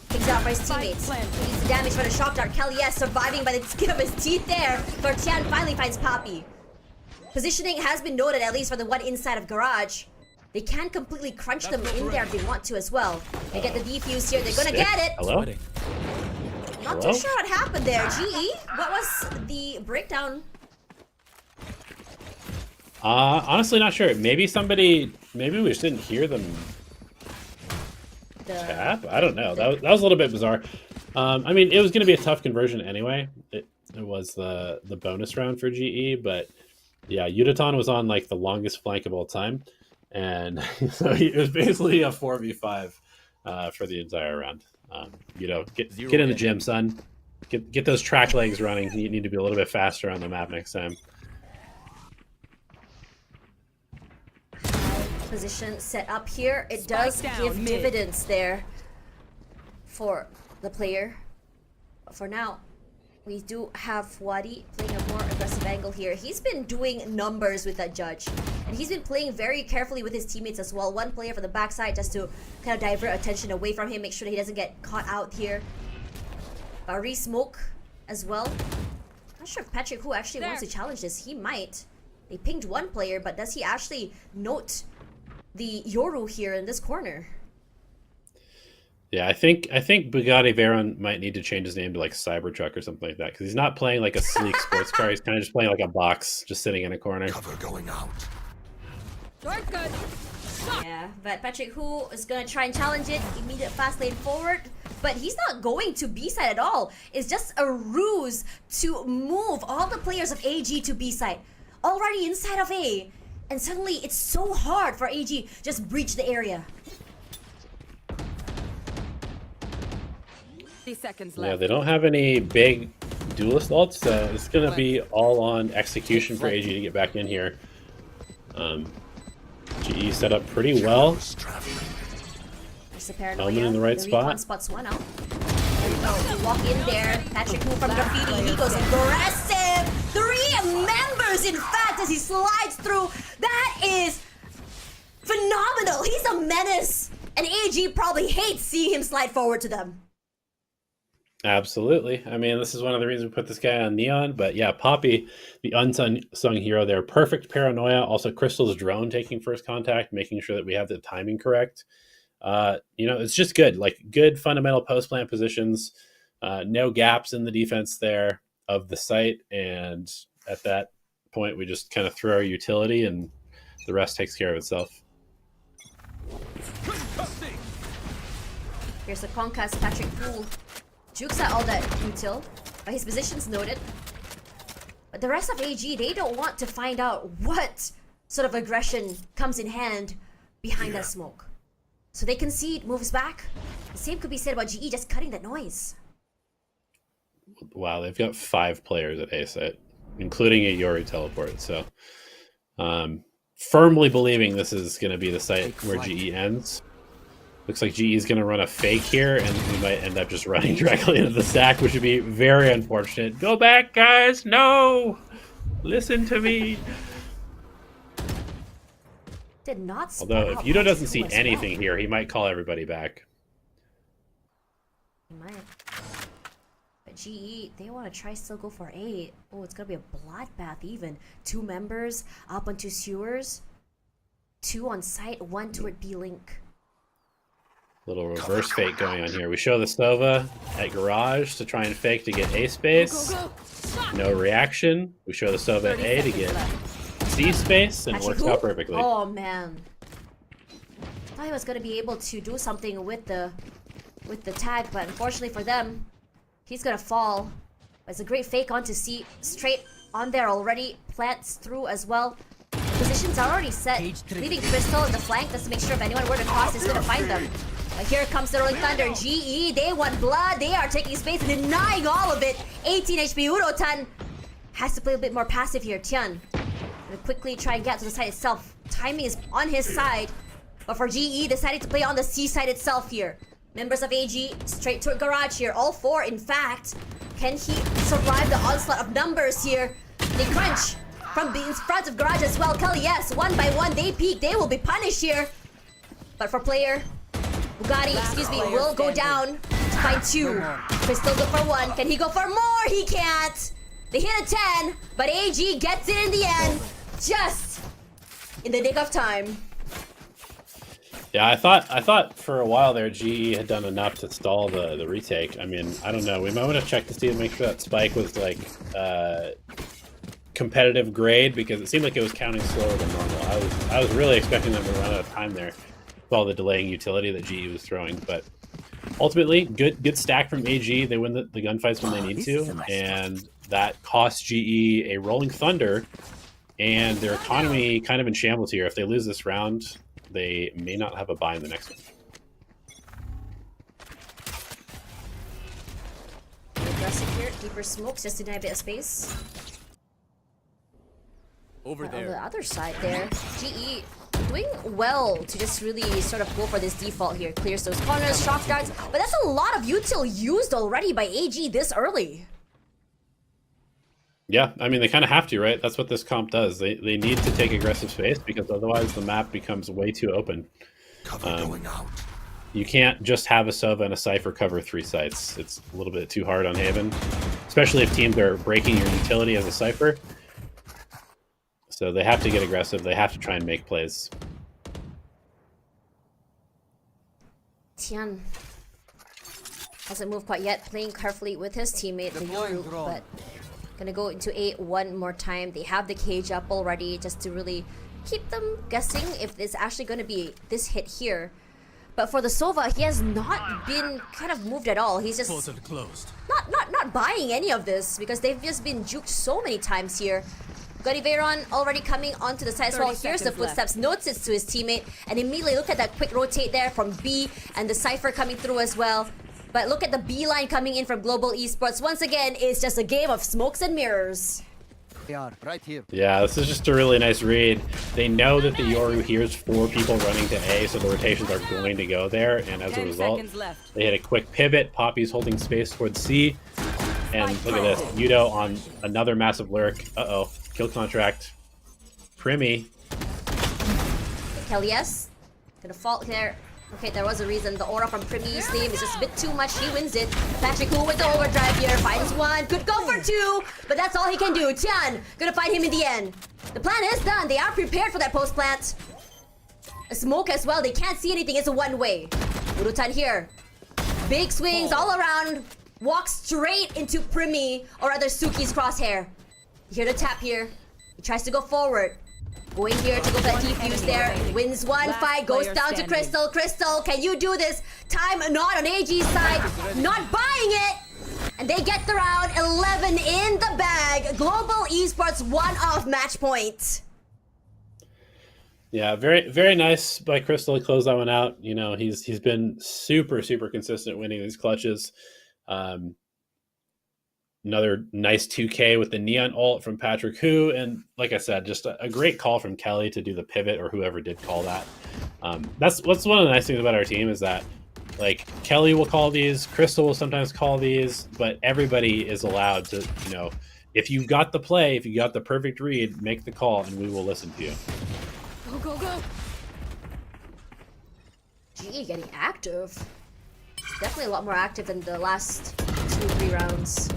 Kicks out by his teammates. Needs the damage for the shock dart. Kelly, yes, surviving by the skin of his teeth there, but Tian finally finds Poppy. Positioning has been noted, at least for the one inside of Garage. They can completely crunch them in there if they want to as well. They get the defuse here, they're gonna get it! Hello? Not too sure what happened there. GE, what was the breakdown? Honestly, not sure. Maybe we just didn't hear them tap? I don't know. That was a little bit bizarre. I mean, it was going to be a tough conversion anyway. It was the bonus round for GE, but yeah, Yudaton was on like the longest flank of all time, and so it was basically a 4v5 for the entire round. You know, get in the gym, son. Get those track legs running. You need to be a little bit faster on the map next time. Position set up here. It does give dividends there for the player. But for now, we do have Wadi playing a more aggressive angle here. He's been doing numbers with that judge. And he's been playing very carefully with his teammates as well. One player from the backside just to kind of divert attention away from him, make sure that he doesn't get caught out here. Re-smoke as well. Not sure if Patrick Hu actually wants to challenge this. He might. They pinged one player, but does he actually note the Yoru here in this corner? Yeah, I think Bugatti Veyron might need to change his name to like Cybertruck or something like that because he's not playing like a sleek sports car. He's kind of just playing like a box, just sitting in a corner. Cover going out. Door's good. Yeah, but Patrick Hu is gonna try and challenge it. Immediate fast lane forward, but he's not going to B side at all. It's just a ruse to move all the players of AG to B side, already inside of A. And suddenly, it's so hard for AG just breach the area. 30 seconds Yeah, left. they don't have any big duelist ults, so it's going to be all on execution for AG to get back in here. GE set up pretty well. Careless traveling. There's the paranoia. Omen in the right spot. Recon spots one out. Walk in there. Patrick Hu from Graffiti. He goes aggressive. 3 members, in fact, as he slides through. That is phenomenal. He's a menace. And AG probably hates seeing him slide forward to them. Absolutely. I mean, this is one of the reasons we put this guy on Neon. But yeah, Poppy, the unsung hero there. Perfect paranoia. Also, Crystal's drone taking first contact, making sure that we have the timing correct. You know, it's just good. Like, good fundamental post-plant positions. No gaps in the defense there of the site. And at that point, we just kind of throw our utility and the rest takes care of itself. Here's the concuss. Patrick Hu jukes out all that util, but his position's noted. But the rest of AG, they don't want to find out what sort of aggression comes in hand behind that smoke. So they concede, moves back. The same could be said about GE just cutting that noise. Wow, they've got 5 players at A site, including a Yori teleport. So, firmly believing this is going to be the site where GE ends. Looks like GE is going to run a fake here, and we might end up just running directly into the stack, which would be very unfortunate. Go back, guys! No! Listen to me! Did not spot Although if out Yudo by doesn't two see as well. anything here, he might call everybody back. He might. But GE, they want to try still go for A. Oh, it's gonna be a bloodbath even. 2 members up onto sewers. 2 on site, 1 toward B link. Little reverse fake going on here. We show the Sova at garage to try and fake to get A space. No reaction. We show the Sova at A to get C space, and it works out perfectly. Oh man. Thought he was gonna be able to do something with the tag, but unfortunately for them, he's gonna fall. But it's a great fake onto C, straight on there already. Plants through as well. Positions are already set, leaving Crystal in the flank just to make sure if anyone were to cross, he's gonna find them. But here comes the Rolling Thunder. GE, they want blood. They are taking space and denying all of it. 18 HP. Urotan has to play a bit more passive here. Tian gonna quickly try and get to the side itself. Timing is on his side. But for GE, decided to play on the C side itself here. Members of AG straight to a garage here. All 4, in fact. Can he survive the onslaught of numbers here? They crunch from in front of garage as well. Kelly, yes, 1 by 1, they peek. They will be punished here. But for player, Bugatti, excuse me, will go down to find 2. Crystal go for 1. Can he go for more? He can't. They hit a 10, but AG gets it in the end. Just in the nick of time. Yeah, I thought for a while there GE had done enough to stall the retake. I mean, I don't know. We might want to check to see to make sure that spike was like competitive grade, because it seemed like it was counting slower than normal. I was really expecting them to run out of time there with all the delaying utility that GE was throwing, but ultimately good stack from AG. They win the gunfights when they need to, and that costs GE a Rolling Thunder, and their economy kind of in shambles here. If they lose this round, they may not have a buy in the next one. Aggressive here, deeper smokes just to deny a bit of space. Over On the there. other side there, GE doing well to just really sort of go for this default here. Clears those corners, shock darts, but that's a lot of util used already by AG this early. Yeah, I mean, they kind of have to, right? That's what this comp does. They need to take aggressive space, because otherwise the map becomes way too open. Going out. You can't just have a Sova and a Cypher cover 3 sites. It's a little bit too hard on Haven, especially if teams are breaking your utility as a Cypher. So they have to get aggressive. They have to try and make plays. Tian hasn't moved quite yet, playing carefully with his teammate, the Yoru, but gonna go into A one more time. They have the cage up already just to really keep them guessing if there's actually gonna be this hit here. But for the Sova, he has not been kind of moved at all. He's just Closed. not buying any of this, because they've just been juked so many times here. Veron already coming onto the side as well. Here's the footsteps, notices to his teammate, and immediately look at that quick rotate there from B, and the Cypher coming through as well. But look at the B line coming in from Global Esports. Once again, it's just a game of smokes and mirrors. They are right here. Yeah, this is just a really nice read. They know that the Yoru hears 4 people running to A, so the rotations are going to go there, and as a 10 result, seconds left. they hit a quick pivot. Poppy's holding space towards C, and look at this. Yudo on another massive lurk. Uh-oh, kill contract. Primi. Kelly, yes. Gonna fall there. Okay, there was a reason. The aura from Primi's name is just a bit too much. He wins it. Patrick Hu with the overdrive here. Finds 1. Could go for 2. But that's all he can do. Tian gonna find him in the end. The plan is done. They are prepared for that post plant. A smoke as well. They can't see anything. It's a one-way. Urutan here. Big swings all around. Walks straight into Primi, or rather Suki's crosshair. You hear the tap here. He tries to go forward. Going here to go for that defuse there. Wins 1 fight, goes down to Crystal. Crystal, can you do this? Time not on AG's side. Not buying it. And they get the round. 11 in the bag. Global Esports 1-off match point. Yeah, very very nice by Crystal to close that one out. You know, he's been super consistent winning these clutches. Another nice 2K with the Neon ult from Patrick Hu, and like I said, just a great call from Kelly to do the pivot, or whoever did call that. That's one of the nice things about our team, is that like Kelly will call these, Crystal will sometimes call these, but everybody is allowed to, you know, if you got the play, if you got the perfect read, make the call and we will listen to you. Go, go, go. GE getting active. Definitely a lot more active than the last 2-3 rounds.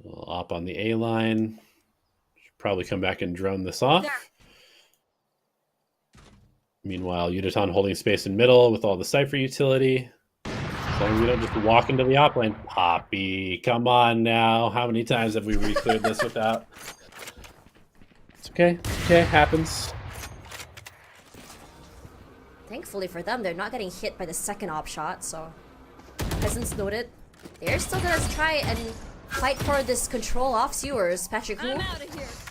We'll op on the A line. Should probably come back and drone this off. Meanwhile, Yudotan holding space in middle with all the Cypher utility. As long as we don't just walk into the op lane. Poppy, come on now. How many times have we re-cleared this without? It's okay. Okay, happens. Thankfully for them, they're not getting hit by the second op shot, so Peasants noted. They're still gonna try and fight for this control off Sewers. Patrick Hu.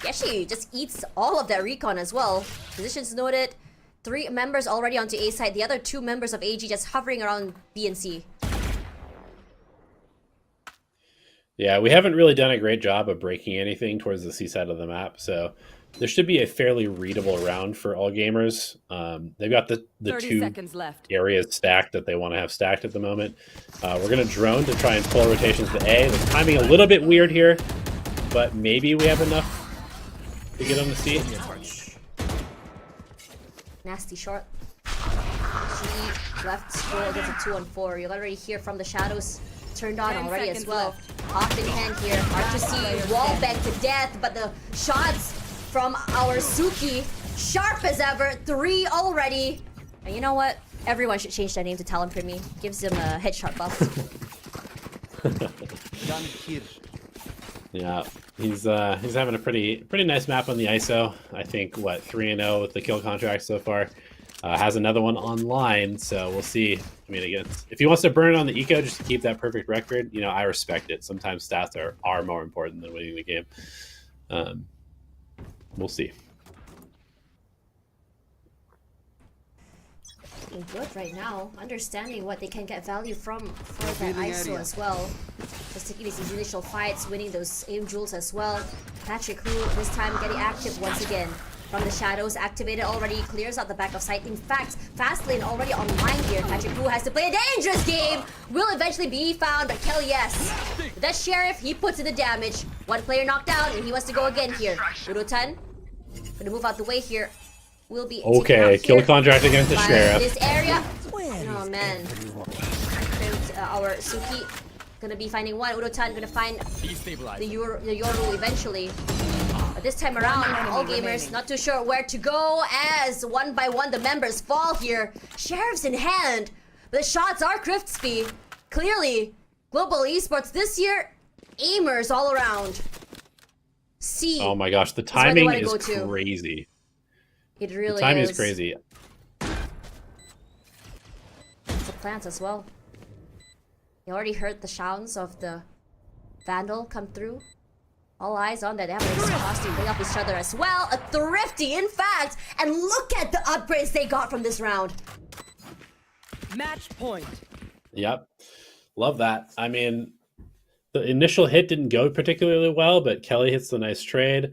Yeah, she just eats all of that recon as well. Positions noted. 3 members already onto A side. The other 2 members of AG just hovering around B and C. Yeah, we haven't really done a great job of breaking anything towards the C side of the map, so there should be a fairly readable round for all gamers. They've got the 2 seconds left. areas stacked that they want to have stacked at the moment. We're going to drone to try and pull rotations to A. The timing a little bit weird here, but maybe we have enough to get on the C. Nasty short. She left scroll gets a 2-on-4. You'll already hear from the shadows turned on already as well. Off in hand here. Hard to see. Wall bang to death, but the shots from our Suki, sharp as ever. 3 already. And you know what? Everyone should change their name to Talon for me. Gives them a headshot buff. Yeah, he's having a pretty nice map on the ISO. I think what 3-0 with the kill contract so far. Has another one online, so we'll see. I mean, again, if he wants to burn it on the eco just to keep that perfect record, you know, I respect it. Sometimes stats are more important than winning the game. We'll see. Good right now, understanding what they can get value from for that ISO as well. Just taking these initial fights, winning those aim jewels as well. Patrick Hu this time getting active once again. From the shadows, activated already, clears out the back of sight. In fact, Fastlane already online here. Patrick Hu has to play a dangerous game. Will eventually be found, but Kelly, yes. That Sheriff, he puts in the damage. 1 player knocked down, and he wants to go again here. Udotan, gonna move out the way here. Will be okay. Kill contract against the Sheriff. This area. Oh man. Our Suki gonna be finding 1. Udotan gonna find the Yoru eventually. But this time around, all gamers not too sure where to go as 1 by 1 the members fall here. Sheriff's in hand. The shots are crispy. Clearly, Global Esports this year, aimers all around. C. Oh my gosh, the timing is crazy. It really is. The timing is crazy. It's the plants as well. You already heard the sounds of the Vandal come through. All eyes on that. They have an exhaust to bring up each other as well. A thrifty, in fact. And look at the upgrades they got from this round. Match point. Yep. Love that. I mean, the initial hit didn't go particularly well, but Kelly hits the nice trade.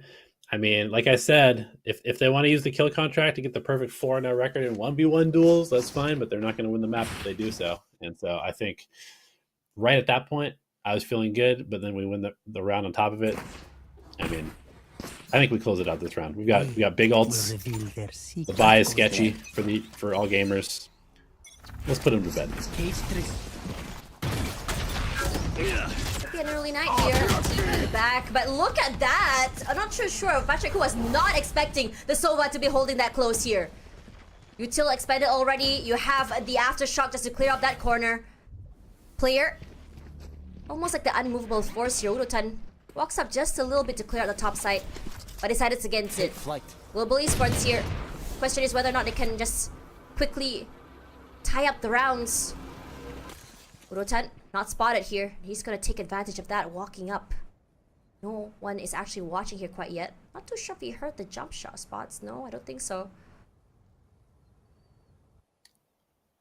I mean, like I said, if they want to use the kill contract to get the perfect 4-0 record in 1v1 duels, that's fine, but they're not going to win the map if they do so. And so I think right at that point, I was feeling good, but then we win the round on top of it. I mean, I think we close it out this round. We got big ults. The buy is sketchy for all gamers. Let's put him to bed. An early night here, TP back, but look at that! I'm not too sure. Patrick Hu was not expecting the Sova to be holding that close here. Util expended already. You have the aftershock just to clear up that corner. Player, almost like the unmovable force here. Udotan walks up just a little bit to clear out the top side, but decided against it. Global Esports here. Question is whether or not they can just quickly tie up the rounds. Udotan not spotted here. He's gonna take advantage of that, walking up. No one is actually watching here quite yet. Not too sure if he heard the jump shot spots. No, I don't think so.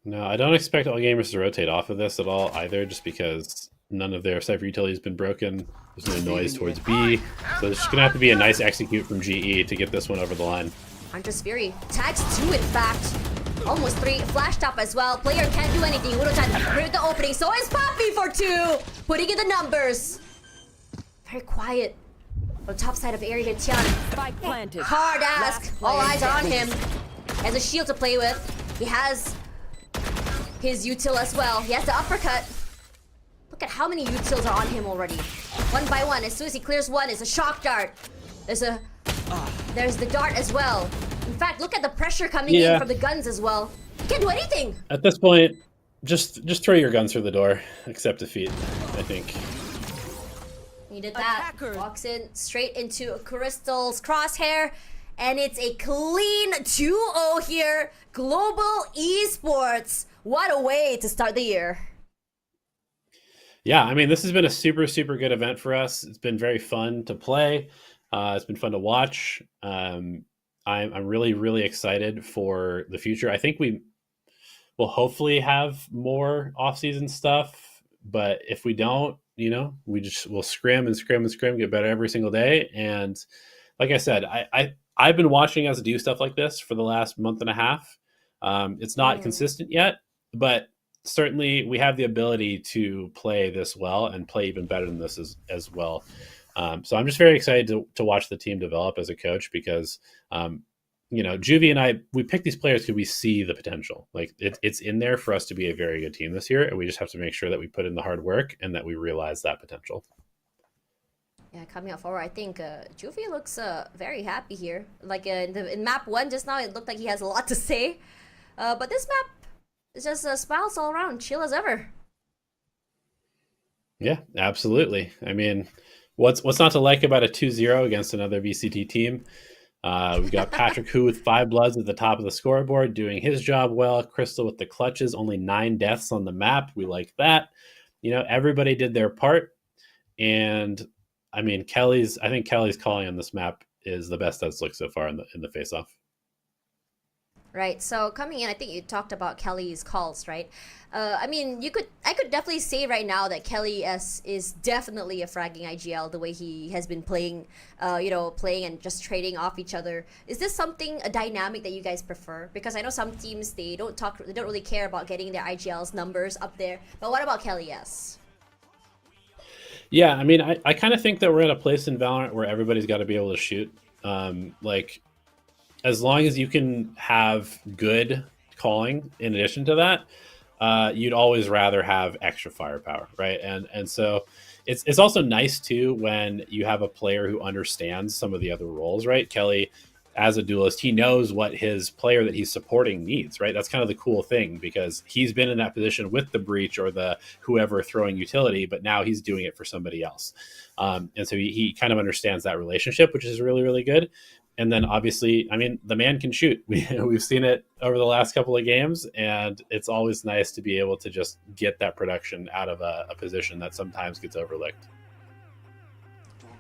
No, I don't expect all gamers to rotate off of this at all either, just because none of their Cypher utility has been broken. There's no noise towards B. So there's just gonna have to be a nice execute from GE to get this one over the line. Hunter's Fury. Tags 2 in fact. Almost 3. Flash top as well. Player can't do anything. Udotan cleared the opening. So is Poppy for 2. Putting in the numbers. Very quiet. On the top side of area here, Tian. Spike planted. Hard ask. Last All player eyes are on standing. him. He has a shield to play with. He has his util as well. He has the uppercut. Look at how many utils are on him already. One by one. As soon as he clears one, it's a shock dart. There's the dart as well. In fact, look at the pressure coming in from the guns as well. He can't do anything. At this point, just throw your guns through the door. Accept defeat, I think. He did that. Attacker. Walks in straight into Crystal's crosshair. And it's a clean 2-0 here. Global Esports. What a way to start the year. Yeah, I mean, this has been a super, super good event for us. It's been very fun to play. It's been fun to watch. I'm really, really excited for the future. I think we will hopefully have more off-season stuff, but if we don't, we'll scrim and scrim and scrim, get better every single day. And like I said, I've been watching us do stuff like this for the last month and a half. It's not consistent yet, but certainly we have the ability to play this well and play even better than this as well. So I'm just very excited to watch the team develop as a coach because, Juvie and I, we pick these players because we see the potential. Like it's in there for us to be a very good team this year. And we just have to make sure that we put in the hard work and that we realize that potential. Yeah, coming up forward, I think Juvie looks very happy here. Like in map 1 just now, it looked like he has a lot to say. But this map is just smiles all around, chill as ever. Yeah, absolutely. I mean, what's not to like about a 2-0 against another VCT team? We've got Patrick Hu with 5 bloods at the top of the scoreboard, doing his job well. Crystal with the clutches, only 9 deaths on the map. We like that. Everybody did their part. And I mean, I think Kelly's calling on this map is the best that's looked so far in the face-off. Right. So coming in, I think you talked about Kelly's calls, right? I mean, I could definitely say right now that Kelly is definitely a fragging IGL the way he has been playing, playing and just trading off each other. Is this a dynamic that you guys prefer? Because I know some teams they don't really care about getting their IGL's numbers up there. But what about Kelly S? Yeah, I mean, I kind of think that we're at a place in Valorant where everybody's got to be able to shoot. As long as you can have good calling in addition to that, you'd always rather have extra firepower, right? And so it's also nice too when you have a player who understands some of the other roles, right? Kelly, as a duelist, he knows what his player that he's supporting needs, right? That's kind of the cool thing because he's been in that position with the breach or the whoever throwing utility, but now he's doing it for somebody else. And so he kind of understands that relationship, which is really, really good. And then obviously, I mean, the man can shoot. We've seen it over the last couple of games, and it's always nice to be able to just get that production out of a position that sometimes gets overlooked.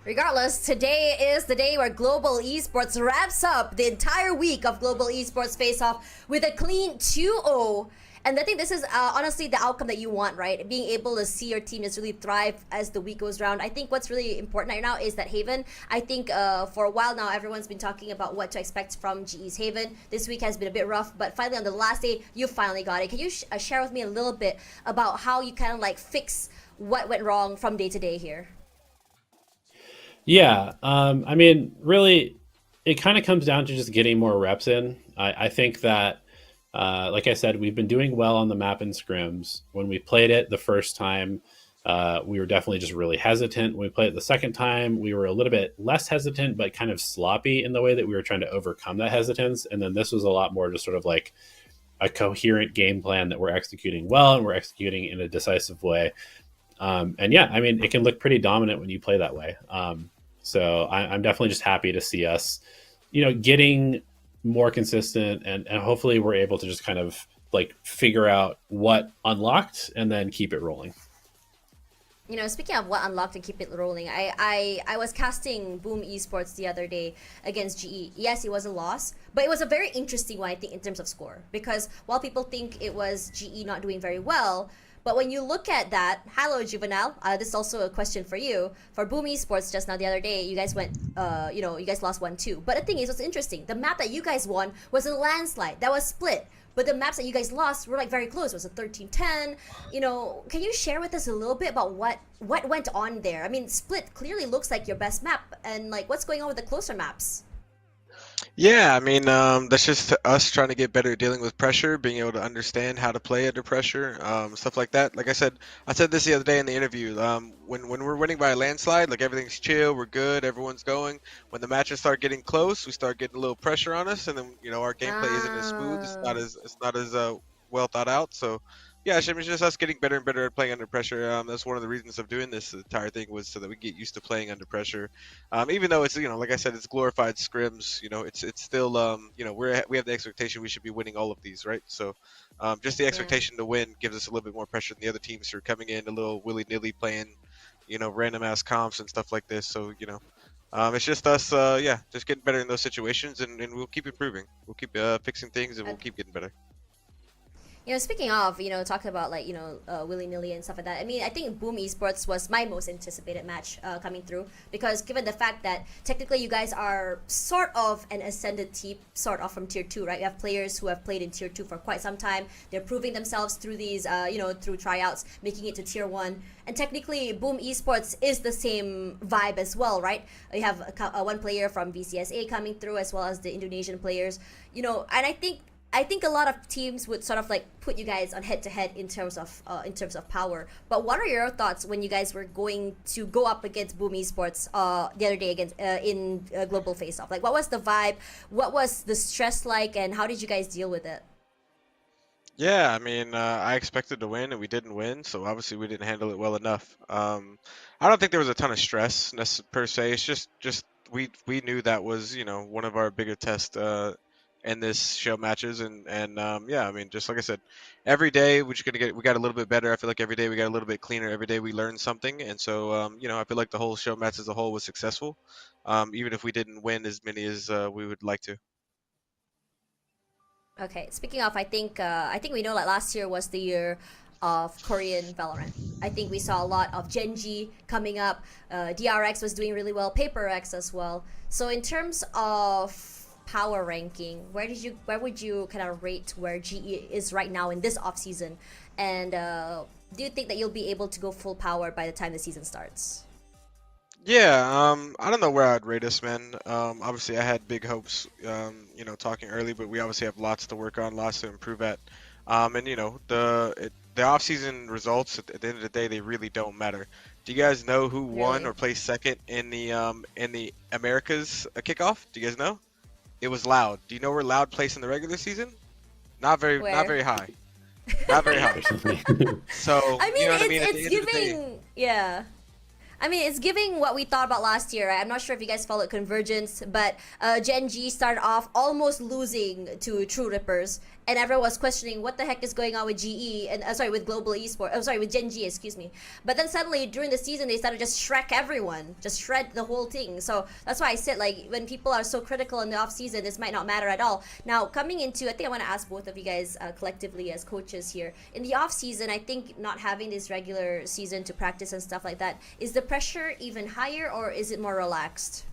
Regardless, today is the day where Global Esports wraps up the entire week of Global Esports Face-Off with a clean 2-0. And I think this is honestly the outcome that you want, right? Being able to see your team just really thrive as the week goes around. I think what's really important right now is that Haven, I think for a while now, everyone's been talking about what to expect from GE's Haven. This week has been a bit rough, but finally on the last day, you finally got it. Can you share with me a little bit about how you kind of fix what went wrong from day to day here? Yeah, I mean, really, it kind of comes down to just getting more reps in. I think that, like I said, we've been doing well on the map in scrims. When we played it the first time, we were definitely just really hesitant. When we played it the second time, we were a little bit less hesitant, but kind of sloppy in the way that we were trying to overcome that hesitance. And then this was a lot more just sort of like a coherent game plan that we're executing well and we're executing in a decisive way. And yeah, I mean, it can look pretty dominant when you play that way. So I'm definitely just happy to see us, getting more consistent and hopefully we're able to just kind of figure out what unlocked and then keep it rolling. Speaking of what unlocked and keep it rolling, I was casting Boom Esports the other day against GE. Yes, it was a loss, but it was a very interesting one, I think, in terms of score. Because while people think it was GE not doing very well, But when you look at that, hello Juvenile, this is also a question for you. For Boom Esports, just now the other day, you guys went, you guys lost 1-2. But the thing is, what's interesting, the map that you guys won was a landslide that was split. But the maps that you guys lost were like very close. It was a 13-10. Can you share with us a little bit about what went on there? I mean, Split clearly looks like your best map, and like what's going on with the closer maps? Yeah, I mean, that's just us trying to get better at dealing with pressure, being able to understand how to play under pressure, stuff like that. Like I said this the other day in the interview. When we're winning by a landslide, like everything's chill, we're good, everyone's going. When the matches start getting close, we start getting a little pressure on us, and then our gameplay isn't as smooth. It's not as well thought out. So yeah, it's just us getting better and better at playing under pressure. That's one of the reasons of doing this entire thing, was so that we get used to playing under pressure. Even though it's like I said, it's glorified scrims. It's still we have the expectation we should be winning all of these, right? So just the expectation to win gives us a little bit more pressure than the other teams who are coming in a little willy-nilly playing random ass comps and stuff like this. So it's just us just getting better in those situations, and we'll keep improving. We'll keep fixing things, and we'll keep getting better. Speaking of, talking about like, willy-nilly and stuff like that. I mean, I think Boom Esports was my most anticipated match coming through, because given the fact that technically you guys are sort of an ascended team, sort of from tier 2, right? You have players who have played in tier 2 for quite some time. They're proving themselves through these, through tryouts, making it to tier 1. And technically, Boom Esports is the same vibe as well, right? You have one player from VCSA coming through, as well as the Indonesian players, and I think a lot of teams would sort of like put you guys on head-to-head in terms of power. But what are your thoughts when you guys were going to go up against Boom Esports the other day against in Global Face-Off? Like, what was the vibe? What was the stress like, and how did you guys deal with it? Yeah, I mean, I expected to win, and we didn't win, so obviously we didn't handle it well enough. I don't think there was a ton of stress per se. It's just we knew that was one of our bigger tests in this show matches, and I mean, just like I said, every day we got a little bit better. I feel like every day we got a little bit cleaner. Every day we learned something, and so I feel like the whole show match as a whole was successful, even if we didn't win as many as we would like to. Okay, speaking of, I think we know that last year was the year of Korean Valorant. I think we saw a lot of Genji coming up. DRX was doing really well, PaperX as well. So in terms of power ranking, where would you kind of rate where GE is right now in this off season? And do you think that you'll be able to go full power by the time the season starts? Yeah, I don't know where I'd rate us, man. Obviously, I had big hopes, talking early, but we obviously have lots to work on, lots to improve at. And the off-season results at the end of the day, they really don't matter. Do you guys know who won Really? or placed second in the Americas kickoff? Do you guys know? It was Loud. Do you know where Loud placed in the regular season? Not very high. Not very high. So I mean, you know what I mean? it's giving, yeah. I mean, it's giving what we thought about last year. Right? I'm not sure if you guys followed Convergence, but Gen G started off almost losing to True Rippers, and everyone was questioning what the heck is going on with GE and with Global Esports. With Gen G, excuse me. But then suddenly during the season, they started just shred the whole thing. So that's why I said, like, when people are so critical in the off season, this might not matter at all. Now coming into, I think I want to ask both of you guys collectively as coaches here. In the off season, I think not having this regular season to practice and stuff like that, is the pressure even higher, or is it more relaxed?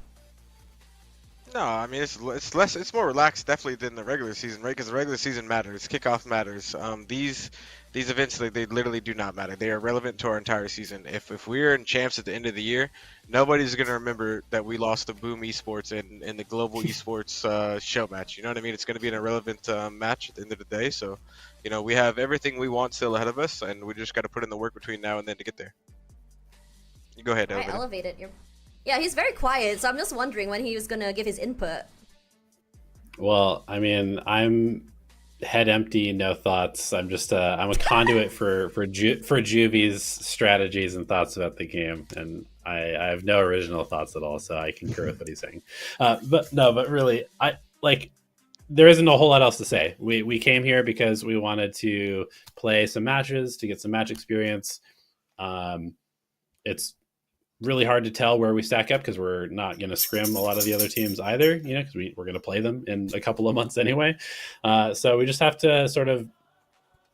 No, I mean it's more relaxed definitely than the regular season, right? Because the regular season matters, kickoff matters. These events, like, they literally do not matter. They are relevant to our entire season. If we're in champs at the end of the year, nobody's gonna remember that we lost to Boom Esports in the Global Esports show match. You know what I mean? It's gonna be an irrelevant match at the end of the day. So, we have everything we want still ahead of us, and we just got to put in the work between now and then to get there. You go ahead, All right, Elevator. Elevate it. Yeah, he's very quiet, so I'm just wondering when he was gonna give his input. Well, I mean, I'm head empty, no thoughts. I'm just I'm a conduit for Juvy's strategies and thoughts about the game, and I have no original thoughts at all, so I concur with what he's saying. But really, there isn't a whole lot else to say. We came here because we wanted to play some matches to get some match experience. It's really hard to tell where we stack up because we're not going to scrim a lot of the other teams either, because we're going to play them in a couple of months anyway. So we just have to sort of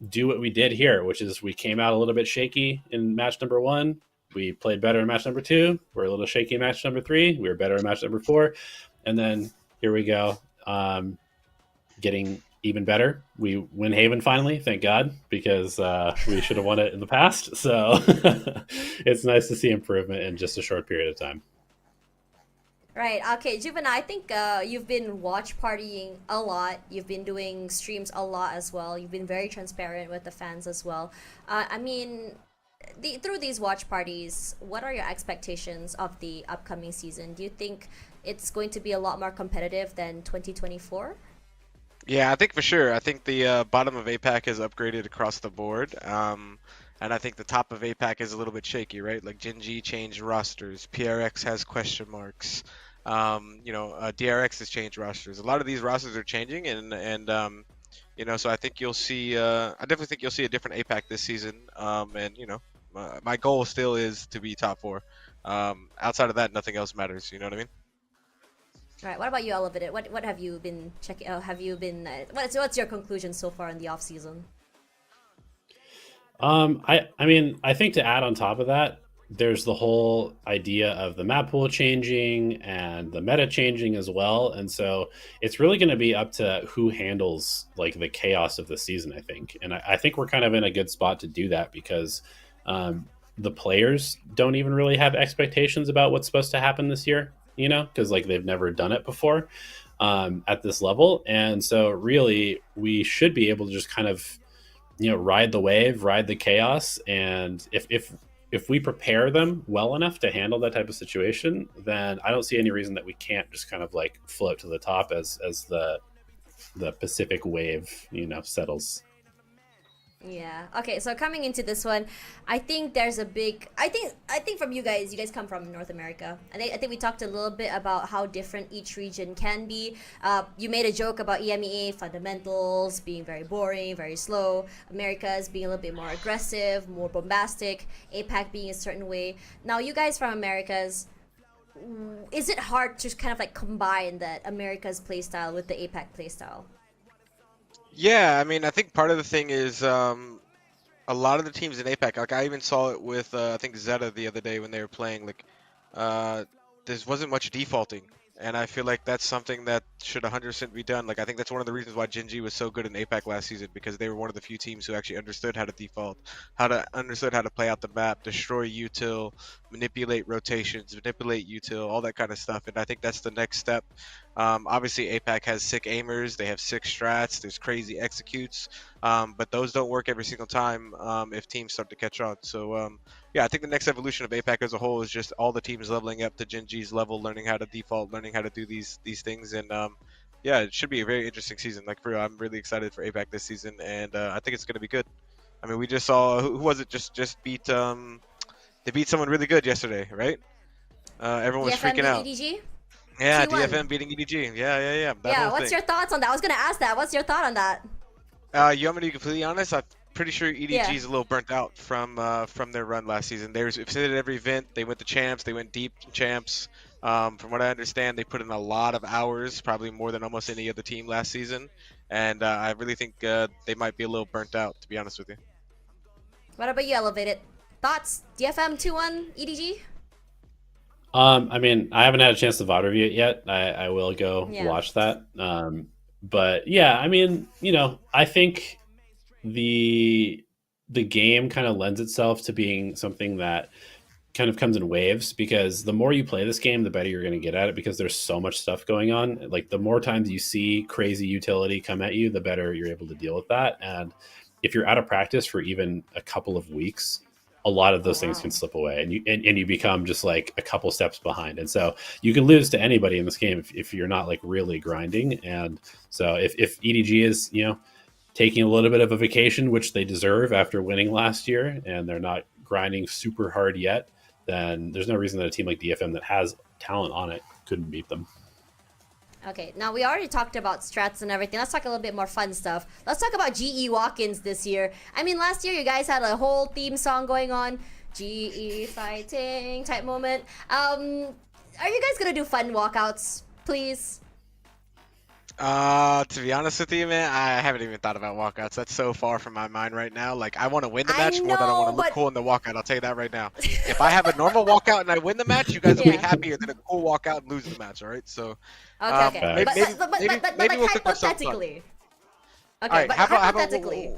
do what we did here, which is we came out a little bit shaky in match number 1. We played better in match number 2. We're a little shaky in match number 3. We were better in match number 4. And then here we go, getting even better. We win Haven finally, thank God, because we should have won it in the past. So it's nice to see improvement in just a short period of time. Right. Okay, Juvena, I think you've been watch partying a lot. You've been doing streams a lot as well. You've been very transparent with the fans as well. I mean, through these watch parties, what are your expectations of the upcoming season? Do you think it's going to be a lot more competitive than 2024? Yeah, I think for sure. I think the bottom of APAC has upgraded across the board. And I think the top of APAC is a little bit shaky, right? Like Gen G changed rosters, PRX has question marks, DRX has changed rosters. A lot of these rosters are changing, and so I think you'll see. I definitely think you'll see a different APAC this season. My goal still is to be top 4. Outside of that, nothing else matters. You know what I mean? All right. What about you, Elevated? What have you been checking? Have you been? What's your conclusion so far in the off season? I mean, I think to add on top of that, there's the whole idea of the map pool changing and the meta changing as well. And so it's really going to be up to who handles like the chaos of the season, I think. And I think we're kind of in a good spot to do that because the players don't even really have expectations about what's supposed to happen this year, because like they've never done it before at this level. And so really we should be able to just kind of, ride the wave, ride the chaos. And if we prepare them well enough to handle that type of situation, then I don't see any reason that we can't just kind of like float to the top as the Pacific wave, settles. Yeah. Okay. So coming into this one, I think there's a big. I think from you guys come from North America. I think we talked a little bit about how different each region can be. You made a joke about EMEA fundamentals being very boring, very slow. Americas being a little bit more aggressive, more bombastic. APAC being a certain way. Now you guys from Americas, is it hard to kind of like combine that America's playstyle with the APAC playstyle? Yeah, I mean, I think part of the thing is a lot of the teams in APAC. Like I even saw it with I think Zeta the other day when they were playing. Like there wasn't much defaulting, and I feel like that's something that should 100% be done. Like I think that's one of the reasons why Gen G was so good in APAC last season, because they were one of the few teams who actually understood how to default, understood how to play out the map, destroy util, manipulate rotations, manipulate util, all that kind of stuff. And I think that's the next step. Obviously APAC has sick aimers, they have sick strats, there's crazy executes, but those don't work every single time if teams start to catch on. So yeah, I think the next evolution of APAC as a whole is just all the teams leveling up to Gen G's level, learning how to default, learning how to do these things. And yeah, it should be a very interesting season. Like for real, I'm really excited for APAC this season, and I think it's going to be good. I mean, we just saw, who was it, just beat they beat someone really good yesterday, right? Everyone was freaking out. EDG? Yeah, T1. DFM beating EDG. Yeah. Yeah, what's your thoughts on that? I was gonna ask that. What's your thought on that? You want me to be completely honest? I'm pretty sure EDG is a little burnt out from their run last season. They visited every event. They went to champs. They went deep in champs. From what I understand, they put in a lot of hours, probably more than almost any other team last season. And I really think they might be a little burnt out, to be honest with you. What about you, Elevated? Thoughts? DFM 2-1 EDG? I mean, I haven't had a chance to VOD review it yet. I will go watch that. But yeah, I mean, I think the game kind of lends itself to being something that kind of comes in waves, because the more you play this game, the better you're going to get at it, because there's so much stuff going on. Like the more times you see crazy utility come at you, the better you're able to deal with that. And if you're out of practice for even a couple of weeks, a lot of those things can slip away, and you become just like a couple steps behind. And so you can lose to anybody in this game if you're not like really grinding. And so if EDG is, taking a little bit of a vacation, which they deserve after winning last year, and they're not grinding super hard yet, then there's no reason that a team like DFM that has talent on it couldn't beat them. Okay, now we already talked about strats and everything. Let's talk a little bit more fun stuff. Let's talk about GE walk-ins this year. I mean, last year you guys had a whole theme song going on, GE fighting type moment. Are you guys gonna do fun walkouts, please? To be honest with you, man, I haven't even thought about walkouts. That's so far from my mind right now. Like, I want to win the I match more than I want know, to look but cool in the walkout. I'll tell you that right now. If I have a normal walkout and I win the match, you guys will be yeah. happier than a cool walkout and lose the match. All right, so Okay, okay. Facts. But maybe but, but, maybe but, but, maybe like we'll cook up something fun. hypothetically. All Okay, right, but how about hypothetically.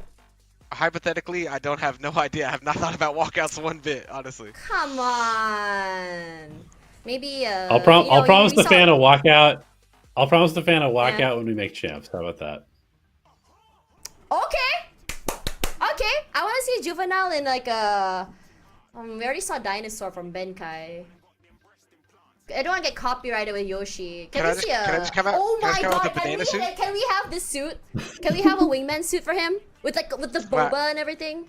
hypothetically? I don't have no idea. I have not thought about walkouts one bit, honestly. Come on. Maybe I'll promise the fan a walkout. I'll promise the fan a walkout Yeah. when we make champs. How about that? Okay. Okay. I want to see Juvenile in like a. We already saw Dinosaur from Benkai. I don't want to get copyrighted with Yoshi. Can we see a? Can I just come out? Oh can I my come out god! with the banana suit? Can we have this suit? Can we have a wingman suit for him with the boba and everything?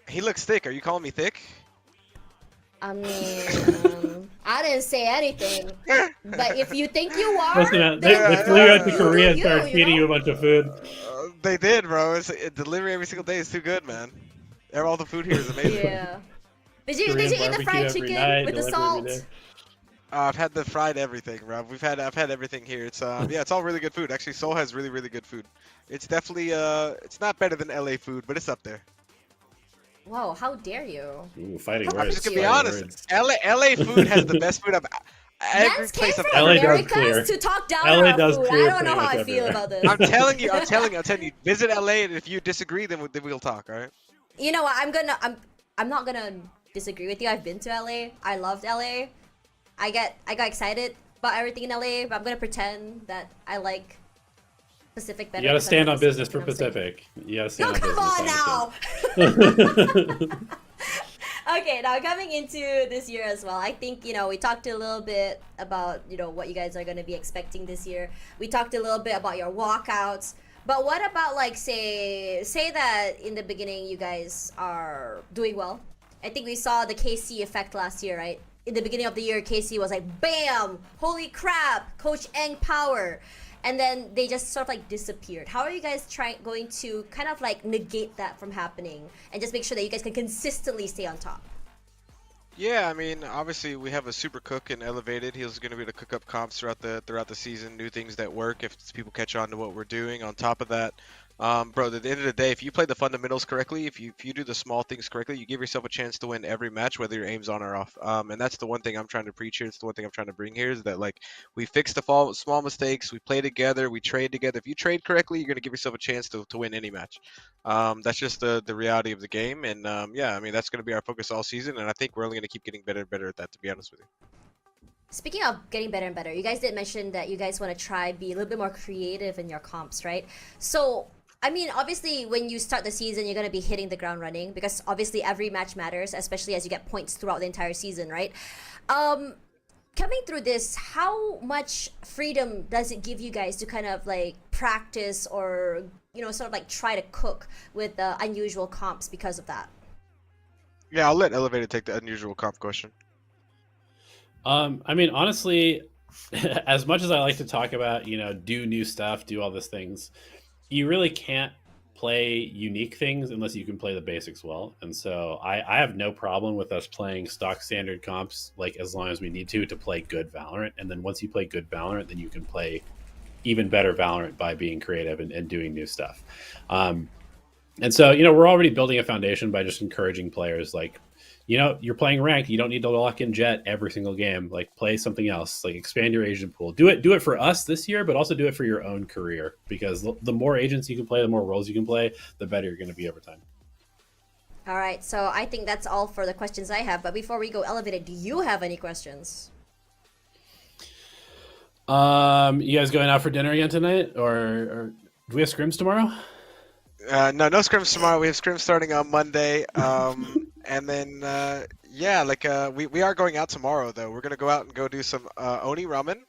He looks thick. Are you calling me thick? I mean, I didn't say anything. But if you think you are, Listen, man, they then flew you out to you Korea and do started feeding you a bunch of food. They did, bro. Delivery every single day is too good, man. All the food here is amazing. Yeah. Did you Korean eat the barbecue fried every chicken night, with the delivery every salt? day. I've had the fried everything, bro. I've had everything here. It's yeah, it's all really good food. Actually, Seoul has really good food. It's definitely it's not better than LA food, but it's up there. Whoa, how dare you? Ooh, fighting I'm words. I'm just gonna be fighting honest. words. LA food has the best food of every Mans came place I've from LA ever does been. clear. Americas to talk down LA our does food. I clear don't know pretty how I much feel everywhere. about this. I'm telling you. Visit LA, and if you disagree, then we'll talk. All right. You know what? I'm not gonna disagree with you. I've been to LA. I loved LA. I got excited about everything in LA, but I'm gonna pretend that I like Pacific better. You gotta because stand I'm on business for you know what I'm Pacific. You gotta saying? stand No, on come business. on now. Okay, now coming into this year as well, I think, we talked a little bit about, what you guys are going to be expecting this year. We talked a little bit about your walkouts. But what about, like, say that in the beginning you guys are doing well? I think we saw the KC effect last year, right? In the beginning of the year, KC was like, bam! Holy crap! Coach ENG power! And then they just sort of like disappeared. How are you guys going to kind of like negate that from happening and just make sure that you guys can consistently stay on top? Yeah, I mean, obviously we have a super cook in Elevated. He's going to be able to cook up comps throughout the season, new things that work if people catch on to what we're doing. On top of that, bro, at the end of the day, if you play the fundamentals correctly, if you do the small things correctly, you give yourself a chance to win every match, whether your aim's on or off. And that's the one thing I'm trying to preach here. It's the one thing I'm trying to bring here is that, like, we fix the small mistakes, we play together, we trade together. If you trade correctly, you're going to give yourself a chance to win any match. That's just the reality of the game. And yeah, I mean, that's going to be our focus all season. And I think we're only going to keep getting better and better at that, to be honest with you. Speaking of getting better and better, you guys did mention that you guys want to try be a little bit more creative in your comps, right? So, I mean, obviously, when you start the season, you're going to be hitting the ground running because obviously every match matters, especially as you get points throughout the entire season, right? Coming through this, how much freedom does it give you guys to kind of like practice or, sort of like try to cook with unusual comps because of that? Yeah, I'll let Elevated take the unusual comp question. I mean, honestly, as much as I like to talk about, do new stuff, do all these things, you really can't play unique things unless you can play the basics well. And so I have no problem with us playing stock standard comps, like as long as we need to play good Valorant. And then once you play good Valorant, then you can play even better Valorant by being creative and doing new stuff. And so, we're already building a foundation by just encouraging players like, you're playing ranked. You don't need to lock in Jet every single game. Like, play something else. Like, expand your agent pool. Do it for us this year, but also do it for your own career. Because the more agents you can play, the more roles you can play, the better you're going to be over time. All right, so I think that's all for the questions I have. But before we go Elevated, do you have any questions? You guys going out for dinner again tonight, or do we have scrims tomorrow? No scrims tomorrow. We have scrims starting on Monday. And then, yeah, like we are going out tomorrow, though. We're going to go out and go do some Oni ramen.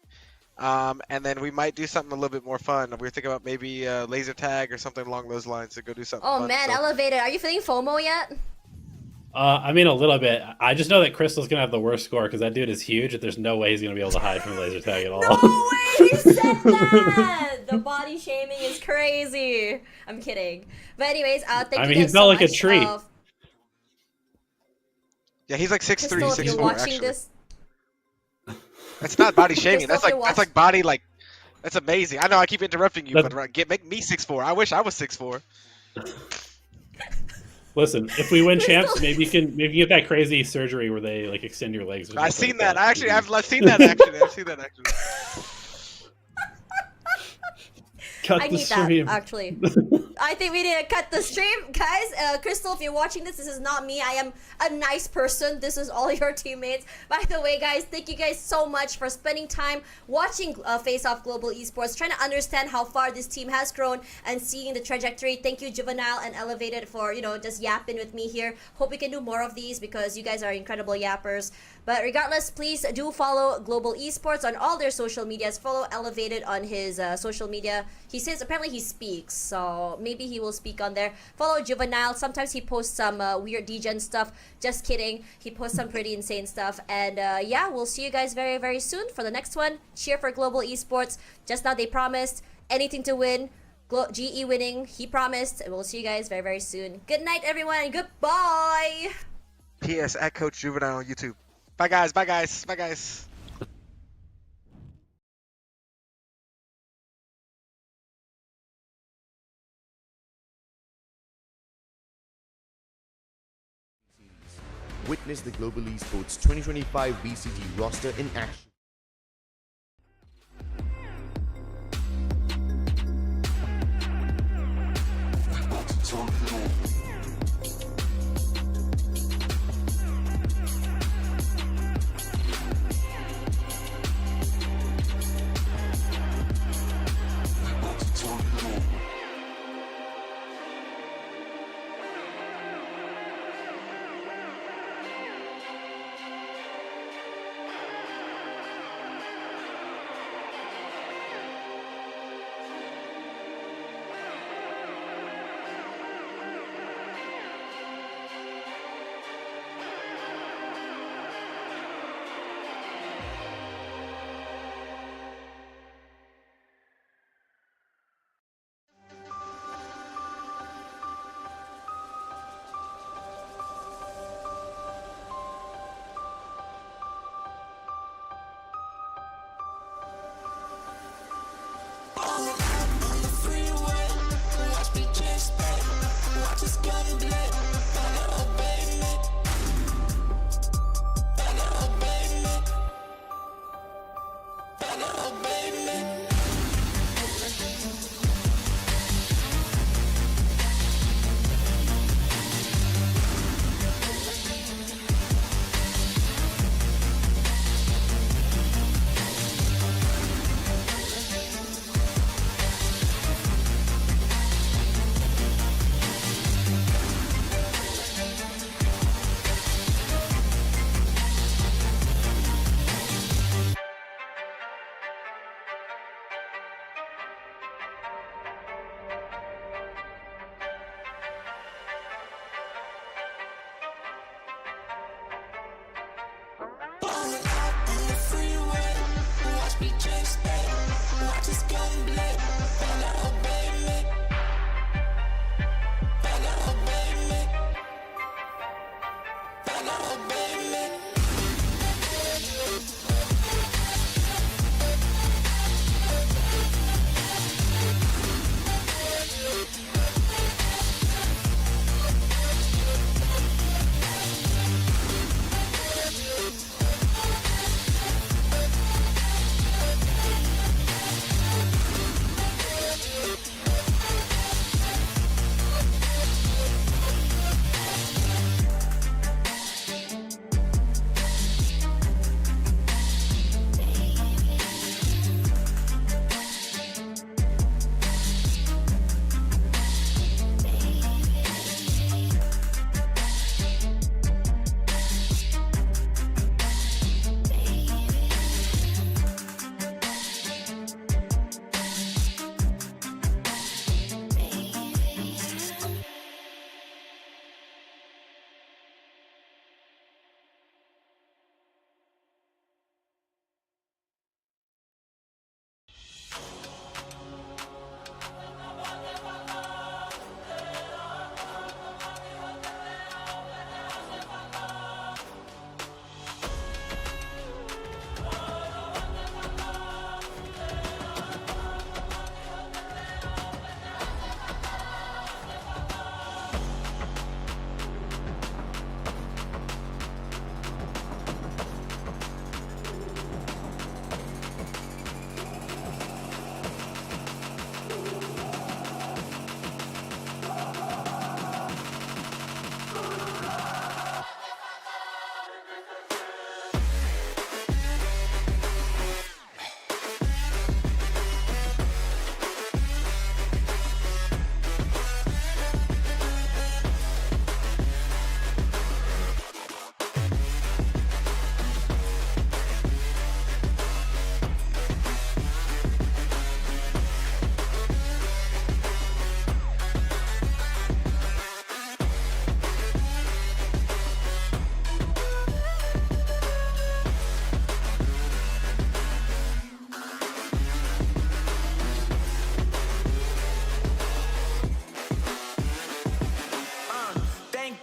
And then we might do something a little bit more fun. We were thinking about maybe laser tag or something along those lines to go do something Oh, fun. man, So, Elevated. Are you feeling FOMO yet? I mean, a little bit. I just know that Crystal's going to have the worst score because that dude is huge. There's no way he's going to be able to hide from laser tag at all. No way you said that! The body shaming is crazy. I'm kidding. But anyways, thank you guys he so felt like a much, tree. yeah, he's like 6'3", Crystal, if you're 6'4", watching actually. this, That's not body shaming. Crystal, That's if you're like body like. That's amazing. I know I keep interrupting you, That's- but make me 6'4". I wish I was 6'4". Listen, if we win champs, Crystal- maybe you can get that crazy surgery where they like extend your legs. Or I've something seen like that. I've seen that actually. Cut I the need that stream. actually. I think we need to cut the stream, guys. Crystal, if you're watching this, this is not me. I am a nice person. This is all your teammates. By the way, guys, thank you guys so much for spending time watching Face Off Global Esports, trying to understand how far this team has grown and seeing the trajectory. Thank you, Juvenile and Elevated, for just yapping with me here. Hope we can do more of these because you guys are incredible yappers. But regardless, please do follow Global Esports on all their social medias. Follow Elevated on his social media. He says apparently he speaks, so maybe he will speak on there. Follow Juvenile. Sometimes he posts some weird degen stuff. Just kidding. He posts some pretty insane stuff. And yeah, we'll see you guys very, very soon for the next one. Cheer for Global Esports. Just now they promised anything to win. GE winning. He promised. And we'll see you guys very, very soon. Good night, everyone, and goodbye. P.S. at Coach Juvenile on YouTube. Bye guys. Bye guys. Bye guys. Witness the Global Esports 2025 VCT roster in action. Turn it on. Turn it on.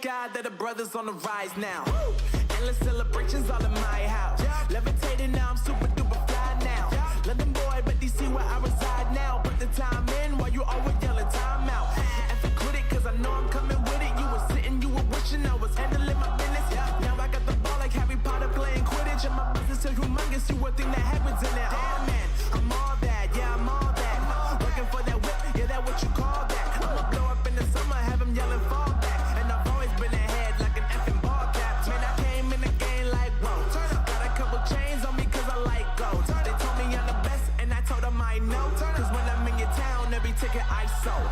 sky that the brothers on the rise now. Endless celebrations all in my house. Levitating now, I'm super duper fly now. London boy, but DC where I reside now. Put the time in while you always yelling time out. And if quit it, cause I know I'm coming with it. You were sitting, you were wishing I was handling my business. Now I got the ball like Harry Potter playing Quidditch. And my business is humongous, you would think that happens in there. Damn man, I'm all that, yeah, I'm all that. Working for that whip, yeah, that what you call that. I'ma blow up in the summer, have them yelling fall back. And I've always been ahead like an effing ball cap. Man, I came in the game like, whoa. Got a couple chains on me cause I like gold. They told me I'm the best and I told them I know. Cause when I'm in your town, every ticket I sold.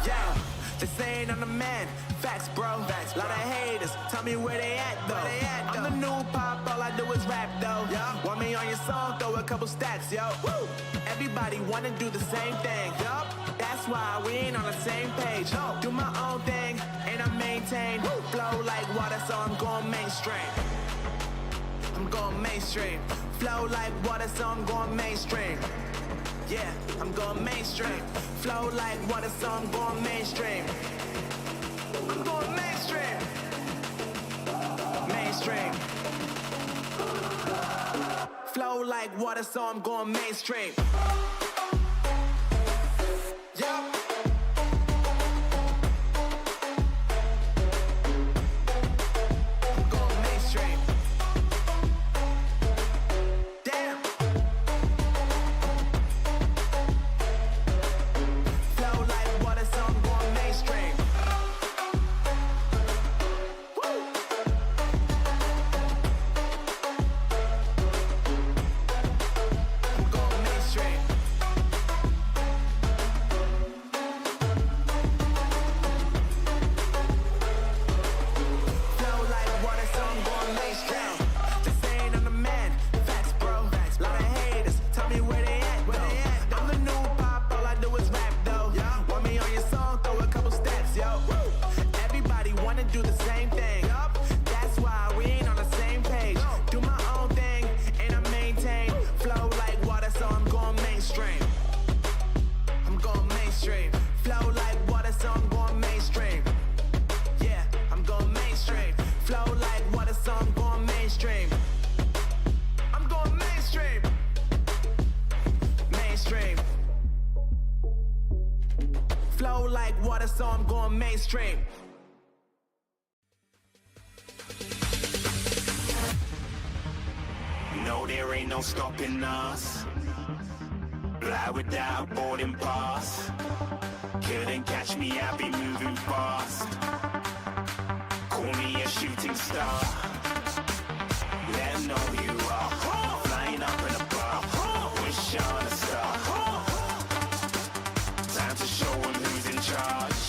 Yeah, they saying I'm the man. Facts, bro. Lot of haters, tell me where they at though. I'm the new pop, all I do is rap though. Want me on your song, throw a couple stacks, yo. Woo! Everybody wanna do the same thing. Yup, that's why we ain't on the same page. Do my own thing, and I maintain. Flow like water, so I'm going mainstream. I'm going mainstream. Flow like water, so I'm going mainstream. Yeah, I'm going mainstream. Flow like water, so I'm going mainstream. I'm going mainstream. Mainstream. Flow like water, so I'm going mainstream. Yup. I'm going mainstream. Damn. Flow like water, so I'm going mainstream. Woo. I'm going mainstream. Flow like water, so I'm going mainstream. They saying I'm the man. Facts, bro. Lot of haters, tell me where they at though. I'm the new pop, all I do is rap though. Want me on your song, throw a couple stacks, yo. Everybody wanna do the same thing. That's why we ain't on the same page. Do my own thing, and I maintain. Flow like water, so I'm going mainstream. I'm going mainstream. Flow like water, so I'm going mainstream. Yeah, I'm going mainstream. Flow like water, so I'm going mainstream. I'm going mainstream. Mainstream. Flow like water, so I'm going mainstream. No, there ain't no stopping us. Fly without a boarding pass. Couldn't catch me, I be moving fast. Call me a shooting star. Let 'em know who you are. Flying up in a bar. Wish on a star. Time to show 'em who's in charge.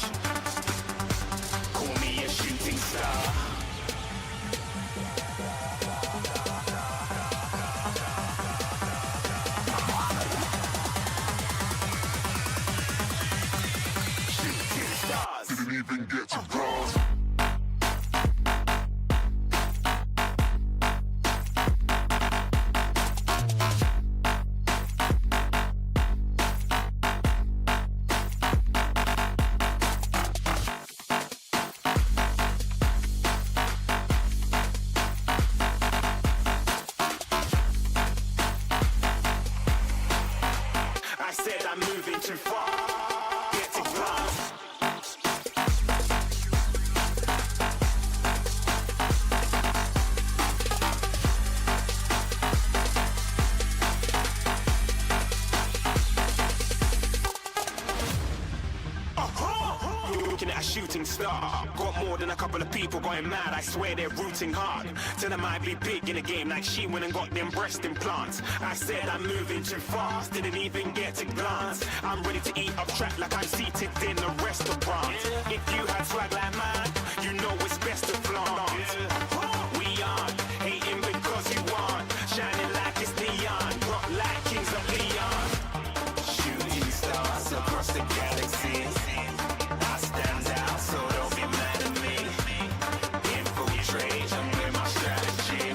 Call me a shooting star. Shooting stars. Didn't even get to bronze. I said I'm moving too far. Get to glass. Looking at a shooting star. Got more than a couple of people going mad. I swear they're rooting hard. Tell them I'd be big in the game like she went and got them breast implants. I said I'm moving too fast. Didn't even get to glance. I'm ready to eat up track like I'm seated in a restaurant. If you had swag like mine, you know it's best to flaunt. We aren't hating because you aren't. Shining like it's neon. Rock like kings of Leon. Shooting stars across the galaxy. I stand out, so don't be mad at me. Infiltrate, I'm with my strategy.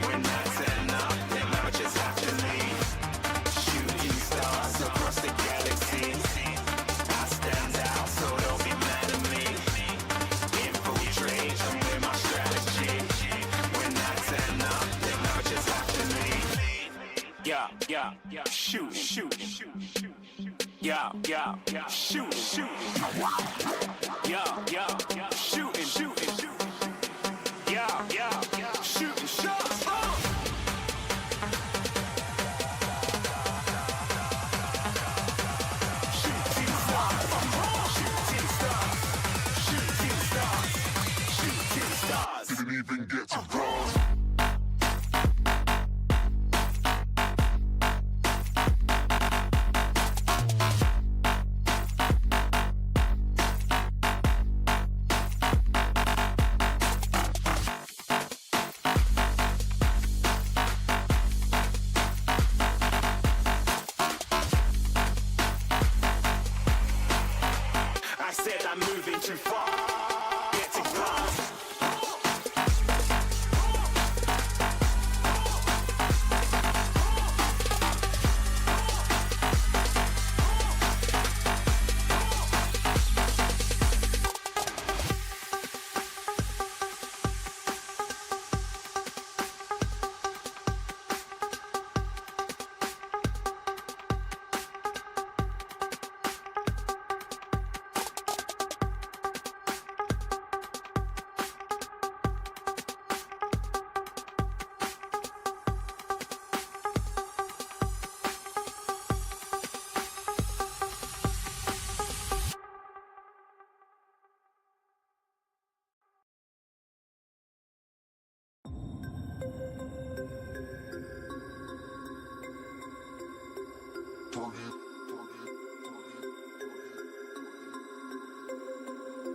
When I turn up, then amateurs have to leave. Shooting stars across the galaxy. I stand out, so don't be mad at me. Infiltrate. shooting, yeah, shooting, yeah, shooting, yeah, shooting shots. Shooting stars, shooting stars, shooting stars, shooting stars. Didn't even get to bronze. I said I'm moving too far. Getting lost.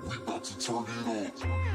We about to turn it on. We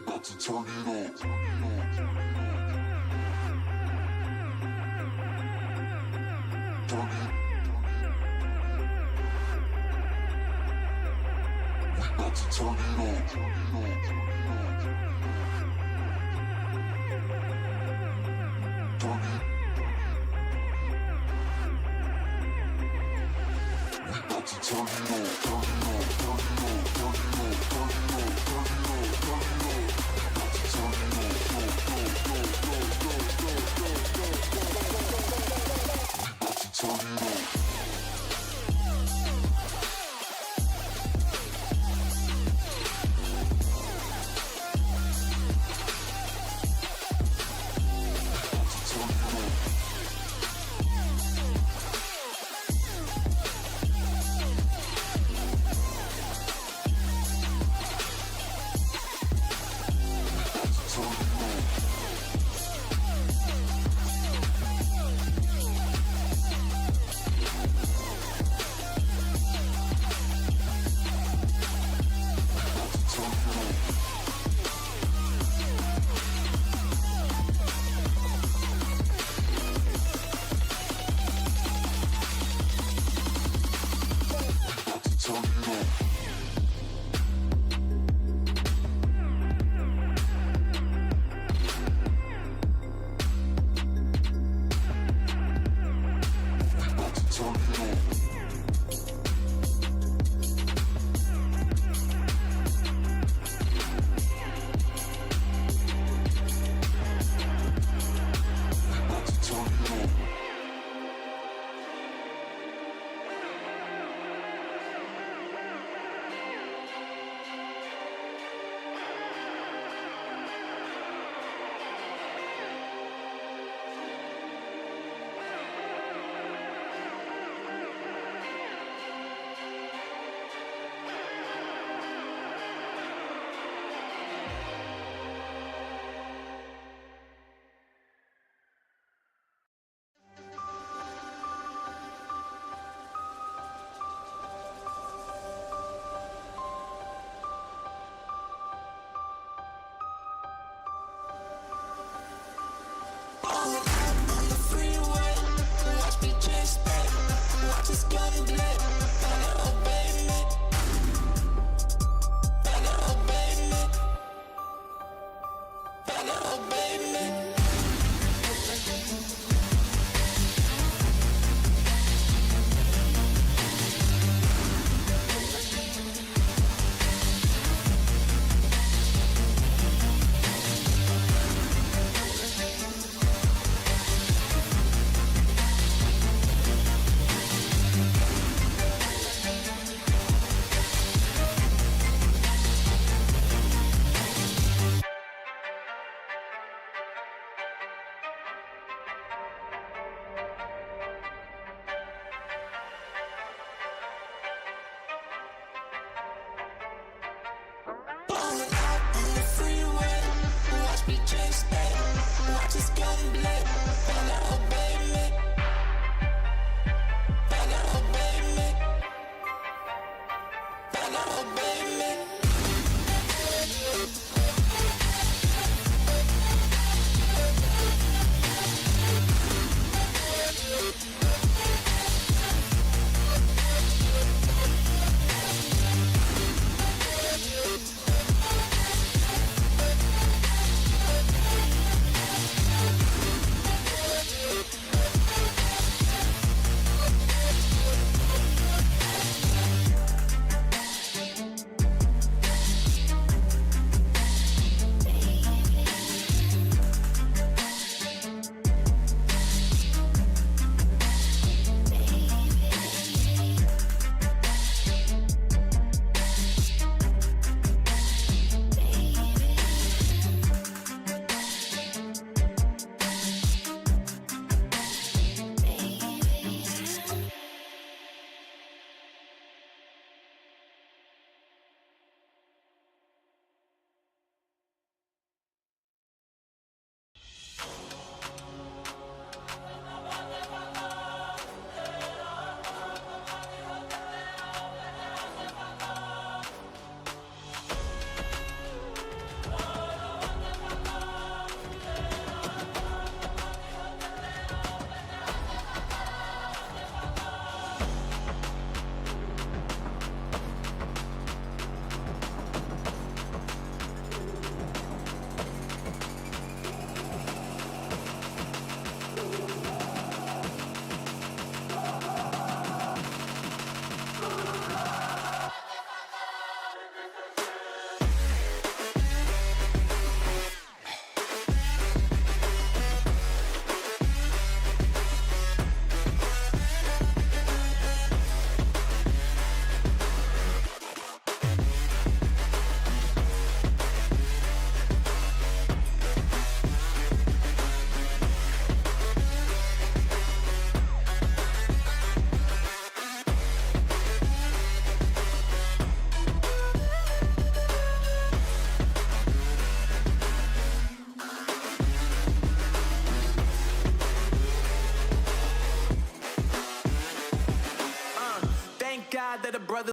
about to turn it on. We about to turn it on. Turn it on. We about to turn it Thank God that a brother